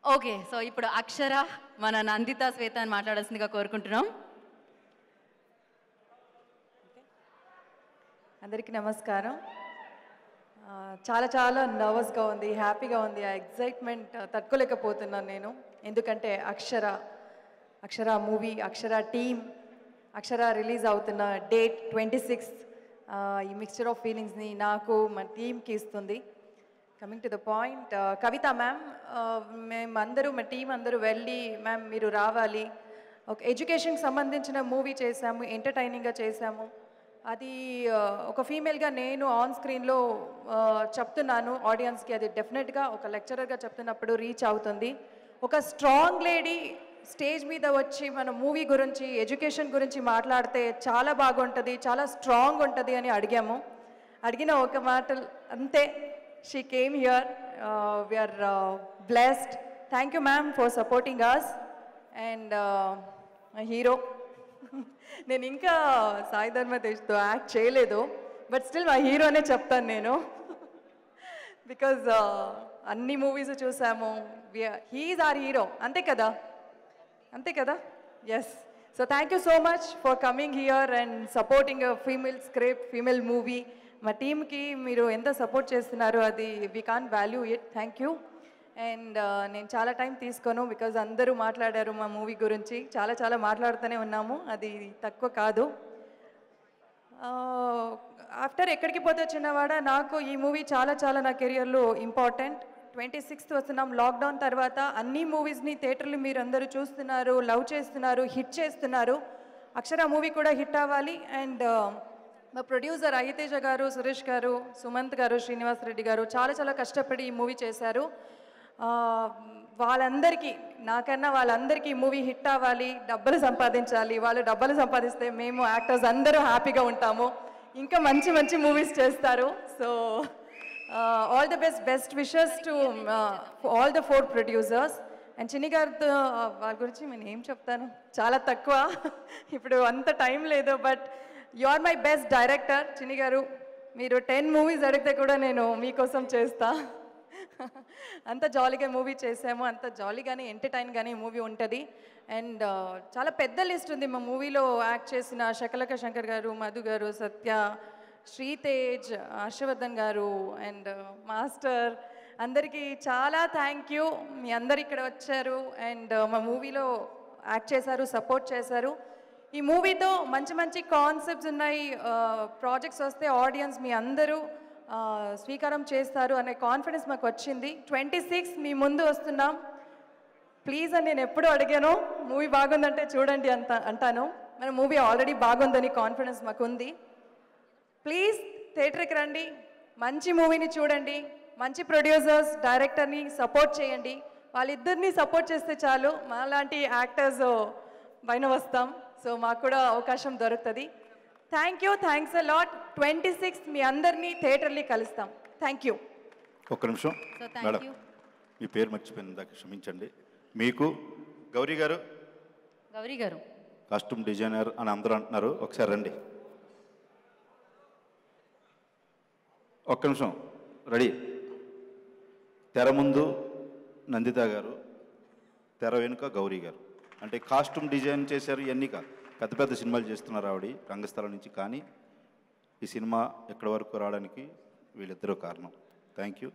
Okay, so ఇప్పుడు అక్షర మన నందిత శ్వేత అని మాట్లాడాల్సిందిగా కోరుకుంటున్నాం. అందరికీ నమస్కారం. చాలా చాలా నర్వస్గా ఉంది, హ్యాపీగా ఉంది. ఆ ఎగ్జైట్మెంట్ తట్టుకోలేకపోతున్నాను నేను. ఎందుకంటే అక్షర మూవీ, అక్షర టీమ్, అక్షర రిలీజ్ అవుతున్న డేట్ 26 ఈ మిక్స్చర్ ఆఫ్ ఫీలింగ్స్ని నాకు మా టీమ్కి ఇస్తుంది. Coming to the point, Kavitha ma'am, మేమందరూ మా టీం అందరూ వెళ్ళి మ్యామ్ మీరు రావాలి, ఒక ఎడ్యుకేషన్కి సంబంధించిన మూవీ చేశాము, ఎంటర్టైనింగ్గా చేశాము. అది ఒక ఫీమేల్గా నేను ఆన్ స్క్రీన్లో చెప్తున్నాను ఆడియన్స్కి, అది డెఫినెట్గా ఒక లెక్చరర్గా చెప్తున్నప్పుడు రీచ్ అవుతుంది. ఒక స్ట్రాంగ్ లేడీ స్టేజ్ మీద వచ్చి మన మూవీ గురించి, ఎడ్యుకేషన్ గురించి మాట్లాడితే చాలా బాగుంటుంది, చాలా స్ట్రాంగ్ ఉంటుంది అని అడిగిన ఒక మాటలు అంతే. She came here, we are blessed. Thank you ma'am for supporting us. And hero, నేను ఇంకా సాయి ధర్మ తేజ్తో యాక్ట్ చేయలేదు, బట్ స్టిల్ మా హీరోనే చెప్తాను నేను. బికాజ్ అన్ని మూవీస్ చూసాము, హీఈస్ ఆర్ హీరో. అంతే కదా yes. So thank you so much for coming here and supporting female script, female movie. మా టీమ్కి మీరు ఎంత సపోర్ట్ చేస్తున్నారు, అది we can value it. Thank you. And నేను చాలా టైం తీసుకోను, బికాజ్ అందరూ మాట్లాడారు మా మూవీ గురించి. చాలా మాట్లాడుతూనే ఉన్నాము, అది తక్కువ కాదు. ఆఫ్టర్ ఎక్కడికి పోతే చిన్నవాడ, నాకు ఈ మూవీ చాలా నా కెరియర్లో ఇంపార్టెంట్. 26th వస్తున్నాం. లాక్డౌన్ తర్వాత అన్ని మూవీస్ని థియేటర్లు మీరు అందరూ చూస్తున్నారు, లవ్ చేస్తున్నారు, హిట్ చేస్తున్నారు. అక్షర మూవీ కూడా హిట్ అవ్వాలి. అండ్ మా ప్రొడ్యూసర్ అయ్యతేజ గారు, సురేష్ గారు, సుమంత్ గారు, శ్రీనివాస్ రెడ్డి గారు చాలా కష్టపడి ఈ మూవీ చేశారు. వాళ్ళందరికీ, నాకన్నా వాళ్ళందరికీ మూవీ హిట్ అవ్వాలి, డబ్బులు సంపాదించాలి. వాళ్ళు డబ్బులు సంపాదిస్తే మేము యాక్టర్స్ అందరూ హ్యాపీగా ఉంటాము, ఇంకా మంచి మూవీస్ చేస్తారు. So all the best wishes to all the 4 producers. And చిన్ని గారితో వాళ్ళ గురించి నేను ఏం చెప్తాను, చాలా తక్కువ, ఇప్పుడు అంత టైం లేదు. But you are my best director Chinni garu. మీరు 10 మూవీస్ అడిగితే కూడా నేను మీకోసం చేస్తా. అంత జాలీగా మూవీ చేసాము, అంత జాలీగానే ఎంటర్టైన్గానే మూవీ ఉంటుంది. అండ్ చాలా పెద్ద లిస్ట్ ఉంది మా మూవీలో యాక్ట్ చేసిన శకలక శంకర్ గారు, మధు గారు, సత్య, శ్రీతేజ్, హర్షవర్ధన్ గారు అండ్ మాస్టర్, అందరికీ చాలా థ్యాంక్ యూ. మీ అందరు ఇక్కడ వచ్చారు అండ్ మా మూవీలో యాక్ట్ చేశారు, సపోర్ట్ చేశారు. ఈ మూవీతో మంచి కాన్సెప్ట్స్ ఉన్నాయి, ప్రాజెక్ట్స్ వస్తే ఆడియన్స్ మీ అందరూ స్వీకారం చేస్తారు అనే కాన్ఫిడెన్స్ మాకు వచ్చింది. 26 మీ ముందు వస్తున్నాం. ప్లీజ్ అని నేను ఎప్పుడూ అడిగాను, మూవీ బాగుందంటే చూడండి అంటాను. మన మూవీ ఆల్రెడీ బాగుందని కాన్ఫిడెన్స్ మాకు ఉంది. ప్లీజ్ థియేటర్కి రండి, మంచి మూవీని చూడండి, మంచి ప్రొడ్యూసర్స్ డైరెక్టర్ని సపోర్ట్ చేయండి. వాళ్ళిద్దరిని సపోర్ట్ చేస్తే చాలు, మాలాంటి యాక్టర్స్ పైన వస్తాం. సో మాకు కూడా అవకాశం దొరుకుతుంది. Thank you, thanks a lot. 26 మీ అందరినీ థియేటర్లో కలుస్తాం. Thank you. ఒక్క నిమిషం thank మేడం, you. మీ పేరు మర్చిపోయింది, దాకా క్షమించండి. మీకు గౌరీ గారు కాస్ట్యూమ్ డిజైనర్ అని అందరూ అంటున్నారు, ఒకసారి రండి. ఒక్క నిమిషం, రెడీ. తెర ముందు నందిత గారు, తెర వెనుక గౌరీ గారు. అంటే కాస్ట్యూమ్ డిజైన్ చేశారు, ఇవన్నీ కాదు, పెద్ద పెద్ద సినిమాలు చేస్తున్నారు ఆవిడ రంగస్థలం నుంచి. కానీ ఈ సినిమా ఎక్కడి వరకు రావడానికి వీళ్ళిద్దరూ కారణం. Thank you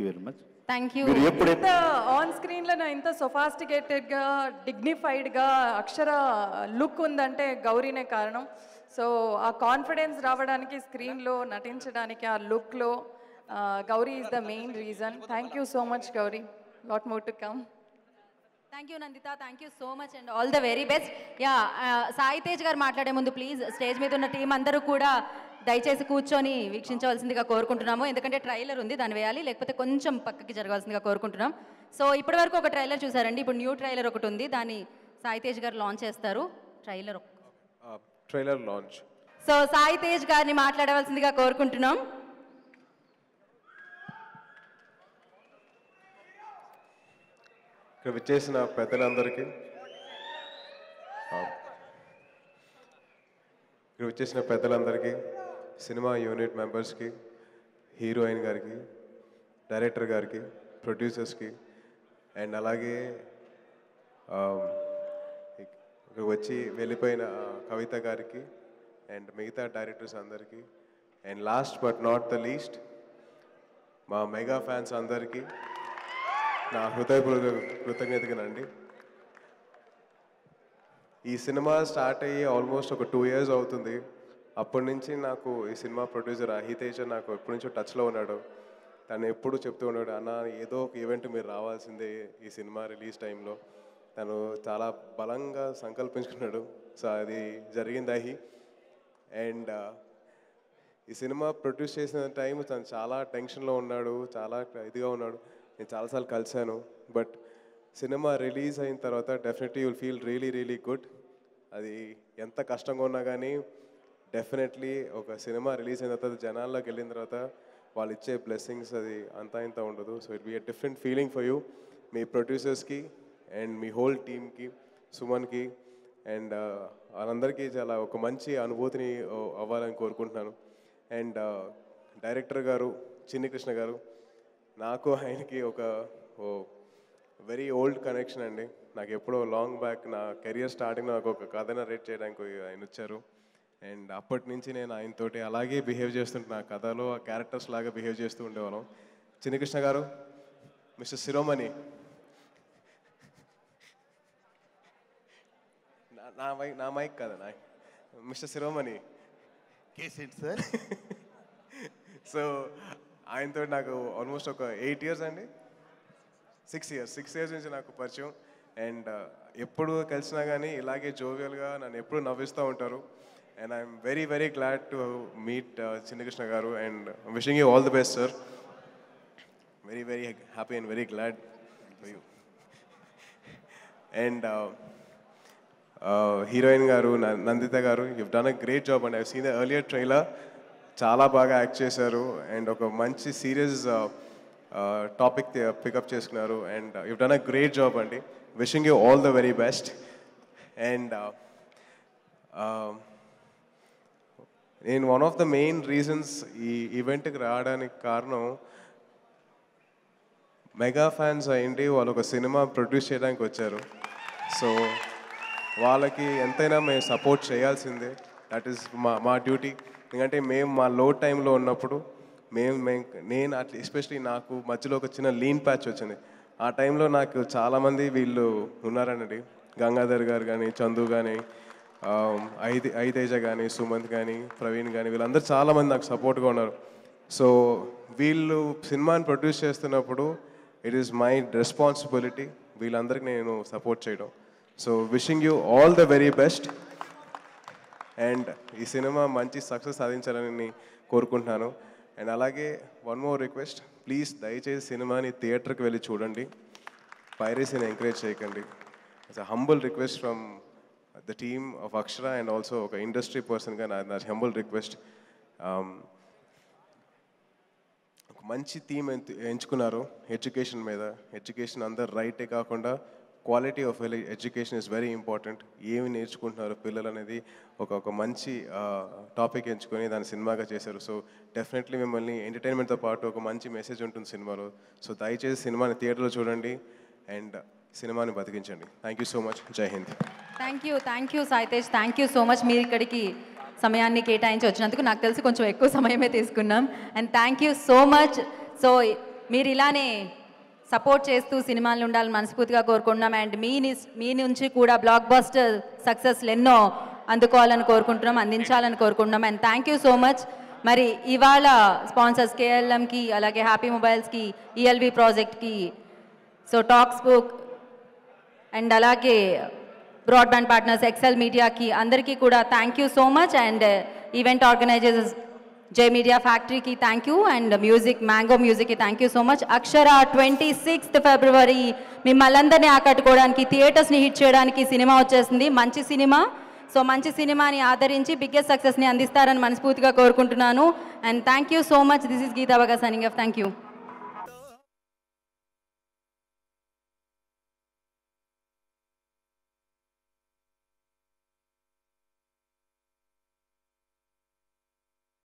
very much. Thank you. ఇంత ఆన్ స్క్రీన్లో ఇంత సొఫాస్టికేటెడ్గా డిగ్నిఫైడ్గా అక్షర లుక్ ఉందంటే గౌరీనే కారణం. సో ఆ కాన్ఫిడెన్స్ రావడానికి, స్క్రీన్లో నటించడానికి, ఆ లుక్లో Gowri is the main reason. Thank you so much Gowri. Lot more to come. Thank you Nandita, thank you so much and all the very best. Yeah, Sai Tej garu మాట్లాడే ముందు ప్లీజ్ స్టేజ్ మీద ఉన్న టీం అందరూ కూడా దయచేసి కూర్చొని వీక్షించవలసిందిగా కోరుకుంటున్నాము. ఎందుకంటే ట్రైలర్ ఉంది, దాన్ని వేయాలి, లేకపోతే కొంచెం పక్కకి జరగాల్సిందిగా కోరుకుంటున్నాం. సో ఇప్పటి వరకు ఒక ట్రైలర్ చూసారండి, ఇప్పుడు న్యూ ట్రైలర్ ఒకటి ఉంది, దాన్ని సాయి తేజ్ గారు లాంచ్ చేస్తారు. Trailer launch. So Sai Tej గారిని మాట్లాడవలసిందిగా కోరుకుంటున్నాం. ఇక్కడ విచ్చేసిన పెద్దలందరికీ, సినిమా యూనిట్ మెంబర్స్కి, హీరోయిన్ గారికి, డైరెక్టర్ గారికి, ప్రొడ్యూసర్స్కి, అండ్ అలాగే ఇక్కడ వచ్చి వెళ్ళిపోయిన కవిత గారికి అండ్ మిగతా డైరెక్టర్స్ అందరికీ, and last but not the least మా మెగా ఫ్యాన్స్ అందరికీ నా హృదయపూర్వక కృతజ్ఞతగానండి. ఈ సినిమా స్టార్ట్ అయ్యి ఆల్మోస్ట్ ఒక 2 years అవుతుంది. అప్పటి నుంచి నాకు ఈ సినిమా ప్రొడ్యూసర్ హితేజ్ నాకు ఎప్పటి నుంచో టచ్లో ఉన్నాడు. తను ఎప్పుడు చెప్తూ ఉన్నాడు, అన్న ఏదో ఒక ఈవెంట్ మీరు రావాల్సిందే ఈ సినిమా రిలీజ్ టైంలో. తను చాలా బలంగా సంకల్పించుకున్నాడు. సో అది జరిగింది. అండ్ ఈ సినిమా ప్రొడ్యూస్ చేసిన టైం తను చాలా టెన్షన్లో ఉన్నాడు, చాలా ఇదిగా ఉన్నాడు. నేను చాలాసార్లు కలిశాను. బట్ సినిమా రిలీజ్ అయిన తర్వాత definitely you'll feel really good. అది ఎంత కష్టంగా ఉన్నా కానీ డెఫినెట్లీ ఒక సినిమా రిలీజ్ అయిన తర్వాత జనాల్లోకి వెళ్ళిన తర్వాత వాళ్ళు ఇచ్చే బ్లెస్సింగ్స్ అది అంతా ఇంత ఉండదు. So it be a different feeling for you, మీ ప్రొడ్యూసర్స్కి అండ్ మీ హోల్ టీమ్కి, సుమన్కి అండ్ వాళ్ళందరికీ చాలా ఒక మంచి అనుభూతిని అవ్వాలని కోరుకుంటున్నాను. అండ్ డైరెక్టర్ గారు చిన్ని కృష్ణ గారు, నాకు ఆయనకి ఒక వెరీ ఓల్డ్ కనెక్షన్ అండి. నాకు ఎప్పుడో లాంగ్ బ్యాక్ నా కెరియర్ స్టార్టింగ్లో నాకు ఒక కథ నరేట్ చేయడానికి ఆయన వచ్చారు. అండ్ అప్పటి నుంచి నేను ఆయనతోటి అలాగే బిహేవ్ చేస్తుంటే, నా కథలో ఆ క్యారెక్టర్స్ లాగా బిహేవ్ చేస్తూ ఉండేవాళ్ళం. చిన్ని కృష్ణ గారు, మిస్టర్ శిరోమణి, నా మైక్ కదా నా మిస్టర్ శిరోమణి కేసేంటి సార్. సో ఆయనతో నాకు ఆల్మోస్ట్ ఒక 8 years అండి, 6 years నుంచి నాకు పరిచయం. అండ్ ఎప్పుడు కలిసినా కానీ ఇలాగే జోవియల్గా నన్ను ఎప్పుడు నవ్విస్తూ ఉంటారు. And I'm very glad to meet Chinnakrishna గారు and wishing you all the best sir. Very happy and very glad for you. And heroine గారు నందిత గారు, you done a great job and I seen the earlier trailer. చాలా బాగా act చేశారు and ఒక మంచి serious topic pickup చేసుకున్నారు. And you done a great job అండి. Wishing you all the very best. And నేను one of the main reasons ఈ ఈవెంట్కి రావడానికి కారణం, మెగా ఫ్యాన్స్ అయ్యింది, వాళ్ళు ఒక సినిమా ప్రొడ్యూస్ చేయడానికి వచ్చారు. సో వాళ్ళకి ఎంతైనా మేము సపోర్ట్ చేయాల్సిందే. దట్ ఈస్ మా డ్యూటీ. ఎందుకంటే మేము మా లో టైంలో ఉన్నప్పుడు నేను అట్లా ఎస్పెషలీ నాకు మధ్యలో ఒక చిన్న లీన్ ప్యాచ్ వచ్చింది. ఆ టైంలో నాకు చాలామంది వీళ్ళు ఉన్నారనండి, గంగాధర్ గారు కానీ, చందు కానీ, ఐతేజ కానీ, సుమంత్ కానీ, ప్రవీణ్ కానీ, వీళ్ళందరూ చాలామంది నాకు సపోర్ట్గా ఉన్నారు. సో వీళ్ళు సినిమాని ప్రొడ్యూస్ చేస్తున్నప్పుడు ఇట్ ఈస్ మై రెస్పాన్సిబిలిటీ వీళ్ళందరికీ నేను సపోర్ట్ చేయడం. So wishing you all the very best and ఈ సినిమా మంచి సక్సెస్ సాధించాలని కోరుకుంటున్నాను. అండ్ అలాగే వన్ మోర్ రిక్వెస్ట్, ప్లీజ్ దయచేసి సినిమాని థియేటర్కి వెళ్ళి చూడండి, పైరసీని ఎంకరేజ్ చేయకండి. It's a humble request from the team of Akshara and also ఒక ఇండస్ట్రీ పర్సన్గా నా హంబుల్ రిక్వెస్ట్. ఒక మంచి థీమ్ ఎంచుకున్నారు ఎడ్యుకేషన్ మీద. ఎడ్యుకేషన్ అందరు రైటే కాకుండా quality of education is very important. ఏమి నేర్చుకుంటున్నారు పిల్లలు అనేది ఒక మంచి టాపిక్ ఎంచుకొని దాన్ని సినిమాగా చేశారు. సో డెఫినెట్లీ మిమ్మల్ని ఎంటర్టైన్మెంట్తో పాటు ఒక మంచి మెసేజ్ ఉంటుంది సినిమాలో. సో దయచేసి సినిమాని థియేటర్లో చూడండి అండ్ సినిమాని బతికించండి. Thank you so much. జై Hind. Thank you Saitej, thank you so much. మీరు ఇక్కడికి సమయాన్ని కేటాయించి వచ్చినందుకు నాకు తెలిసి కొంచెం ఎక్కువ సమయమే తీసుకున్నాం. And thank you so much. So మీరు ఇలానే సపోర్ట్ చేస్తూ సినిమాలు ఉండాలని మనస్ఫూర్తిగా కోరుకుంటున్నాం. అండ్ మీ నుంచి కూడా బ్లాక్ బస్టర్ సక్సెస్లు ఎన్నో అందుకోవాలని కోరుకుంటున్నాం, అందించాలని కోరుకుంటున్నాం. And thank you so much. మరి ఇవాళ స్పాన్సర్స్ కేఎల్ఎంకి, అలాగే హ్యాపీ మొబైల్స్కి, ఈఎల్వి ప్రాజెక్ట్కి, సో టాక్స్ బుక్ అండ్ అలాగే బ్రాడ్బ్యాండ్ పార్ట్నర్స్ ఎక్సెల్ మీడియాకి అందరికీ కూడా thank you so much. And event organisers జై మీడియా ఫ్యాక్టరీకి థ్యాంక్ యూ అండ్ మ్యాంగో మ్యూజిక్కి thank you so much. Akshara 26th ఫిబ్రవరి మిమ్మల్ని అందరినీ ఆకట్టుకోవడానికి, థియేటర్స్ని హిట్ చేయడానికి సినిమా వచ్చేసింది. మంచి సినిమా. సో మంచి సినిమాని ఆదరించి బిగ్గెస్ట్ సక్సెస్ని అందిస్తారని మనస్ఫూర్తిగా కోరుకుంటున్నాను. And thank you so much. This is Geeta Baga signing of. Thank you.